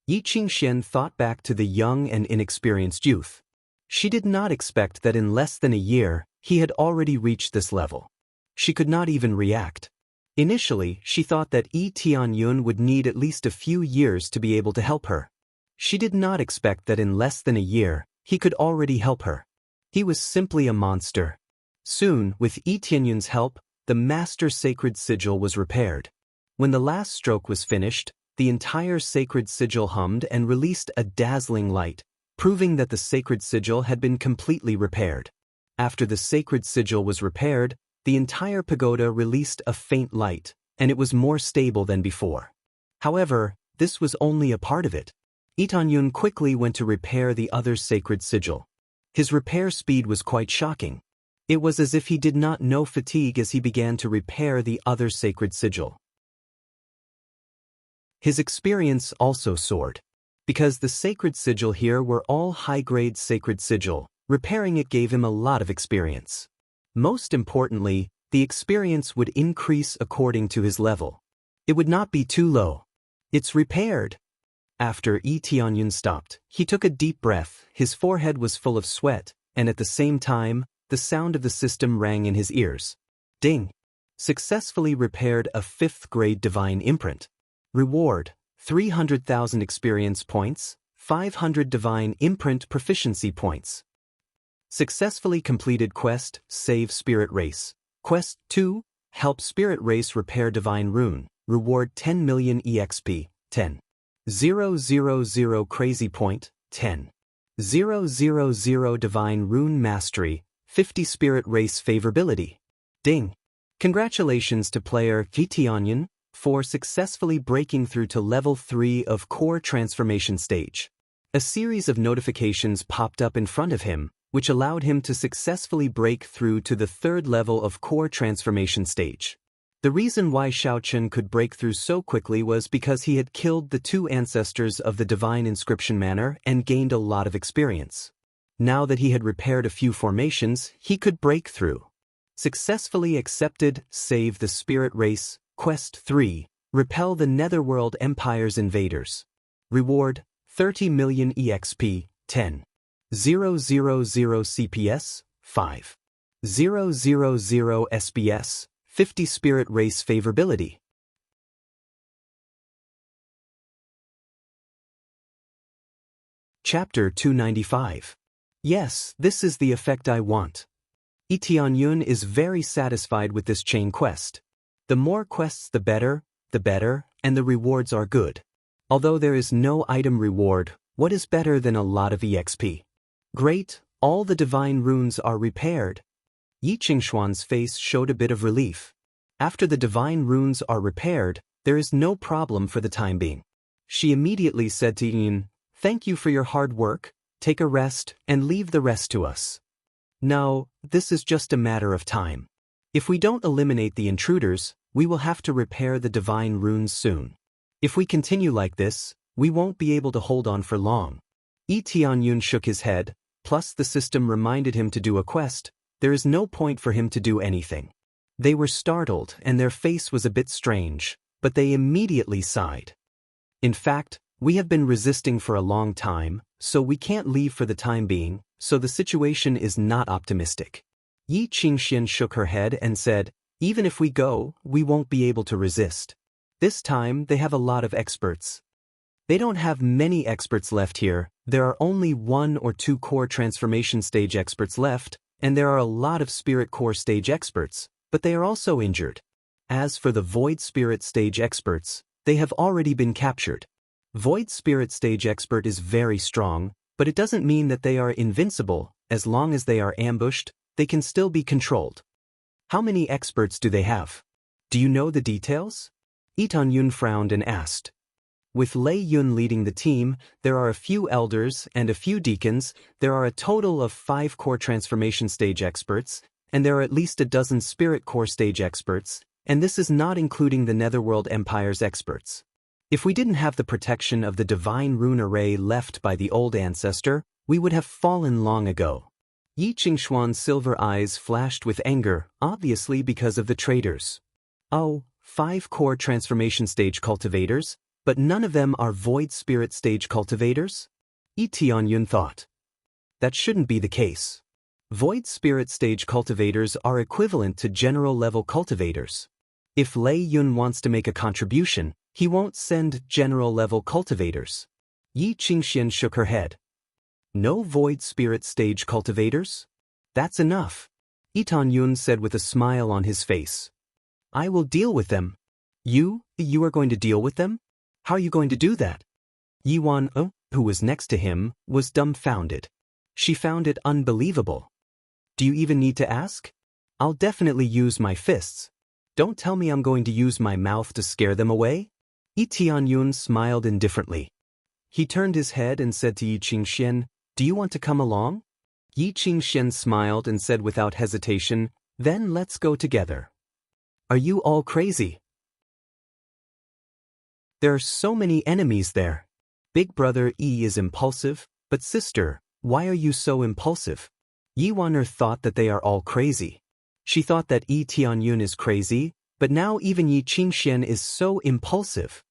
Yi Qingxian thought back to the young and inexperienced youth. She did not expect that in less than a year, he had already reached this level. She could not even react. Initially, she thought that Yi Tianyun would need at least a few years to be able to help her. She did not expect that in less than a year, he could already help her. He was simply a monster. Soon, with Yi Tianyun's help, the master sacred sigil was repaired. When the last stroke was finished, the entire sacred sigil hummed and released a dazzling light, proving that the sacred sigil had been completely repaired. After the sacred sigil was repaired, the entire pagoda released a faint light, and it was more stable than before. However, this was only a part of it. Itanyun quickly went to repair the other sacred sigil. His repair speed was quite shocking. It was as if he did not know fatigue as he began to repair the other sacred sigil. His experience also soared. Because the sacred sigil here were all high-grade sacred sigil, repairing it gave him a lot of experience. Most importantly, the experience would increase according to his level. It would not be too low. "It's repaired." After Tianyun stopped, he took a deep breath. His forehead was full of sweat, and at the same time, the sound of the system rang in his ears. Ding! Successfully repaired a 5th-grade divine imprint. Reward: 300,000 experience points, 500 divine imprint proficiency points. Successfully completed quest, Save Spirit Race. Quest 2, Help Spirit Race Repair Divine Rune. Reward 10 million EXP, 10. 000 Crazy Point, 10. 000 Divine Rune Mastery, 50 Spirit Race Favorability. Ding! Congratulations to player Tianyun for successfully breaking through to level 3 of Core Transformation Stage. A series of notifications popped up in front of him, which allowed him to successfully break through to the 3rd level of Core Transformation Stage. The reason why Xiaochen could break through so quickly was because he had killed the 2 ancestors of the Divine Inscription Manor and gained a lot of experience. Now that he had repaired a few formations, he could break through. Successfully accepted Save the Spirit Race, Quest 3, Repel the Netherworld Empire's Invaders. Reward: 30 million EXP, 10. 000 CPS, 5. 000 SBS, 50 Spirit Race Favorability. Chapter 295. Yes, this is the effect I want. Tianyun is very satisfied with this chain quest. The more quests the better, and the rewards are good. Although there is no item reward, what is better than a lot of EXP? Great, all the divine runes are repaired. Yi Qingshuan's face showed a bit of relief. After the divine runes are repaired, there is no problem for the time being. She immediately said to Yin, "Thank you for your hard work, take a rest, and leave the rest to us." No, this is just a matter of time. If we don't eliminate the intruders, we will have to repair the divine runes soon. If we continue like this, we won't be able to hold on for long. Tianyun shook his head, plus the system reminded him to do a quest. There is no point for him to do anything. They were startled and their face was a bit strange, but they immediately sighed. "In fact, we have been resisting for a long time, so we can't leave for the time being," so the situation is not optimistic. Yi Qingxian shook her head and said, even if we go, we won't be able to resist. This time, they have a lot of experts. They don't have many experts left here. There are only 1 or 2 core transformation stage experts left, and there are a lot of spirit core stage experts, but they are also injured. As for the void spirit stage experts, they have already been captured. Void spirit stage expert is very strong, but it doesn't mean that they are invincible. As long as they are ambushed, they can still be controlled. How many experts do they have? Do you know the details? Yi Tianyun frowned and asked. With Lei Yun leading the team, there are a few elders and a few deacons. There are a total of 5 core transformation stage experts, and there are at least a dozen spirit core stage experts, and this is not including the Netherworld Empire's experts. If we didn't have the protection of the divine rune array left by the old ancestor, we would have fallen long ago. Yi Qingxuan's silver eyes flashed with anger, obviously because of the traitors. Oh, 5 core transformation stage cultivators? But none of them are void spirit stage cultivators? Yi Tianyun thought. That shouldn't be the case. Void spirit stage cultivators are equivalent to general level cultivators. If Lei Yun wants to make a contribution, he won't send general level cultivators. Yi Qingxian shook her head. No void spirit stage cultivators? That's enough. Yi Tianyun said with a smile on his face. I will deal with them. You are going to deal with them? How are you going to do that? Yi Wan, who was next to him, was dumbfounded. She found it unbelievable. Do you even need to ask? I'll definitely use my fists. Don't tell me I'm going to use my mouth to scare them away. Yi Tianyun smiled indifferently. He turned his head and said to Yi Qingxian, do you want to come along? Yi Qingxian smiled and said without hesitation, then let's go together. Are you all crazy? There are so many enemies there. Big brother Yi is impulsive, but sister, why are you so impulsive? Yi Waner thought that they are all crazy. She thought that Yi Tianyun is crazy, but now even Yi Qingxian is so impulsive.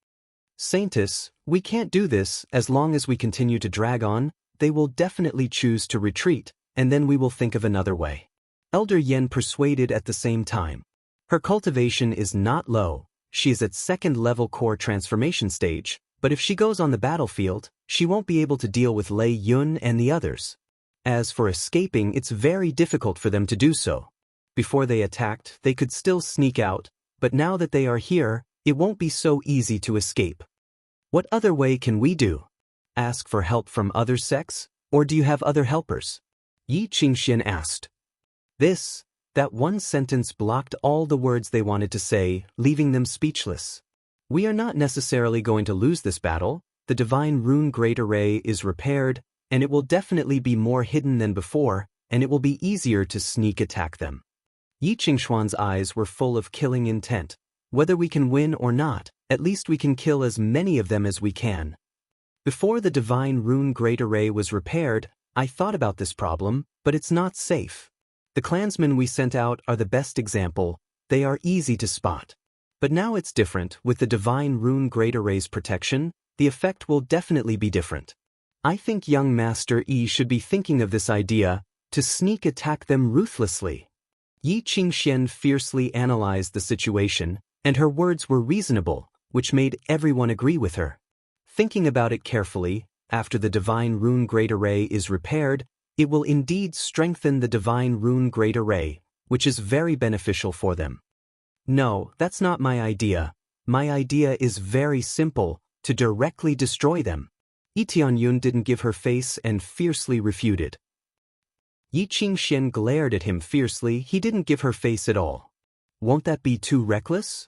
Saintess, we can't do this. As long as we continue to drag on, they will definitely choose to retreat, and then we will think of another way. Elder Yen persuaded at the same time. Her cultivation is not low. She is at 2nd level core transformation stage, but if she goes on the battlefield, she won't be able to deal with Lei Yun and the others. As for escaping, it's very difficult for them to do so. Before they attacked, they could still sneak out, but now that they are here, it won't be so easy to escape. What other way can we do? Ask for help from other sects, or do you have other helpers? Yi Qingxian asked. That one sentence blocked all the words they wanted to say, leaving them speechless. We are not necessarily going to lose this battle. The divine rune great array is repaired, and it will definitely be more hidden than before, and it will be easier to sneak attack them. Yi Qingxuan's eyes were full of killing intent. Whether we can win or not, at least we can kill as many of them as we can. Before the divine rune great array was repaired, I thought about this problem, but it's not safe. The clansmen we sent out are the best example. They are easy to spot. But now it's different. With the divine rune great array's protection, the effect will definitely be different. I think young Master Yi should be thinking of this idea, to sneak attack them ruthlessly. Yi Qingxian fiercely analyzed the situation, and her words were reasonable, which made everyone agree with her. Thinking about it carefully, after the divine rune great array is repaired, it will indeed strengthen the divine rune great array, which is very beneficial for them. No, that's not my idea. My idea is very simple, to directly destroy them. Yi Tianyun didn't give her face and fiercely refuted. Yi Qingxian glared at him fiercely. He didn't give her face at all. Won't that be too reckless?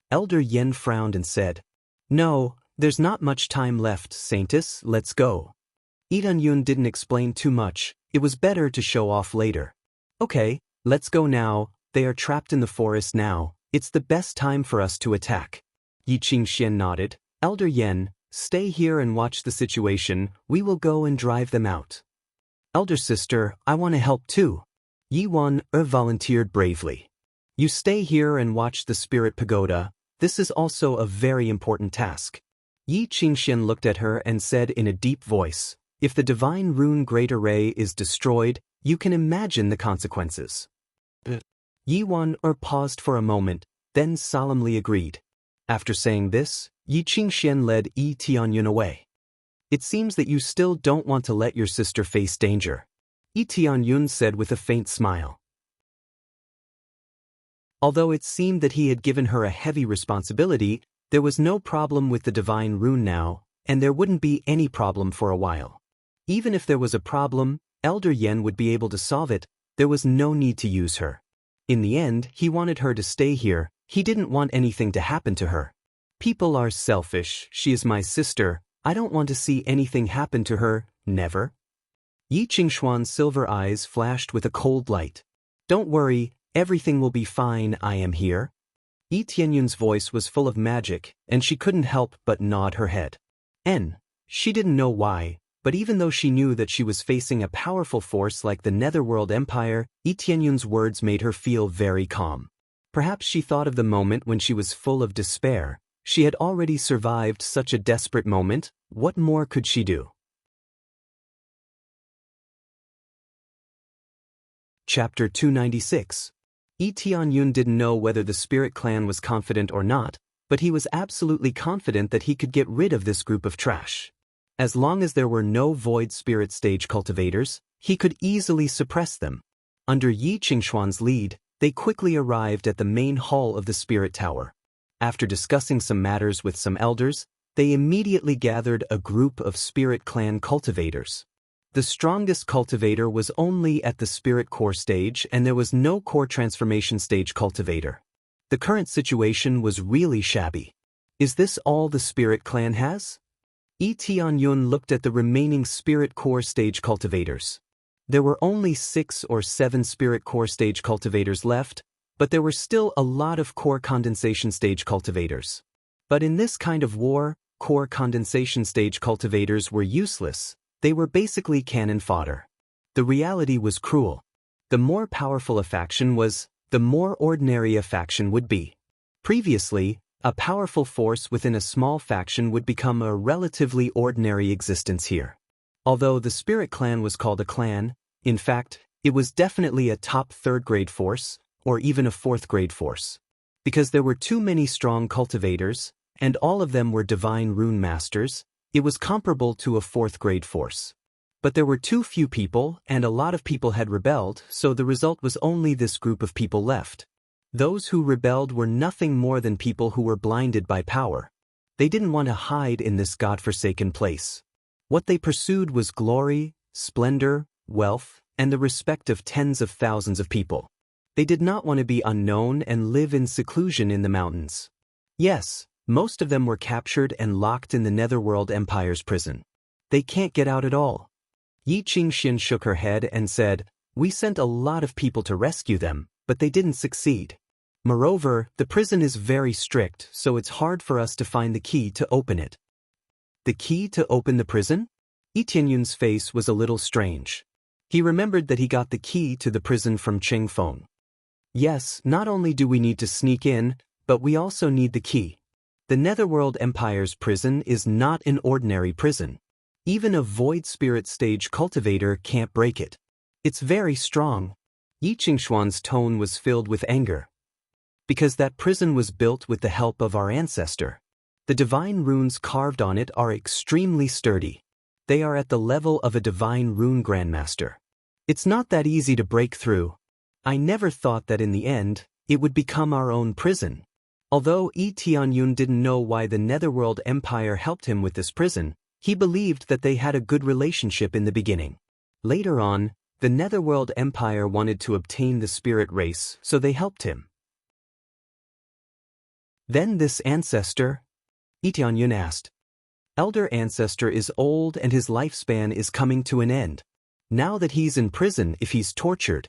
Elder Yen frowned and said, No, there's not much time left, Saintess, let's go. Yi Tianyun didn't explain too much. It was better to show off later. Okay, let's go now. They are trapped in the forest now. It's the best time for us to attack. Yi Qingxian nodded. Elder Yen, stay here and watch the situation. We will go and drive them out. Elder sister, I want to help too. Yi Wan volunteered bravely. You stay here and watch the spirit pagoda. This is also a very important task. Yi Qingxian looked at her and said in a deep voice, If the divine rune Great Array is destroyed, you can imagine the consequences. Yi Wan paused for a moment, then solemnly agreed. After saying this, Yi Qingxian led Yi Tianyun away. It seems that you still don't want to let your sister face danger, Yi Tianyun said with a faint smile. Although it seemed that he had given her a heavy responsibility, there was no problem with the divine rune now, and there wouldn't be any problem for a while. Even if there was a problem, Elder Yen would be able to solve it. There was no need to use her. In the end, he wanted her to stay here. He didn't want anything to happen to her. People are selfish. She is my sister. I don't want to see anything happen to her, never. Yi Qingshuan's silver eyes flashed with a cold light. Don't worry, everything will be fine, I am here. Yi Tianyun's voice was full of magic, and she couldn't help but nod her head. She didn't know why, but even though she knew that she was facing a powerful force like the Netherworld Empire, Yi Tianyun's words made her feel very calm. Perhaps she thought of the moment when she was full of despair. She had already survived such a desperate moment. What more could she do? Chapter 296. Yi Tianyun didn't know whether the Spirit Clan was confident or not, but he was absolutely confident that he could get rid of this group of trash. As long as there were no Void Spirit Stage cultivators, he could easily suppress them. Under Yi Qingshuan's lead, they quickly arrived at the main hall of the Spirit Tower. After discussing some matters with some elders, they immediately gathered a group of Spirit Clan cultivators. The strongest cultivator was only at the Spirit Core stage, and there was no Core Transformation stage cultivator. The current situation was really shabby. Is this all the Spirit Clan has? Yi Tianyun looked at the remaining Spirit Core stage cultivators. There were only 6 or 7 Spirit Core stage cultivators left, but there were still a lot of Core Condensation stage cultivators. But in this kind of war, Core Condensation stage cultivators were useless. They were basically cannon fodder. The reality was cruel. The more powerful a faction was, the more ordinary a faction would be. Previously, a powerful force within a small faction would become a relatively ordinary existence here. Although the Spirit Clan was called a clan, in fact, it was definitely a top 3rd grade force, or even a 4th grade force. Because there were too many strong cultivators, and all of them were divine rune masters, it was comparable to a 4th grade force. But there were too few people, and a lot of people had rebelled, so the result was only this group of people left. Those who rebelled were nothing more than people who were blinded by power. They didn't want to hide in this godforsaken place. What they pursued was glory, splendor, wealth, and the respect of tens of thousands of people. They did not want to be unknown and live in seclusion in the mountains. Yes, most of them were captured and locked in the Netherworld Empire's prison. They can't get out at all. Yi Qingxian shook her head and said, "We sent a lot of people to rescue them, but they didn't succeed. Moreover, the prison is very strict, so it's hard for us to find the key to open it." The key to open the prison? Yi Tianyun's face was a little strange. He remembered that he got the key to the prison from Cheng Feng. Yes, not only do we need to sneak in, but we also need the key. The Netherworld Empire's prison is not an ordinary prison. Even a Void Spirit Stage cultivator can't break it. It's very strong. Yi Qingshuan's tone was filled with anger. Because that prison was built with the help of our ancestor. The divine runes carved on it are extremely sturdy. They are at the level of a divine rune grandmaster. It's not that easy to break through. I never thought that in the end, it would become our own prison. Although Yi Tianyun didn't know why the Netherworld Empire helped him with this prison, he believed that they had a good relationship in the beginning. Later on, the Netherworld Empire wanted to obtain the spirit race, so they helped him. Then this ancestor? Yi Tianyun asked. Elder ancestor is old and his lifespan is coming to an end. Now that he's in prison, if he's tortured.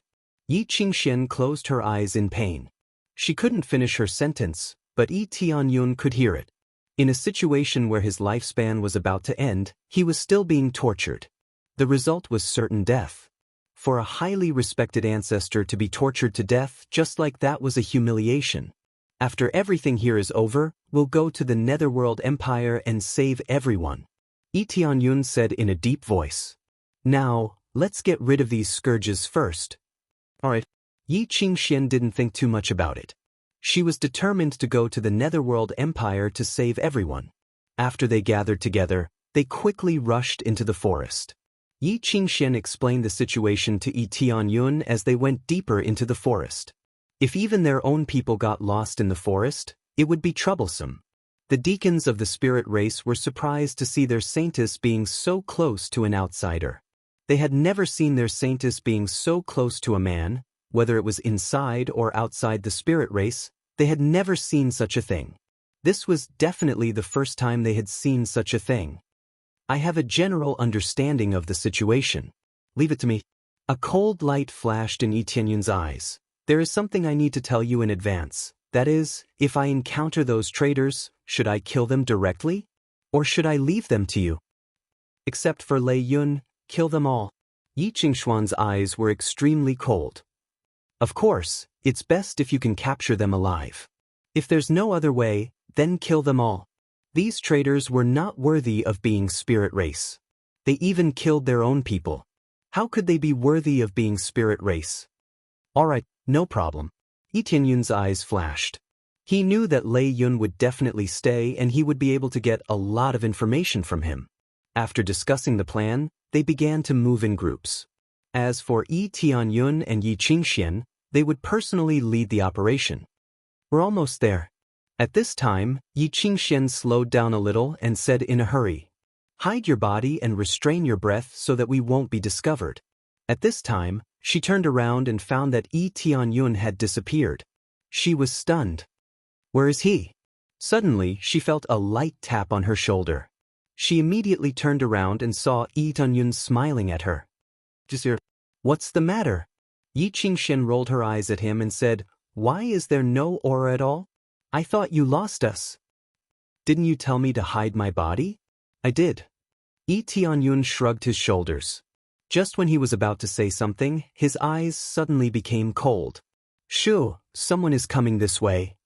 Yi Qingxian closed her eyes in pain. She couldn't finish her sentence, but Yi Tianyun could hear it. In a situation where his lifespan was about to end, he was still being tortured. The result was certain death. For a highly respected ancestor to be tortured to death just like that was a humiliation. After everything here is over, we'll go to the Netherworld Empire and save everyone. Yi Tianyun said in a deep voice. Now, let's get rid of these scourges first. Alright. Yi Qingxian didn't think too much about it. She was determined to go to the Netherworld Empire to save everyone. After they gathered together, they quickly rushed into the forest. Yi Qingxian explained the situation to Yi Tianyun as they went deeper into the forest. If even their own people got lost in the forest, it would be troublesome. The deacons of the spirit race were surprised to see their saintess being so close to an outsider. They had never seen their saintess being so close to a man, whether it was inside or outside the spirit race. They had never seen such a thing. This was definitely the first time they had seen such a thing. I have a general understanding of the situation. Leave it to me. A cold light flashed in Yi Tianyun's eyes. There is something I need to tell you in advance. That is, if I encounter those traitors, should I kill them directly? Or should I leave them to you? Except for Lei Yun, kill them all. Yi Qingshuan's eyes were extremely cold. Of course, it's best if you can capture them alive. If there's no other way, then kill them all. These traitors were not worthy of being spirit race. They even killed their own people. How could they be worthy of being spirit race? Alright, no problem. Yi Tianyun's eyes flashed. He knew that Lei Yun would definitely stay and he would be able to get a lot of information from him. After discussing the plan, they began to move in groups. As for Yi Tianyun and Yi Qingxian, they would personally lead the operation. We're almost there. At this time, Yi Qingxian slowed down a little and said in a hurry, "Hide your body and restrain your breath so that we won't be discovered." At this time, she turned around and found that Yi Tianyun had disappeared. She was stunned. Where is he? Suddenly, she felt a light tap on her shoulder. She immediately turned around and saw Yi Tianyun smiling at her. What's the matter? Yi Qingxian rolled her eyes at him and said, "Why is there no aura at all? I thought you lost us." "Didn't you tell me to hide my body?" "I did." Yi Tianyun shrugged his shoulders. Just when he was about to say something, his eyes suddenly became cold. "Shoo, someone is coming this way."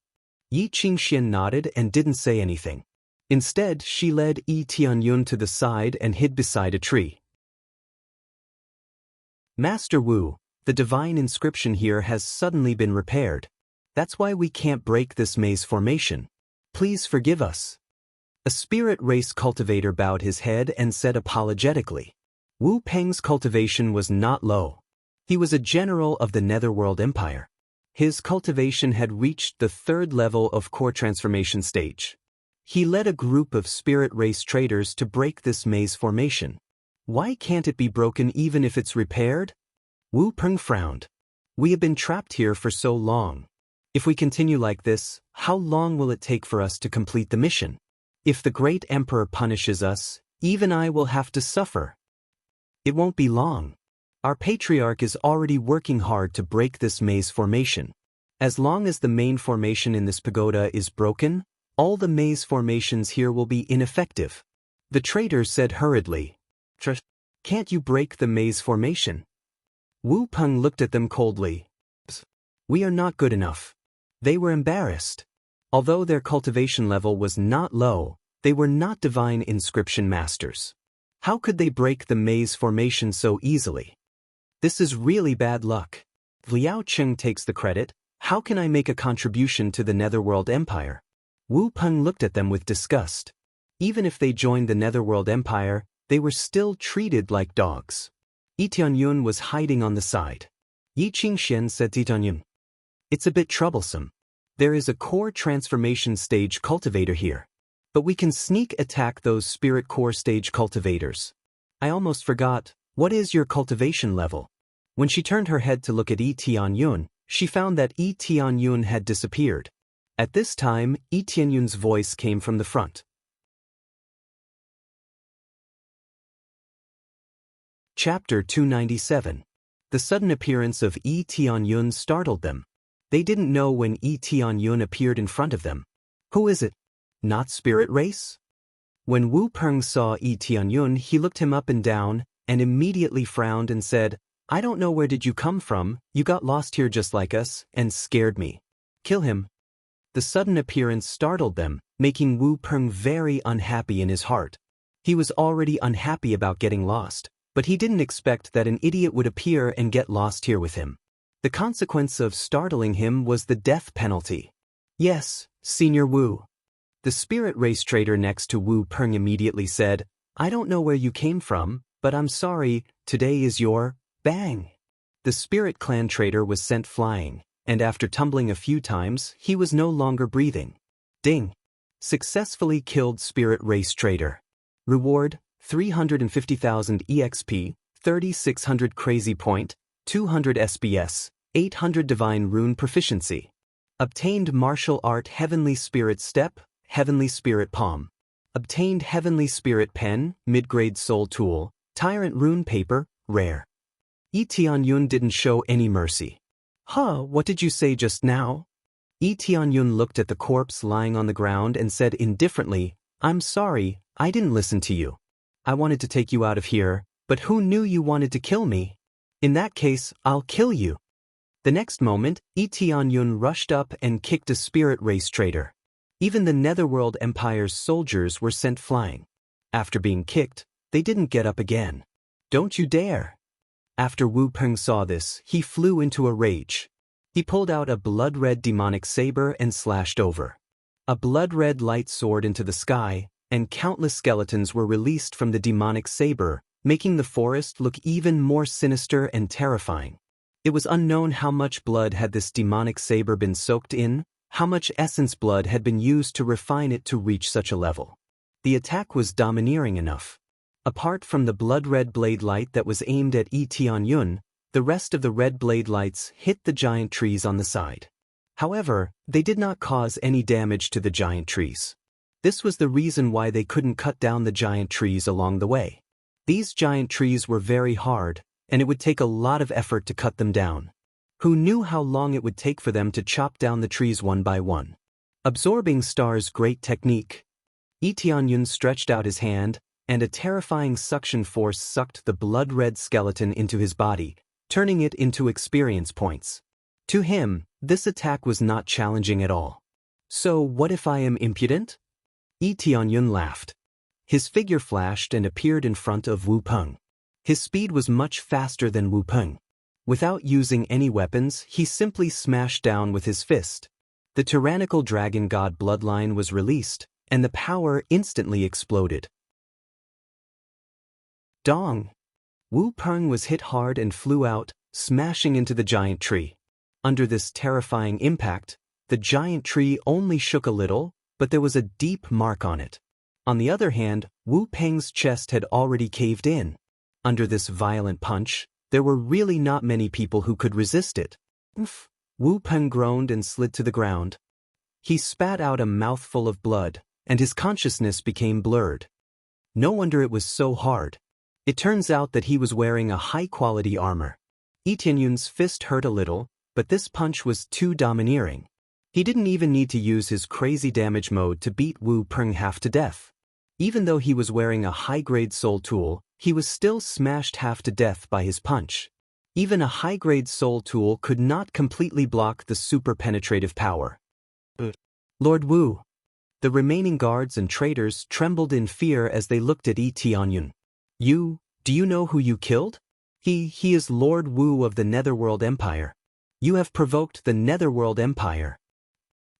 Yi Qingxian nodded and didn't say anything. Instead, she led Yi Tianyun to the side and hid beside a tree. "Master Wu, the divine inscription here has suddenly been repaired. That's why we can't break this maze formation. Please forgive us." A spirit race cultivator bowed his head and said apologetically. Wu Peng's cultivation was not low. He was a general of the Netherworld Empire. His cultivation had reached the 3rd level of core transformation stage. He led a group of spirit race traders to break this maze formation. Why can't it be broken even if it's repaired? Wu Peng frowned. We have been trapped here for so long. If we continue like this, how long will it take for us to complete the mission? If the great emperor punishes us, even I will have to suffer. It won't be long. Our patriarch is already working hard to break this maze formation. As long as the main formation in this pagoda is broken, all the maze formations here will be ineffective. The trader said hurriedly. Can't you break the maze formation? Wu Peng looked at them coldly. We are not good enough. They were embarrassed. Although their cultivation level was not low, they were not divine inscription masters. How could they break the maze formation so easily? This is really bad luck. Liao Cheng takes the credit. How can I make a contribution to the Netherworld Empire? Wu Peng looked at them with disgust. Even if they joined the Netherworld Empire, they were still treated like dogs. Yi Tianyun was hiding on the side. Yi Qingxian said to Yi Tianyun, "It's a bit troublesome. There is a core transformation stage cultivator here. But we can sneak attack those spirit core stage cultivators. I almost forgot, what is your cultivation level?" When she turned her head to look at Yi Tianyun, she found that Yi Tianyun had disappeared. At this time, Yi Tianyun's voice came from the front. Chapter 297. The sudden appearance of Yi Tianyun startled them. They didn't know when Yi Tianyun appeared in front of them. Who is it? Not spirit race? When Wu Peng saw Yi Tianyun, he looked him up and down, and immediately frowned and said, "I don't know where did you come from, you got lost here just like us, and scared me. Kill him." The sudden appearance startled them, making Wu Peng very unhappy in his heart. He was already unhappy about getting lost, but he didn't expect that an idiot would appear and get lost here with him. The consequence of startling him was the death penalty. Yes, Senior Wu. The spirit race trader next to Wu Peng immediately said, I don't know where you came from, but I'm sorry, today is your bang. The spirit clan trader was sent flying, and after tumbling a few times, he was no longer breathing. Ding. Successfully killed spirit race trader. Reward, 350,000 EXP, 3,600 crazy point, 200 SBS, 800 divine rune proficiency. Obtained martial art heavenly spirit step, heavenly spirit palm. Obtained heavenly spirit pen, mid-grade soul tool, tyrant rune paper, rare. Tianyun didn't show any mercy. Huh, what did you say just now? Tianyun looked at the corpse lying on the ground and said indifferently, I'm sorry, I didn't listen to you. I wanted to take you out of here, but who knew you wanted to kill me? In that case, I'll kill you. The next moment, Tianyun rushed up and kicked a spirit race trader. Even the Netherworld Empire's soldiers were sent flying. After being kicked, they didn't get up again. Don't you dare! After Wu Peng saw this, he flew into a rage. He pulled out a blood-red demonic saber and slashed over. A blood-red light soared into the sky, and countless skeletons were released from the demonic saber, making the forest look even more sinister and terrifying. It was unknown how much blood had this demonic saber been soaked in, how much essence blood had been used to refine it to reach such a level. The attack was domineering enough. Apart from the blood-red blade light that was aimed at Tianyun, the rest of the red blade lights hit the giant trees on the side. However, they did not cause any damage to the giant trees. This was the reason why they couldn't cut down the giant trees along the way. These giant trees were very hard, and it would take a lot of effort to cut them down. Who knew how long it would take for them to chop down the trees one by one? Absorbing Star's great technique. Tianyun stretched out his hand, and a terrifying suction force sucked the blood-red skeleton into his body, turning it into experience points. To him, this attack was not challenging at all. So what if I am impudent? Tianyun laughed. His figure flashed and appeared in front of Wu Peng. His speed was much faster than Wu Peng. Without using any weapons, he simply smashed down with his fist. The tyrannical dragon god bloodline was released, and the power instantly exploded. Dong! Wu Peng was hit hard and flew out, smashing into the giant tree. Under this terrifying impact, the giant tree only shook a little, but there was a deep mark on it. On the other hand, Wu Peng's chest had already caved in. Under this violent punch, there were really not many people who could resist it. Oof! Wu Peng groaned and slid to the ground. He spat out a mouthful of blood, and his consciousness became blurred. No wonder it was so hard. It turns out that he was wearing a high-quality armor. Tianyun's fist hurt a little, but this punch was too domineering. He didn't even need to use his crazy damage mode to beat Wu Peng half to death. Even though he was wearing a high-grade soul tool, he was still smashed half to death by his punch. Even a high-grade soul tool could not completely block the super-penetrative power. Lord Wu. The remaining guards and traders trembled in fear as they looked at Tianyun. Do you know who you killed? He is Lord Wu of the Netherworld Empire. You have provoked the Netherworld Empire.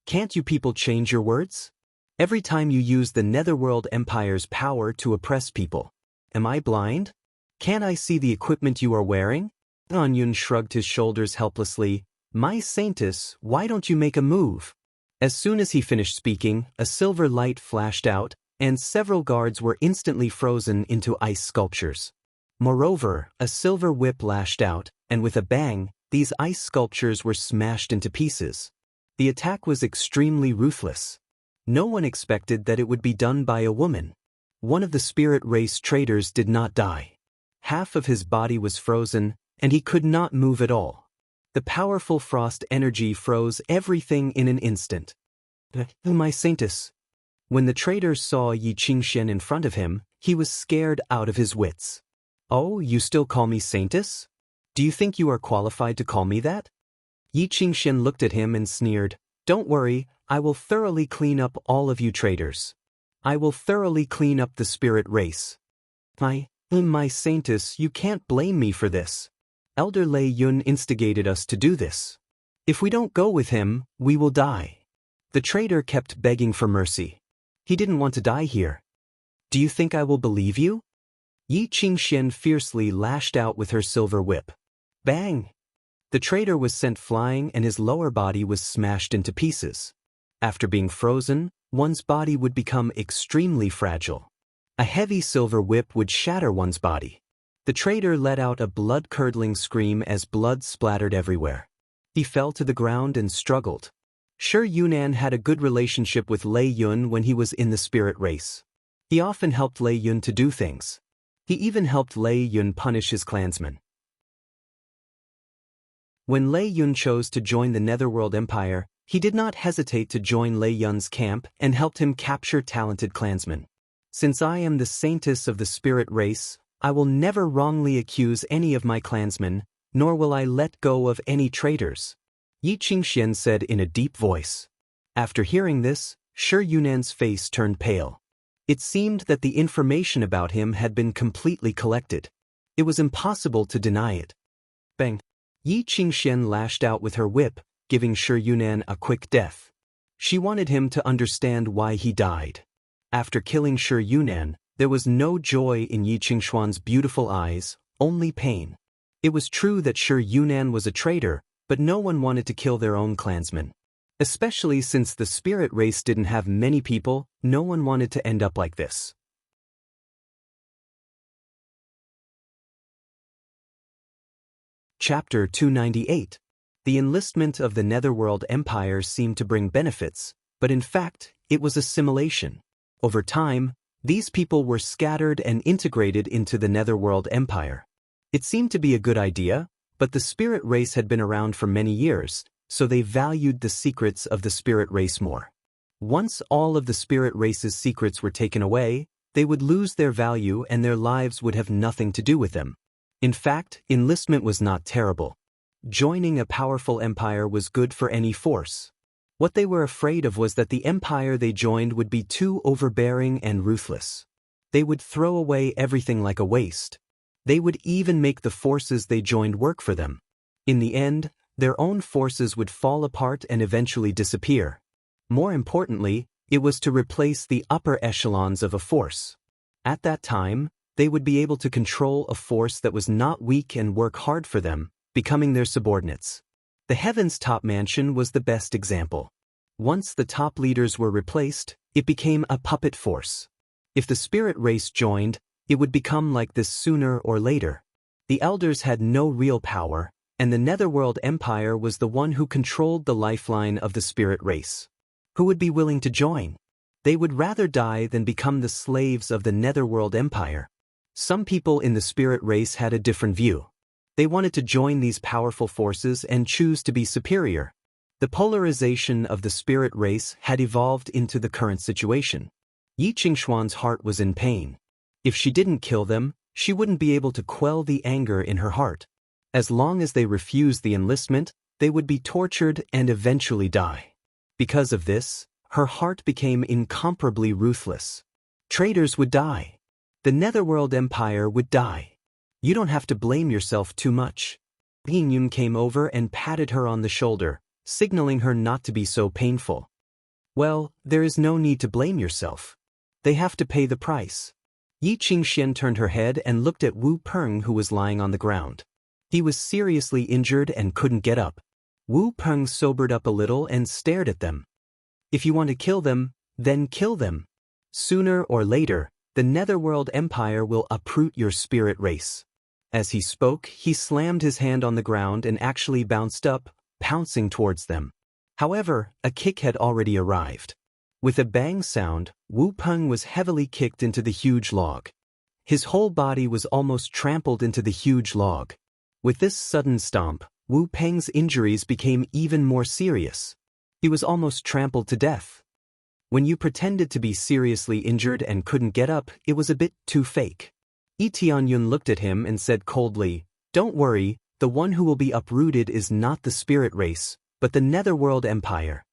Can't you people change your words? Every time you use the Netherworld Empire's power to oppress people. Am I blind? Can't I see the equipment you are wearing? Tianyun shrugged his shoulders helplessly. My saintess, why don't you make a move? As soon as he finished speaking, a silver light flashed out, and several guards were instantly frozen into ice sculptures. Moreover, a silver whip lashed out, and with a bang, these ice sculptures were smashed into pieces. The attack was extremely ruthless. No one expected that it would be done by a woman. One of the spirit race traders did not die. Half of his body was frozen, and he could not move at all. The powerful frost energy froze everything in an instant. My saintess. When the trader saw Yi Qingxian in front of him, he was scared out of his wits. Oh, you still call me saintess? Do you think you are qualified to call me that? Yi Qingxian looked at him and sneered, Don't worry, I will thoroughly clean up all of you traitors. I will thoroughly clean up the spirit race. My saintess, you can't blame me for this. Elder Lei Yun instigated us to do this. If we don't go with him, we will die. The traitor kept begging for mercy. He didn't want to die here. Do you think I will believe you? Yi Qingxian fiercely lashed out with her silver whip. Bang! The traitor was sent flying and his lower body was smashed into pieces. After being frozen, one's body would become extremely fragile. A heavy silver whip would shatter one's body. The traitor let out a blood-curdling scream as blood splattered everywhere. He fell to the ground and struggled. Shi Yunan had a good relationship with Lei Yun when he was in the spirit race. He often helped Lei Yun to do things. He even helped Lei Yun punish his clansmen. When Lei Yun chose to join the Netherworld Empire, he did not hesitate to join Lei Yun's camp and helped him capture talented clansmen. Since I am the saintess of the spirit race, I will never wrongly accuse any of my clansmen, nor will I let go of any traitors, Yi Qingxian said in a deep voice. After hearing this, Shi Yunan's face turned pale. It seemed that the information about him had been completely collected. It was impossible to deny it. Bang! Yi Qingxian lashed out with her whip, giving Shi Yunan a quick death. She wanted him to understand why he died. After killing Shi Yunan, there was no joy in Yi Qingxuan's beautiful eyes, only pain. It was true that Shi Yunan was a traitor, but no one wanted to kill their own clansmen. Especially since the spirit race didn't have many people, no one wanted to end up like this. Chapter 298. The enlistment of the Netherworld Empire seemed to bring benefits, but in fact, it was a simulation. Over time, these people were scattered and integrated into the Netherworld Empire. It seemed to be a good idea, but the spirit race had been around for many years, so they valued the secrets of the spirit race more. Once all of the spirit race's secrets were taken away, they would lose their value and their lives would have nothing to do with them. In fact, enlistment was not terrible. Joining a powerful empire was good for any force. What they were afraid of was that the empire they joined would be too overbearing and ruthless. They would throw away everything like a waste. They would even make the forces they joined work for them. In the end, their own forces would fall apart and eventually disappear. More importantly, it was to replace the upper echelons of a force. At that time, they would be able to control a force that was not weak and work hard for them, becoming their subordinates. The Heaven's Top Mansion was the best example. Once the top leaders were replaced, it became a puppet force. If the spirit race joined, it would become like this sooner or later. The elders had no real power, and the Netherworld Empire was the one who controlled the lifeline of the spirit race. Who would be willing to join? They would rather die than become the slaves of the Netherworld Empire. Some people in the spirit race had a different view. They wanted to join these powerful forces and choose to be superior. The polarization of the spirit race had evolved into the current situation. Yi Qingxuan's heart was in pain. If she didn't kill them, she wouldn't be able to quell the anger in her heart. As long as they refused the enlistment, they would be tortured and eventually die. Because of this, her heart became incomparably ruthless. Traitors would die. The Netherworld Empire would die. You don't have to blame yourself too much. Yin Yun came over and patted her on the shoulder, signaling her not to be so painful. Well, there is no need to blame yourself. They have to pay the price. Yi Qingxian turned her head and looked at Wu Peng, who was lying on the ground. He was seriously injured and couldn't get up. Wu Peng sobered up a little and stared at them. If you want to kill them, then kill them. Sooner or later, the Netherworld Empire will uproot your spirit race. As he spoke, he slammed his hand on the ground and actually bounced up, pouncing towards them. However, a kick had already arrived. With a bang sound, Wu Peng was heavily kicked into the huge log. His whole body was almost trampled into the huge log. With this sudden stomp, Wu Peng's injuries became even more serious. He was almost trampled to death. When you pretended to be seriously injured and couldn't get up, it was a bit too fake. Yi Tianyun looked at him and said coldly, "Don't worry, the one who will be uprooted is not the spirit race, but the Netherworld Empire."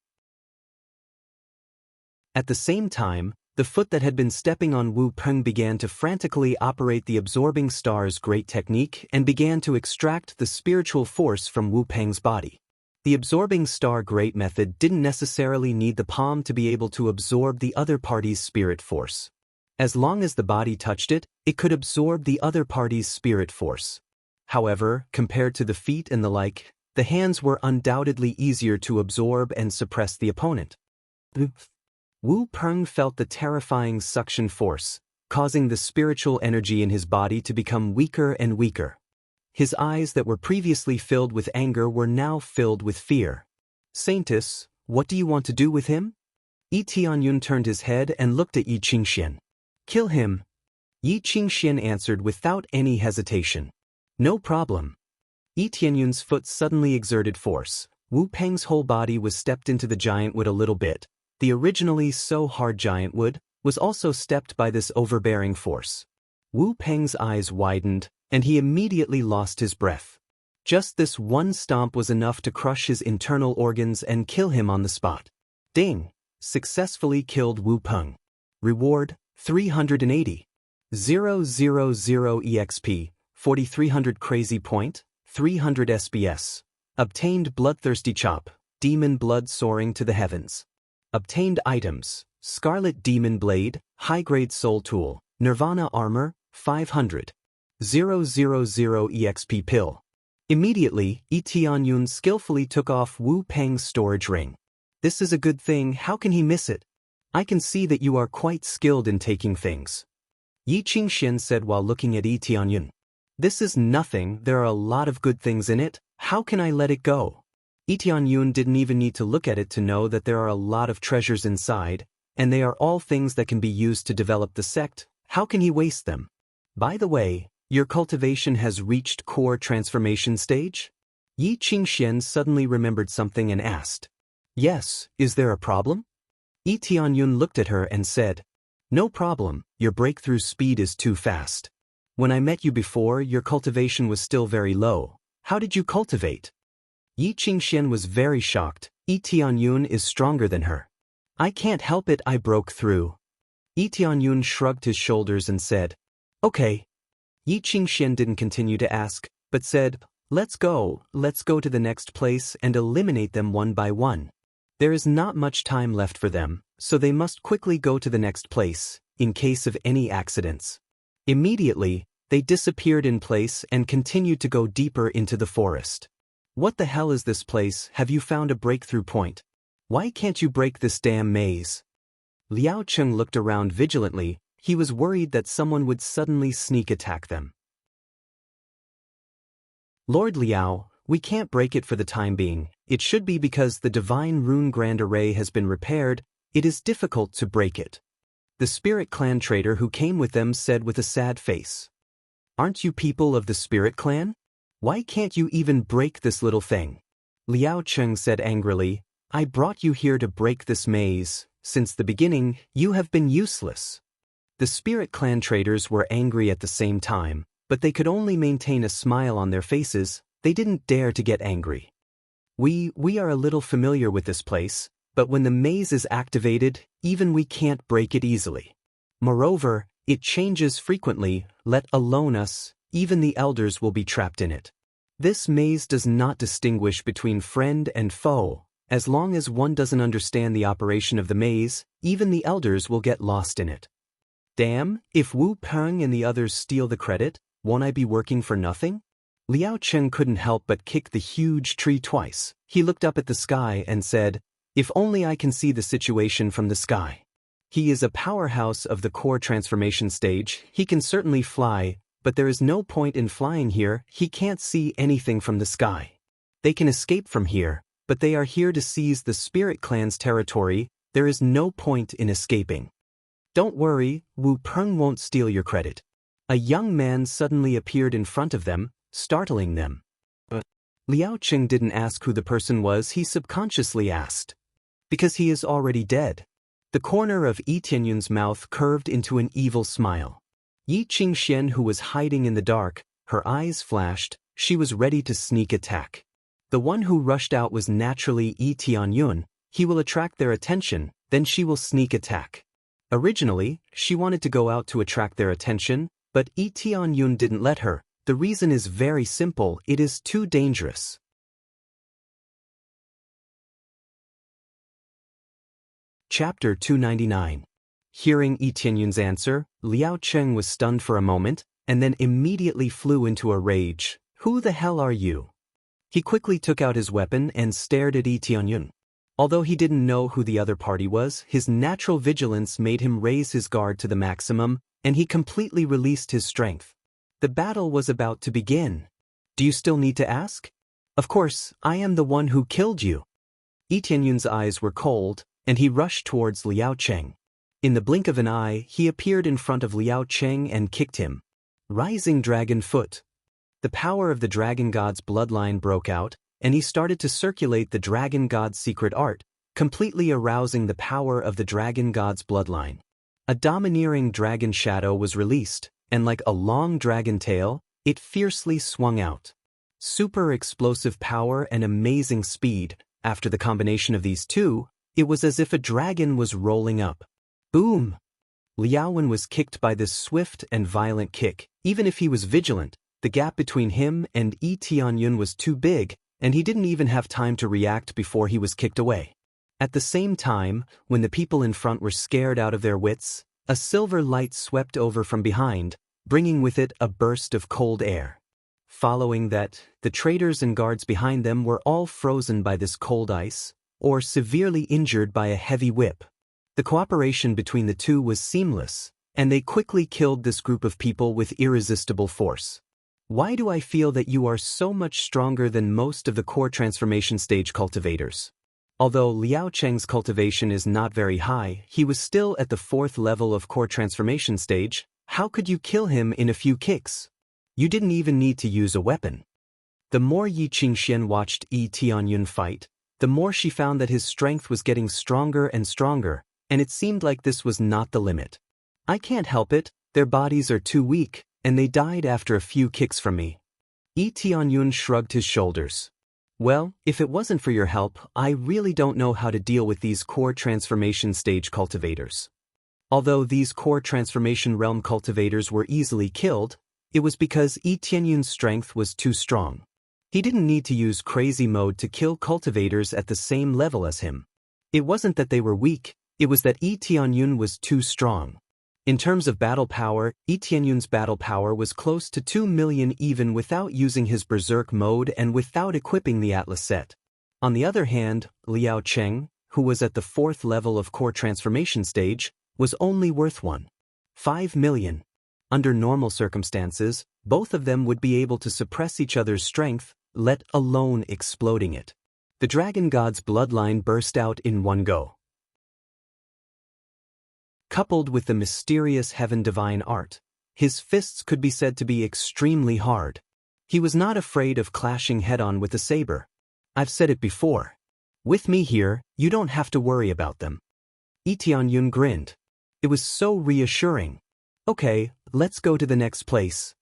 At the same time, The foot that had been stepping on Wu Peng began to frantically operate the absorbing star's great technique and began to extract the spiritual force from Wu Peng's body. The absorbing star great method didn't necessarily need the palm to be able to absorb the other party's spirit force. As long as the body touched it, it could absorb the other party's spirit force. However, compared to the feet and the like, the hands were undoubtedly easier to absorb and suppress the opponent. Wu Peng felt the terrifying suction force, causing the spiritual energy in his body to become weaker and weaker. His eyes that were previously filled with anger were now filled with fear. "Saintess, what do you want to do with him?" Yi Tianyun turned his head and looked at Yi Qingxian. "Kill him." Yi Qingxian answered without any hesitation. "No problem." Yi Tianyun's foot suddenly exerted force. Wu Peng's whole body was stepped into the giant wood a little bit. The originally so hard giant wood was also stepped by this overbearing force. Wu Peng's eyes widened, and he immediately lost his breath. Just this one stomp was enough to crush his internal organs and kill him on the spot. Ding! Successfully killed Wu Peng. Reward, 380. 000 EXP, 4300 Crazy Point, 300 SBS. Obtained Bloodthirsty Chop, Demon Blood Soaring to the Heavens. Obtained items, Scarlet Demon Blade, High-Grade Soul Tool, Nirvana Armor, 500. 000 EXP Pill. Immediately, Yi Tianyun skillfully took off Wu Peng's storage ring. "This is a good thing, how can he miss it? I can see that you are quite skilled in taking things." Yi Qingxian said while looking at Yi Tianyun. "This is nothing, there are a lot of good things in it, how can I let it go?" Yi Tianyun didn't even need to look at it to know that there are a lot of treasures inside, and they are all things that can be used to develop the sect. How can he waste them? "By the way, your cultivation has reached core transformation stage?" Yi Qingxian suddenly remembered something and asked. "Yes, is there a problem?" Yi Tianyun looked at her and said, "No problem, your breakthrough speed is too fast. When I met you before, your cultivation was still very low. How did you cultivate?" Yi Qingxian was very shocked. Yi Tianyun is stronger than her. "I can't help it, I broke through." Yi Tianyun shrugged his shoulders and said, "Okay." Yi Qingxian didn't continue to ask, but said, let's go to the next place and eliminate them one by one. There is not much time left for them, so they must quickly go to the next place, in case of any accidents." Immediately, they disappeared in place and continued to go deeper into the forest. "What the hell is this place? Have you found a breakthrough point? Why can't you break this damn maze?" Liao Cheng looked around vigilantly. He was worried that someone would suddenly sneak attack them. "Lord Liao, we can't break it for the time being. It should be because the Divine Rune Grand Array has been repaired. It is difficult to break it." The Spirit Clan trader who came with them said with a sad face. "Aren't you people of the Spirit Clan? Why can't you even break this little thing?" Liao Cheng said angrily, "I brought you here to break this maze. Since the beginning, you have been useless." The Spirit Clan traders were angry at the same time, but they could only maintain a smile on their faces. They didn't dare to get angry. We are a little familiar with this place, but when the maze is activated, even we can't break it easily. Moreover, it changes frequently, let alone us. Even the elders will be trapped in it. This maze does not distinguish between friend and foe. As long as one doesn't understand the operation of the maze, even the elders will get lost in it. Damn, if Wu Peng and the others steal the credit, won't I be working for nothing? Liao Cheng couldn't help but kick the huge tree twice. He looked up at the sky and said, "If only I can see the situation from the sky." He is a powerhouse of the core transformation stage. He can certainly fly, but there is no point in flying here. He can't see anything from the sky. They can escape from here, but they are here to seize the Spirit Clan's territory. There is no point in escaping. "Don't worry, Wu Peng won't steal your credit." A young man suddenly appeared in front of them, startling them. Liao Cheng didn't ask who the person was, he subconsciously asked. Because he is already dead. The corner of Yi Tianyun's mouth curved into an evil smile. Yi Qingxian, who was hiding in the dark, her eyes flashed. She was ready to sneak attack. The one who rushed out was naturally Yi Tianyun. He will attract their attention, then she will sneak attack. Originally, she wanted to go out to attract their attention, but Lee Tianyun didn't let her. The reason is very simple: it is too dangerous. Chapter 299. Hearing Lee Tianyun's answer, Liao Cheng was stunned for a moment, and then immediately flew into a rage. "Who the hell are you?" He quickly took out his weapon and stared at Lee Tianyun. Although he didn't know who the other party was, his natural vigilance made him raise his guard to the maximum, and he completely released his strength. The battle was about to begin. "Do you still need to ask?" "Of course, I am the one who killed you." Lee Tianyun's eyes were cold, and he rushed towards Liao Cheng. In the blink of an eye, he appeared in front of Liao Cheng and kicked him. Rising Dragon Foot. The power of the Dragon God's bloodline broke out, and he started to circulate the Dragon God's secret art, completely arousing the power of the Dragon God's bloodline. A domineering dragon shadow was released, and like a long dragon tail, it fiercely swung out. Super explosive power and amazing speed. After the combination of these two, it was as if a dragon was rolling up. Boom! Liao Wen was kicked by this swift and violent kick. Even if he was vigilant, the gap between him and Lee Tianyun was too big, and he didn't even have time to react before he was kicked away. At the same time, when the people in front were scared out of their wits, a silver light swept over from behind, bringing with it a burst of cold air. Following that, the traders and guards behind them were all frozen by this cold ice, or severely injured by a heavy whip. The cooperation between the two was seamless, and they quickly killed this group of people with irresistible force. "Why do I feel that you are so much stronger than most of the core transformation stage cultivators?" Although Liao Cheng's cultivation is not very high, he was still at the 4th level of core transformation stage. How could you kill him in a few kicks? You didn't even need to use a weapon. The more Yi Qingxian watched Lee Tianyun fight, the more she found that his strength was getting stronger and stronger, and it seemed like this was not the limit. "I can't help it, their bodies are too weak, and they died after a few kicks from me." Lee Tianyun shrugged his shoulders. "Well, if it wasn't for your help, I really don't know how to deal with these core transformation stage cultivators." Although these core transformation realm cultivators were easily killed, it was because Lee Tianyun's strength was too strong. He didn't need to use crazy mode to kill cultivators at the same level as him. It wasn't that they were weak, it was that Lee Tianyun was too strong. In terms of battle power, Lee Tianyun's battle power was close to 2 million even without using his berserk mode and without equipping the Atlas set. On the other hand, Liao Cheng, who was at the 4th level of core transformation stage, was only worth 1.5 million. Under normal circumstances, both of them would be able to suppress each other's strength, let alone exploding it. The Dragon God's bloodline burst out in one go. Coupled with the mysterious heaven divine art, his fists could be said to be extremely hard. He was not afraid of clashing head-on with the saber. "I've said it before. With me here, you don't have to worry about them." Lee Tianyun grinned. It was so reassuring. "Okay, let's go to the next place."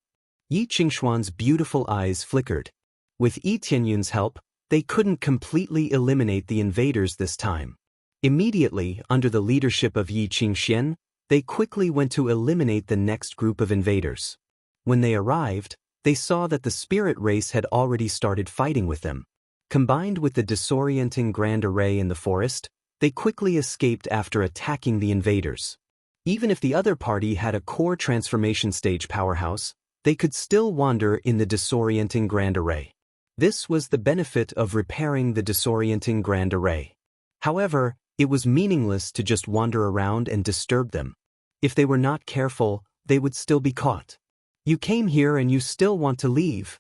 Yi Qingxuan's beautiful eyes flickered. With Lee Tianyun's help, they couldn't completely eliminate the invaders this time. Immediately, under the leadership of Yi Qingxian, they quickly went to eliminate the next group of invaders. When they arrived, they saw that the spirit race had already started fighting with them. Combined with the disorienting grand array in the forest, they quickly escaped after attacking the invaders. Even if the other party had a core transformation stage powerhouse, they could still wander in the disorienting grand array. This was the benefit of repairing the disorienting grand array. However, it was meaningless to just wander around and disturb them. If they were not careful, they would still be caught. You came here and you still want to leave.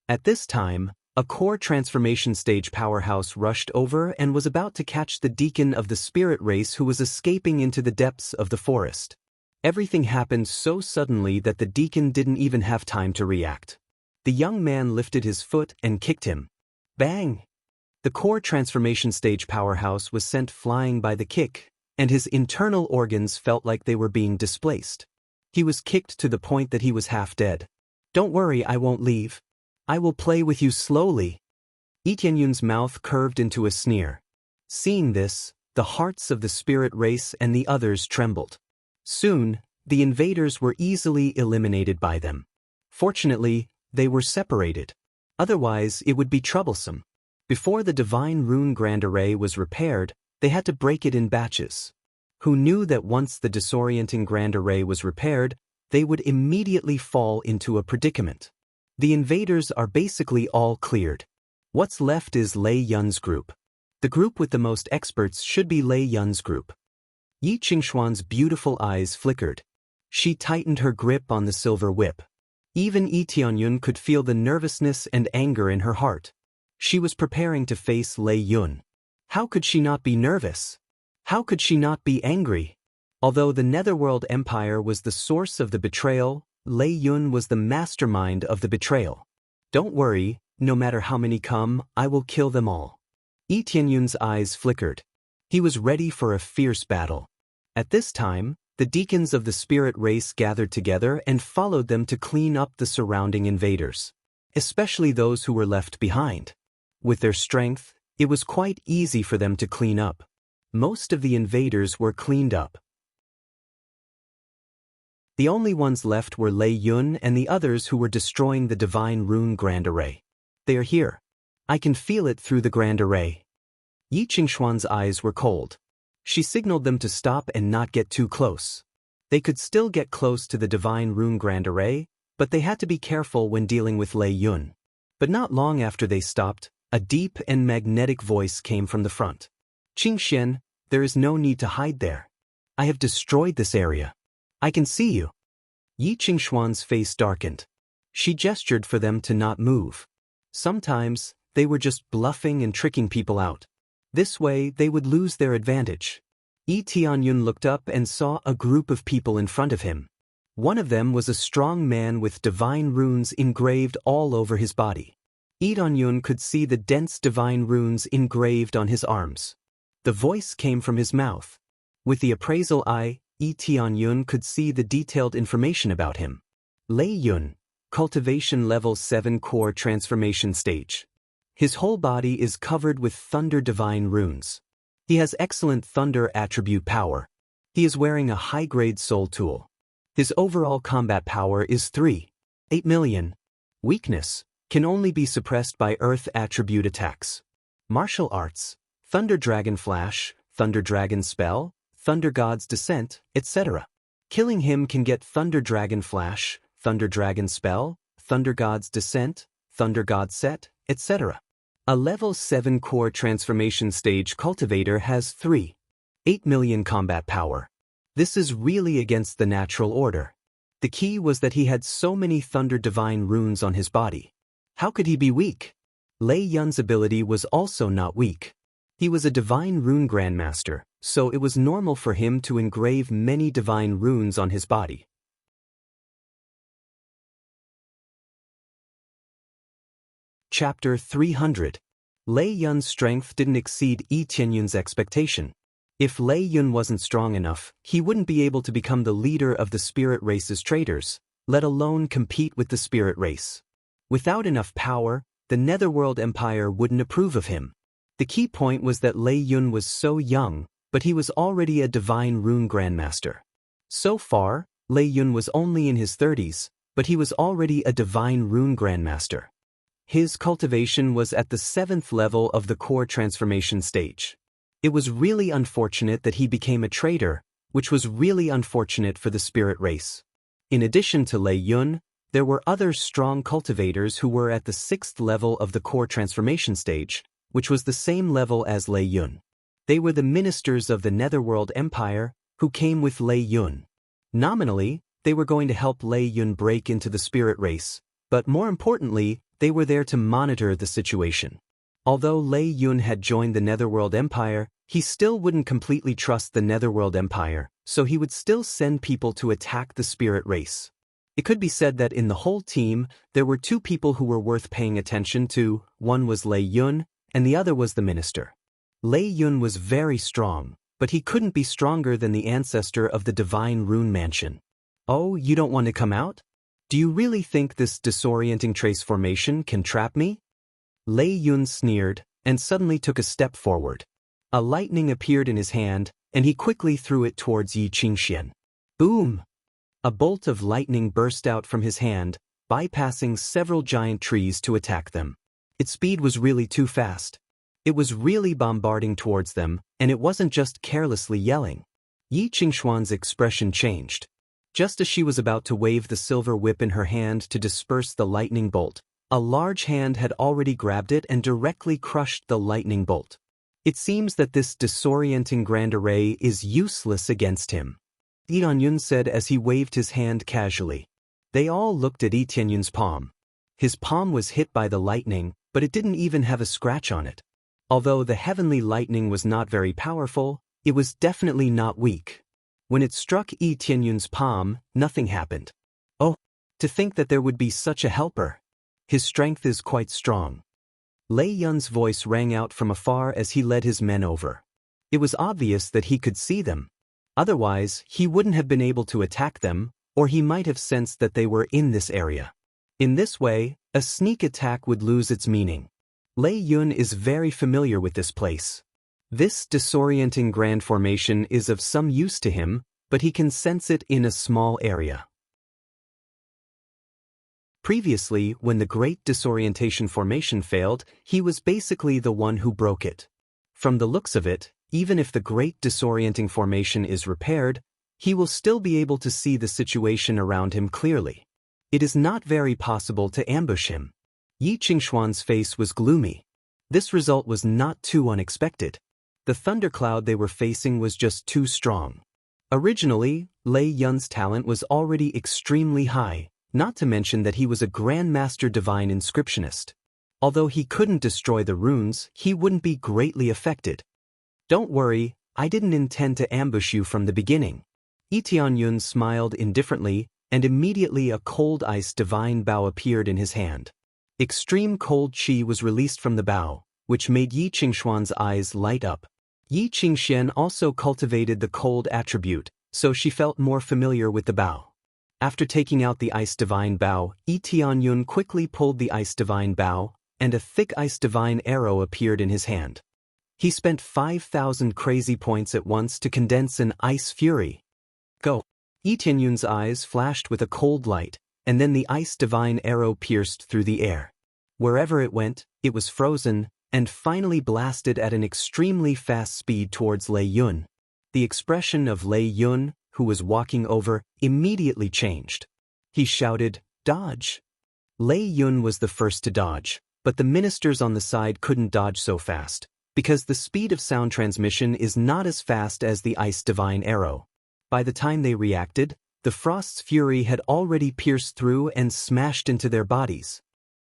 At this time, a core transformation stage powerhouse rushed over and was about to catch the deacon of the spirit race who was escaping into the depths of the forest. Everything happened so suddenly that the deacon didn't even have time to react. The young man lifted his foot and kicked him. Bang! The core transformation stage powerhouse was sent flying by the kick, and his internal organs felt like they were being displaced. He was kicked to the point that he was half dead. "Don't worry, I won't leave. I will play with you slowly." Lee Tianyun's mouth curved into a sneer. Seeing this, the hearts of the spirit race and the others trembled. Soon, the invaders were easily eliminated by them. Fortunately, they were separated. Otherwise, it would be troublesome. Before the Divine Rune Grand Array was repaired, they had to break it in batches. Who knew that once the disorienting Grand Array was repaired, they would immediately fall into a predicament. The invaders are basically all cleared. What's left is Lei Yun's group. The group with the most experts should be Lei Yun's group. Yi Qingxuan's beautiful eyes flickered. She tightened her grip on the silver whip. Even Yi Tianyun could feel the nervousness and anger in her heart. She was preparing to face Lei Yun. How could she not be nervous? How could she not be angry? Although the Netherworld Empire was the source of the betrayal, Lei Yun was the mastermind of the betrayal. Don't worry, no matter how many come, I will kill them all. Yi Tianyun's eyes flickered. He was ready for a fierce battle. At this time, the deacons of the spirit race gathered together and followed them to clean up the surrounding invaders, especially those who were left behind. With their strength, it was quite easy for them to clean up. Most of the invaders were cleaned up. The only ones left were Lei Yun and the others who were destroying the Divine Rune Grand Array. They are here. I can feel it through the Grand Array. Yi Qingxuan's eyes were cold. She signaled them to stop and not get too close. They could still get close to the Divine Rune Grand Array, but they had to be careful when dealing with Lei Yun. But not long after they stopped, a deep and magnetic voice came from the front. Qingxian, there is no need to hide there. I have destroyed this area. I can see you. Yi Qingxuan's face darkened. She gestured for them to not move. Sometimes, they were just bluffing and tricking people out. This way, they would lose their advantage. Yi Tianyun looked up and saw a group of people in front of him. One of them was a strong man with divine runes engraved all over his body. Yi Tianyun could see the dense divine runes engraved on his arms. The voice came from his mouth. With the appraisal eye, Yi Tianyun could see the detailed information about him. Lei Yun, Cultivation Level 7 Core Transformation Stage. His whole body is covered with thunder divine runes. He has excellent thunder attribute power. He is wearing a high-grade soul tool. His overall combat power is 3.8 million. Weakness can only be suppressed by earth attribute attacks. Martial arts, Thunder Dragon Flash, Thunder Dragon Spell, Thunder God's Descent, etc. Killing him can get Thunder Dragon Flash, Thunder Dragon Spell, Thunder God's Descent, Thunder God Set, etc. A level 7 core transformation stage cultivator has 3.8 million combat power. This is really against the natural order. The key was that he had so many Thunder Divine runes on his body. How could he be weak? Lei Yun's ability was also not weak. He was a Divine Rune Grandmaster, so it was normal for him to engrave many divine runes on his body. Chapter 300. Lei Yun's strength didn't exceed Yi Tianyun's expectation. If Lei Yun wasn't strong enough, he wouldn't be able to become the leader of the spirit race's traders, let alone compete with the spirit race. Without enough power, the Netherworld Empire wouldn't approve of him. The key point was that Lei Yun was so young, but he was already a Divine Rune Grandmaster. So far, Lei Yun was only in his 30s, but he was already a Divine Rune Grandmaster. His cultivation was at the 7th level of the core transformation stage. It was really unfortunate that he became a traitor, which was really unfortunate for the spirit race. In addition to Lei Yun, there were other strong cultivators who were at the 6th level of the core transformation stage, which was the same level as Lei Yun. They were the ministers of the Netherworld Empire, who came with Lei Yun. Nominally, they were going to help Lei Yun break into the spirit race, but more importantly, they were there to monitor the situation. Although Lei Yun had joined the Netherworld Empire, he still wouldn't completely trust the Netherworld Empire, so he would still send people to attack the spirit race. It could be said that in the whole team, there were two people who were worth paying attention to. One was Lei Yun, and the other was the minister. Lei Yun was very strong, but he couldn't be stronger than the ancestor of the Divine Rune Mansion. Oh, you don't want to come out? Do you really think this disorienting trace formation can trap me? Lei Yun sneered, and suddenly took a step forward. A lightning appeared in his hand, and he quickly threw it towards Yi Qingxian. Boom! A bolt of lightning burst out from his hand, bypassing several giant trees to attack them. Its speed was really too fast. It was really bombarding towards them, and it wasn't just carelessly yelling. Yi Qingshuan's expression changed. Just as she was about to wave the silver whip in her hand to disperse the lightning bolt, a large hand had already grabbed it and directly crushed the lightning bolt. It seems that this disorienting grand array is useless against him, Yi Tianyun said as he waved his hand casually. They all looked at Yi Tianyun's palm. His palm was hit by the lightning, but it didn't even have a scratch on it. Although the heavenly lightning was not very powerful, it was definitely not weak. When it struck Yi Tianyun's palm, nothing happened. Oh, to think that there would be such a helper. His strength is quite strong. Lei Yun's voice rang out from afar as he led his men over. It was obvious that he could see them. Otherwise, he wouldn't have been able to attack them, or he might have sensed that they were in this area. In this way, a sneak attack would lose its meaning. Lei Yun is very familiar with this place. This disorienting grand formation is of some use to him, but he can sense it in a small area. Previously, when the Great Disorientation Formation failed, he was basically the one who broke it. From the looks of it, even if the Great Disorienting Formation is repaired, he will still be able to see the situation around him clearly. It is not very possible to ambush him. Yi Qingshuan's face was gloomy. This result was not too unexpected. The thundercloud they were facing was just too strong. Originally, Lei Yun's talent was already extremely high, not to mention that he was a Grandmaster Divine Inscriptionist. Although he couldn't destroy the runes, he wouldn't be greatly affected. Don't worry, I didn't intend to ambush you from the beginning. Yi Tianyun smiled indifferently, and immediately a cold ice divine bow appeared in his hand. Extreme cold qi was released from the bow, which made Yi Qingshuan's eyes light up. Yi Qingxian also cultivated the cold attribute, so she felt more familiar with the bow. After taking out the ice divine bow, Yi Tianyun quickly pulled the ice divine bow, and a thick ice divine arrow appeared in his hand. He spent 5,000 crazy points at once to condense an ice fury. Go! Yi Tianyun's eyes flashed with a cold light, and then the ice divine arrow pierced through the air. Wherever it went, it was frozen, and finally blasted at an extremely fast speed towards Lei Yun. The expression of Lei Yun, who was walking over, immediately changed. He shouted, "Dodge!" Lei Yun was the first to dodge, but the ministers on the side couldn't dodge so fast, because the speed of sound transmission is not as fast as the ice divine arrow. By the time they reacted, the frost's fury had already pierced through and smashed into their bodies.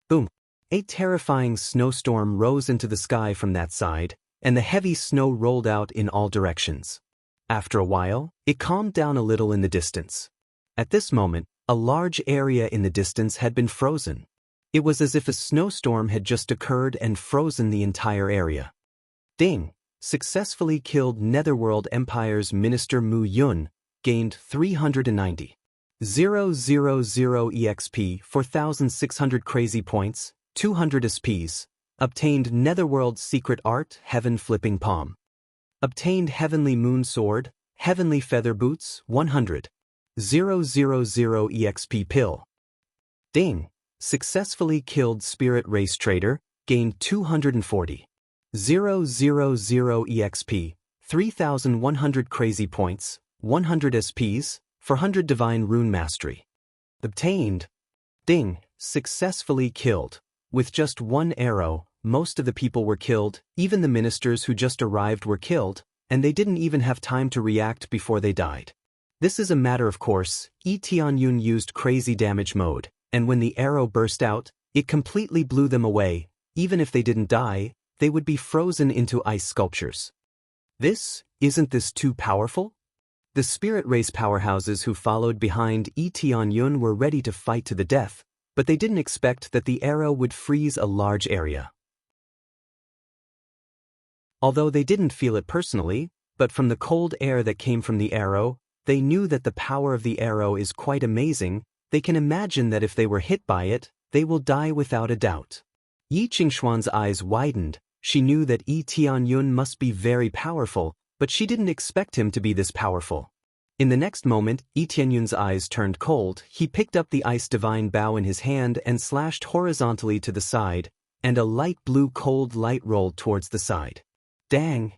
Boom! A terrifying snowstorm rose into the sky from that side, and the heavy snow rolled out in all directions. After a while, it calmed down a little in the distance. At this moment, a large area in the distance had been frozen. It was as if a snowstorm had just occurred and frozen the entire area. Ding! Successfully killed Netherworld Empire's Minister Mu Yun, gained 390,000 EXP, 4,600 crazy points, 200 SPs, obtained Netherworld Secret Art, Heaven Flipping Palm. Obtained Heavenly Moon Sword, Heavenly Feather Boots, 100,000 EXP Pill. Ding! Successfully killed Spirit Race Trader, gained 240,000 EXP, 3,100 crazy points, 100 SPs, 400 Divine Rune Mastery. Obtained. Ding! Successfully killed. With just one arrow, most of the people were killed, even the ministers who just arrived were killed, and they didn't even have time to react before they died. This is a matter of course. Yi Tianyun used crazy damage mode, and when the arrow burst out, it completely blew them away. Even if they didn't die, they would be frozen into ice sculptures. Isn't this too powerful? The spirit race powerhouses who followed behind Yi Tianyun were ready to fight to the death, but they didn't expect that the arrow would freeze a large area. Although they didn't feel it personally, but from the cold air that came from the arrow, they knew that the power of the arrow is quite amazing. They can imagine that if they were hit by it, they will die without a doubt. Yi Qingshuan's eyes widened. She knew that Yi Tianyun must be very powerful, but she didn't expect him to be this powerful. In the next moment, Yi Tianyun's eyes turned cold. He picked up the ice divine bow in his hand and slashed horizontally to the side, and a light blue cold light rolled towards the side. Dang!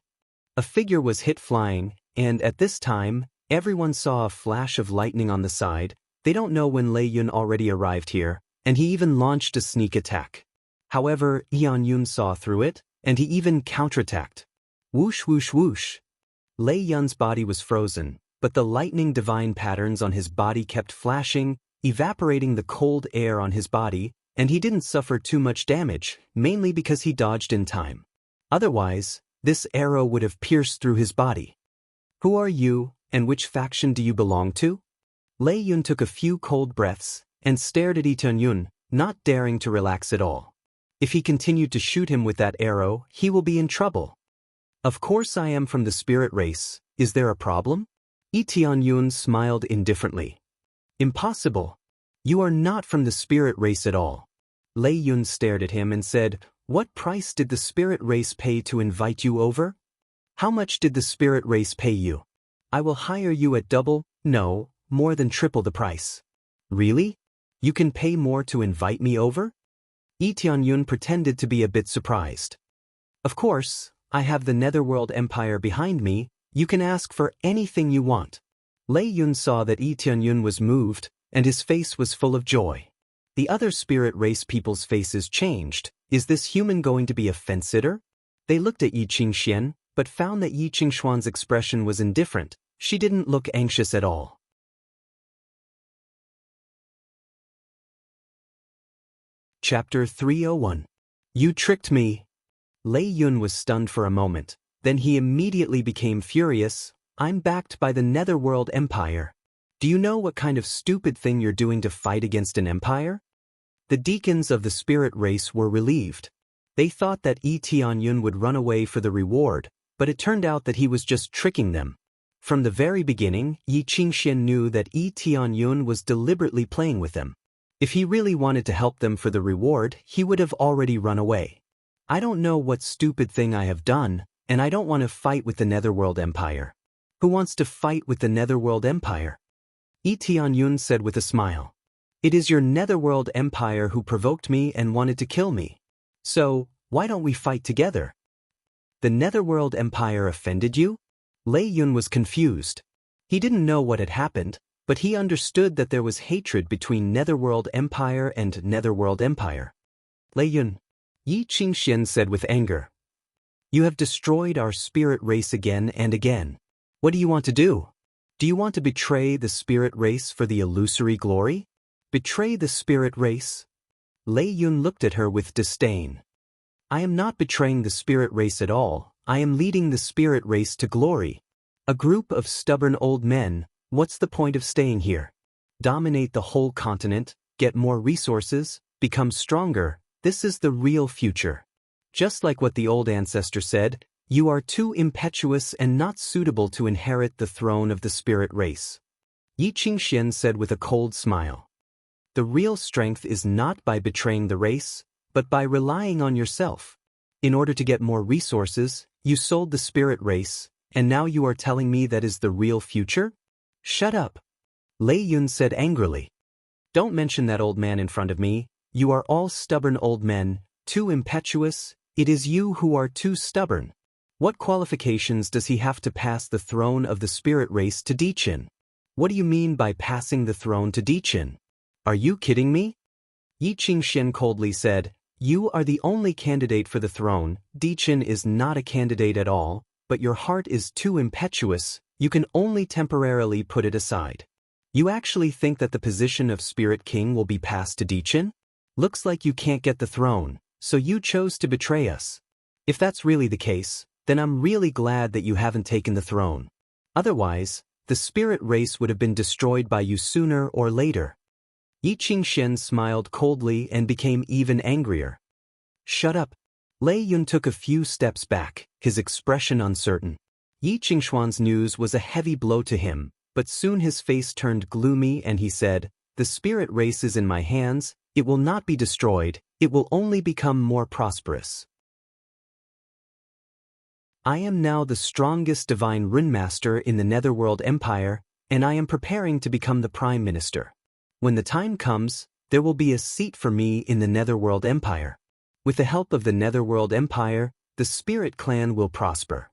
A figure was hit flying, and at this time, everyone saw a flash of lightning on the side. They don't know when Lei Yun already arrived here, and he even launched a sneak attack. However, Yi Tianyun saw through it, and he even counterattacked. Whoosh whoosh whoosh! Lei Yun's body was frozen, but the lightning divine patterns on his body kept flashing, evaporating the cold air on his body, and he didn't suffer too much damage, mainly because he dodged in time. Otherwise, this arrow would have pierced through his body. Who are you, and which faction do you belong to? Lei Yun took a few cold breaths, and stared at Yi Tianyun, not daring to relax at all. If he continued to shoot him with that arrow, he will be in trouble. Of course I am from the spirit race. Is there a problem? Yi Tianyun smiled indifferently. Impossible. You are not from the spirit race at all. Lei Yun stared at him and said, What price did the spirit race pay to invite you over? How much did the spirit race pay you? I will hire you at double, no, more than triple the price. Really? You can pay more to invite me over? Yi Tianyun pretended to be a bit surprised. Of course, I have the Netherworld Empire behind me. You can ask for anything you want. Lei Yun saw that Yi Tianyun was moved, and his face was full of joy. The other spirit race people's faces changed. Is this human going to be a fence-sitter? They looked at Yi Qingxian, but found that Yi Qingshuan's expression was indifferent. She didn't look anxious at all. Chapter 301. You tricked me. Lei Yun was stunned for a moment. Then he immediately became furious. I'm backed by the Netherworld Empire. Do you know what kind of stupid thing you're doing to fight against an empire? The deacons of the spirit race were relieved. They thought that Yi Tianyun would run away for the reward, but it turned out that he was just tricking them. From the very beginning, Yi Qingxian knew that Yi Tianyun was deliberately playing with them. If he really wanted to help them for the reward, he would have already run away. I don't know what stupid thing I have done, and I don't want to fight with the Netherworld Empire. Who wants to fight with the Netherworld Empire? Yi Tianyun said with a smile. It is your Netherworld Empire who provoked me and wanted to kill me. So, why don't we fight together? The Netherworld Empire offended you? Lei Yun was confused. He didn't know what had happened, but he understood that there was hatred between Netherworld Empire and Netherworld Empire. Lei Yun, Yi Qingxian said with anger. You have destroyed our spirit race again and again. What do you want to do? Do you want to betray the spirit race for the illusory glory? Betray the spirit race? Lei Yun looked at her with disdain. I am not betraying the spirit race at all. I am leading the spirit race to glory. A group of stubborn old men. What's the point of staying here? Dominate the whole continent, get more resources, become stronger. This is the real future. Just like what the old ancestor said, you are too impetuous and not suitable to inherit the throne of the spirit race. Yi Qingxian said with a cold smile. The real strength is not by betraying the race, but by relying on yourself. In order to get more resources, you sold the spirit race, and now you are telling me that is the real future? Shut up. Lei Yun said angrily. Don't mention that old man in front of me. You are all stubborn old men, too impetuous. It is you who are too stubborn. What qualifications does he have to pass the throne of the spirit race to Dichin? What do you mean by passing the throne to Dichin? Are you kidding me? Yi Qingxian coldly said, You are the only candidate for the throne. Dichin is not a candidate at all, but your heart is too impetuous. You can only temporarily put it aside. You actually think that the position of Spirit King will be passed to Dichin? Looks like you can't get the throne, so you chose to betray us. If that's really the case, then I'm really glad that you haven't taken the throne. Otherwise, the spirit race would have been destroyed by you sooner or later. Yi Qingxian smiled coldly and became even angrier. Shut up. Lei Yun took a few steps back, his expression uncertain. Yi Qingshuan's news was a heavy blow to him, but soon his face turned gloomy and he said, The spirit race is in my hands, it will not be destroyed, it will only become more prosperous. I am now the strongest divine runemaster in the Netherworld Empire. and I am preparing to become the Prime Minister. When the time comes, there will be a seat for me in the Netherworld Empire. With the help of the Netherworld Empire, the Spirit Clan will prosper.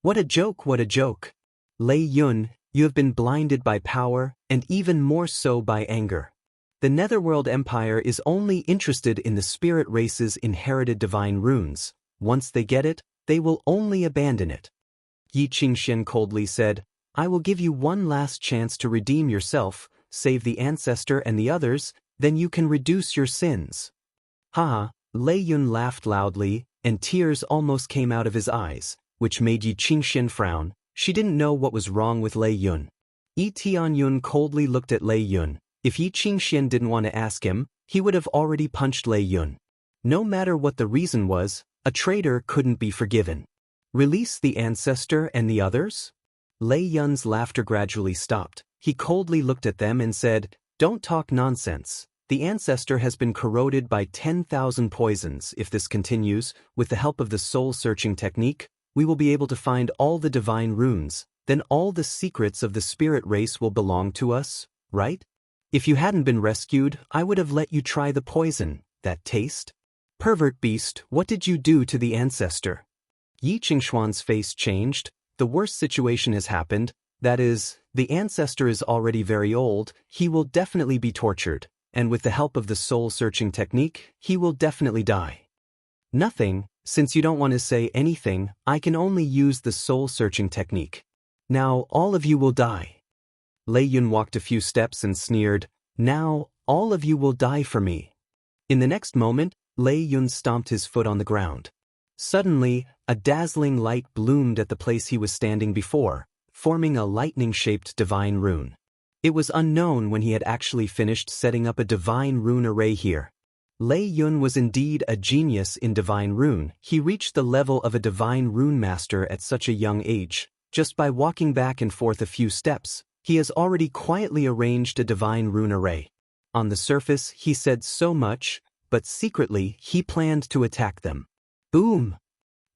What a joke, what a joke. Lei Yun, you have been blinded by power, and even more so by anger. The Netherworld Empire is only interested in the spirit race's inherited divine runes. Once they get it, they will only abandon it. Yi Qingxian coldly said, I will give you one last chance to redeem yourself, save the ancestor and the others, then you can reduce your sins. Haha, Lei Yun laughed loudly, and tears almost came out of his eyes, which made Yi Qingxian frown. She didn't know what was wrong with Lei Yun. Yi Tianyun coldly looked at Lei Yun. If Yi Qingxian didn't want to ask him, he would have already punched Lei Yun. No matter what the reason was, a traitor couldn't be forgiven. Release the ancestor and the others? Lei Yun's laughter gradually stopped. He coldly looked at them and said, Don't talk nonsense. The ancestor has been corroded by 10,000 poisons. If this continues, with the help of the soul-searching technique, we will be able to find all the divine runes. Then all the secrets of the spirit race will belong to us, right? If you hadn't been rescued, I would have let you try the poison. That taste? Pervert beast, what did you do to the ancestor? Yi Qingxuan's face changed. The worst situation has happened. That is, the ancestor is already very old. He will definitely be tortured. And with the help of the soul-searching technique, he will definitely die. Nothing. Since you don't want to say anything, I can only use the soul-searching technique. Now all of you will die. Lei Yun walked a few steps and sneered, Now, all of you will die for me. In the next moment, Lei Yun stomped his foot on the ground. Suddenly, a dazzling light bloomed at the place he was standing before, forming a lightning-shaped divine rune. It was unknown when he had actually finished setting up a divine rune array here. Lei Yun was indeed a genius in divine rune. He reached the level of a divine rune master at such a young age. Just by walking back and forth a few steps, he has already quietly arranged a divine rune array. On the surface, he said so much, but secretly, he planned to attack them. Boom!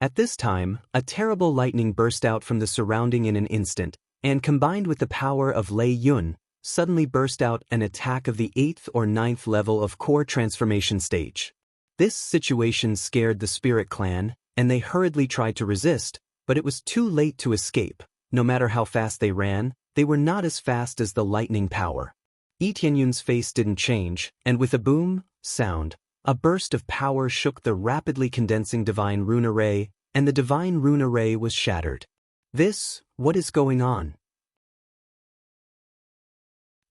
At this time, a terrible lightning burst out from the surrounding in an instant, and combined with the power of Lei Yun, suddenly burst out an attack of the 8th or 9th level of core transformation stage. This situation scared the Spirit Clan, and they hurriedly tried to resist, but it was too late to escape. No matter how fast they ran, they were not as fast as the lightning power. Yi Tianyun's face didn't change, and with a boom sound, a burst of power shook the rapidly condensing divine rune array, and the divine rune array was shattered. What is going on?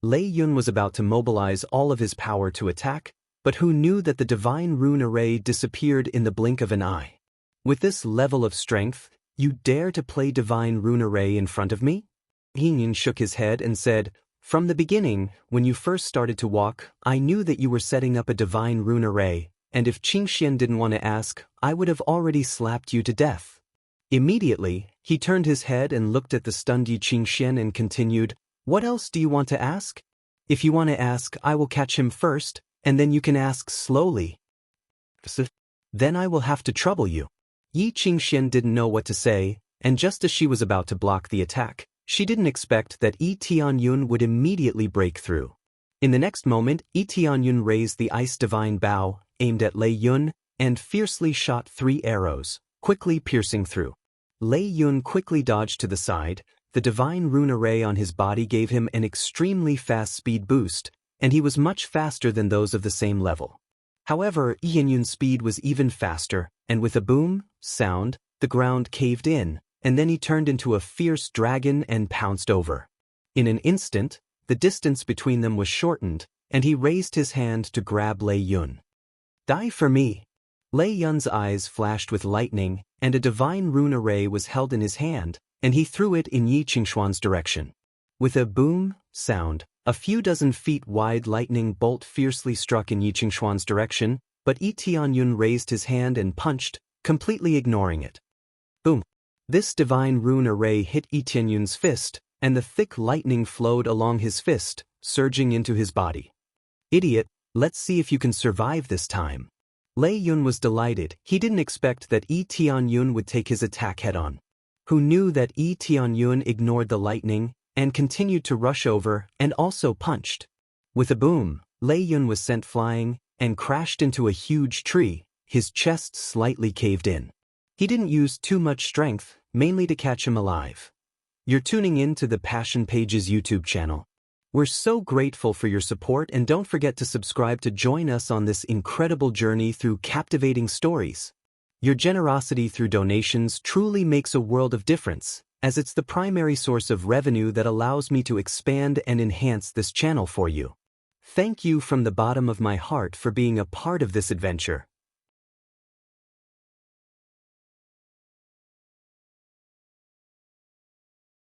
Lei Yun was about to mobilize all of his power to attack, but who knew that the divine rune array disappeared in the blink of an eye? With this level of strength, you dare to play divine rune array in front of me? Yun shook his head and said, From the beginning, when you first started to walk, I knew that you were setting up a divine rune array, and if Qingxian didn't want to ask, I would have already slapped you to death. Immediately, he turned his head and looked at the stunned Yi Qingxian and continued, What else do you want to ask? If you want to ask, I will catch him first, and then you can ask slowly. Then I will have to trouble you. Yi Qingxian didn't know what to say, and just as she was about to block the attack, she didn't expect that Yi Tianyun would immediately break through. In the next moment, Yi Tianyun raised the ice divine bow, aimed at Lei Yun, and fiercely shot 3 arrows, quickly piercing through. Lei Yun quickly dodged to the side. The divine rune array on his body gave him an extremely fast speed boost, and he was much faster than those of the same level. However, Yun's speed was even faster, and with a boom sound, the ground caved in, and then he turned into a fierce dragon and pounced over. In an instant, the distance between them was shortened, and he raised his hand to grab Lei Yun. Die for me! Lei Yun's eyes flashed with lightning, and a divine rune array was held in his hand, and he threw it in Yi Qingxuan's direction. With a boom sound, a few dozen feet wide lightning bolt fiercely struck in Yi Qingxuan's direction, but Yi Tianyun raised his hand and punched, completely ignoring it. Boom! This divine rune array hit Yi Tianyun's fist, and the thick lightning flowed along his fist, surging into his body. Idiot, let's see if you can survive this time. Lei Yun was delighted. He didn't expect that Yi Tianyun would take his attack head-on. Who knew that Yi Tianyun ignored the lightning, and continued to rush over and also punched. With a boom, Lei Yun was sent flying and crashed into a huge tree, his chest slightly caved in. He didn't use too much strength, mainly to catch him alive. You're tuning in to the Passion Pages YouTube channel. We're so grateful for your support, and don't forget to subscribe to join us on this incredible journey through captivating stories. Your generosity through donations truly makes a world of difference, as it's the primary source of revenue that allows me to expand and enhance this channel for you. Thank you from the bottom of my heart for being a part of this adventure.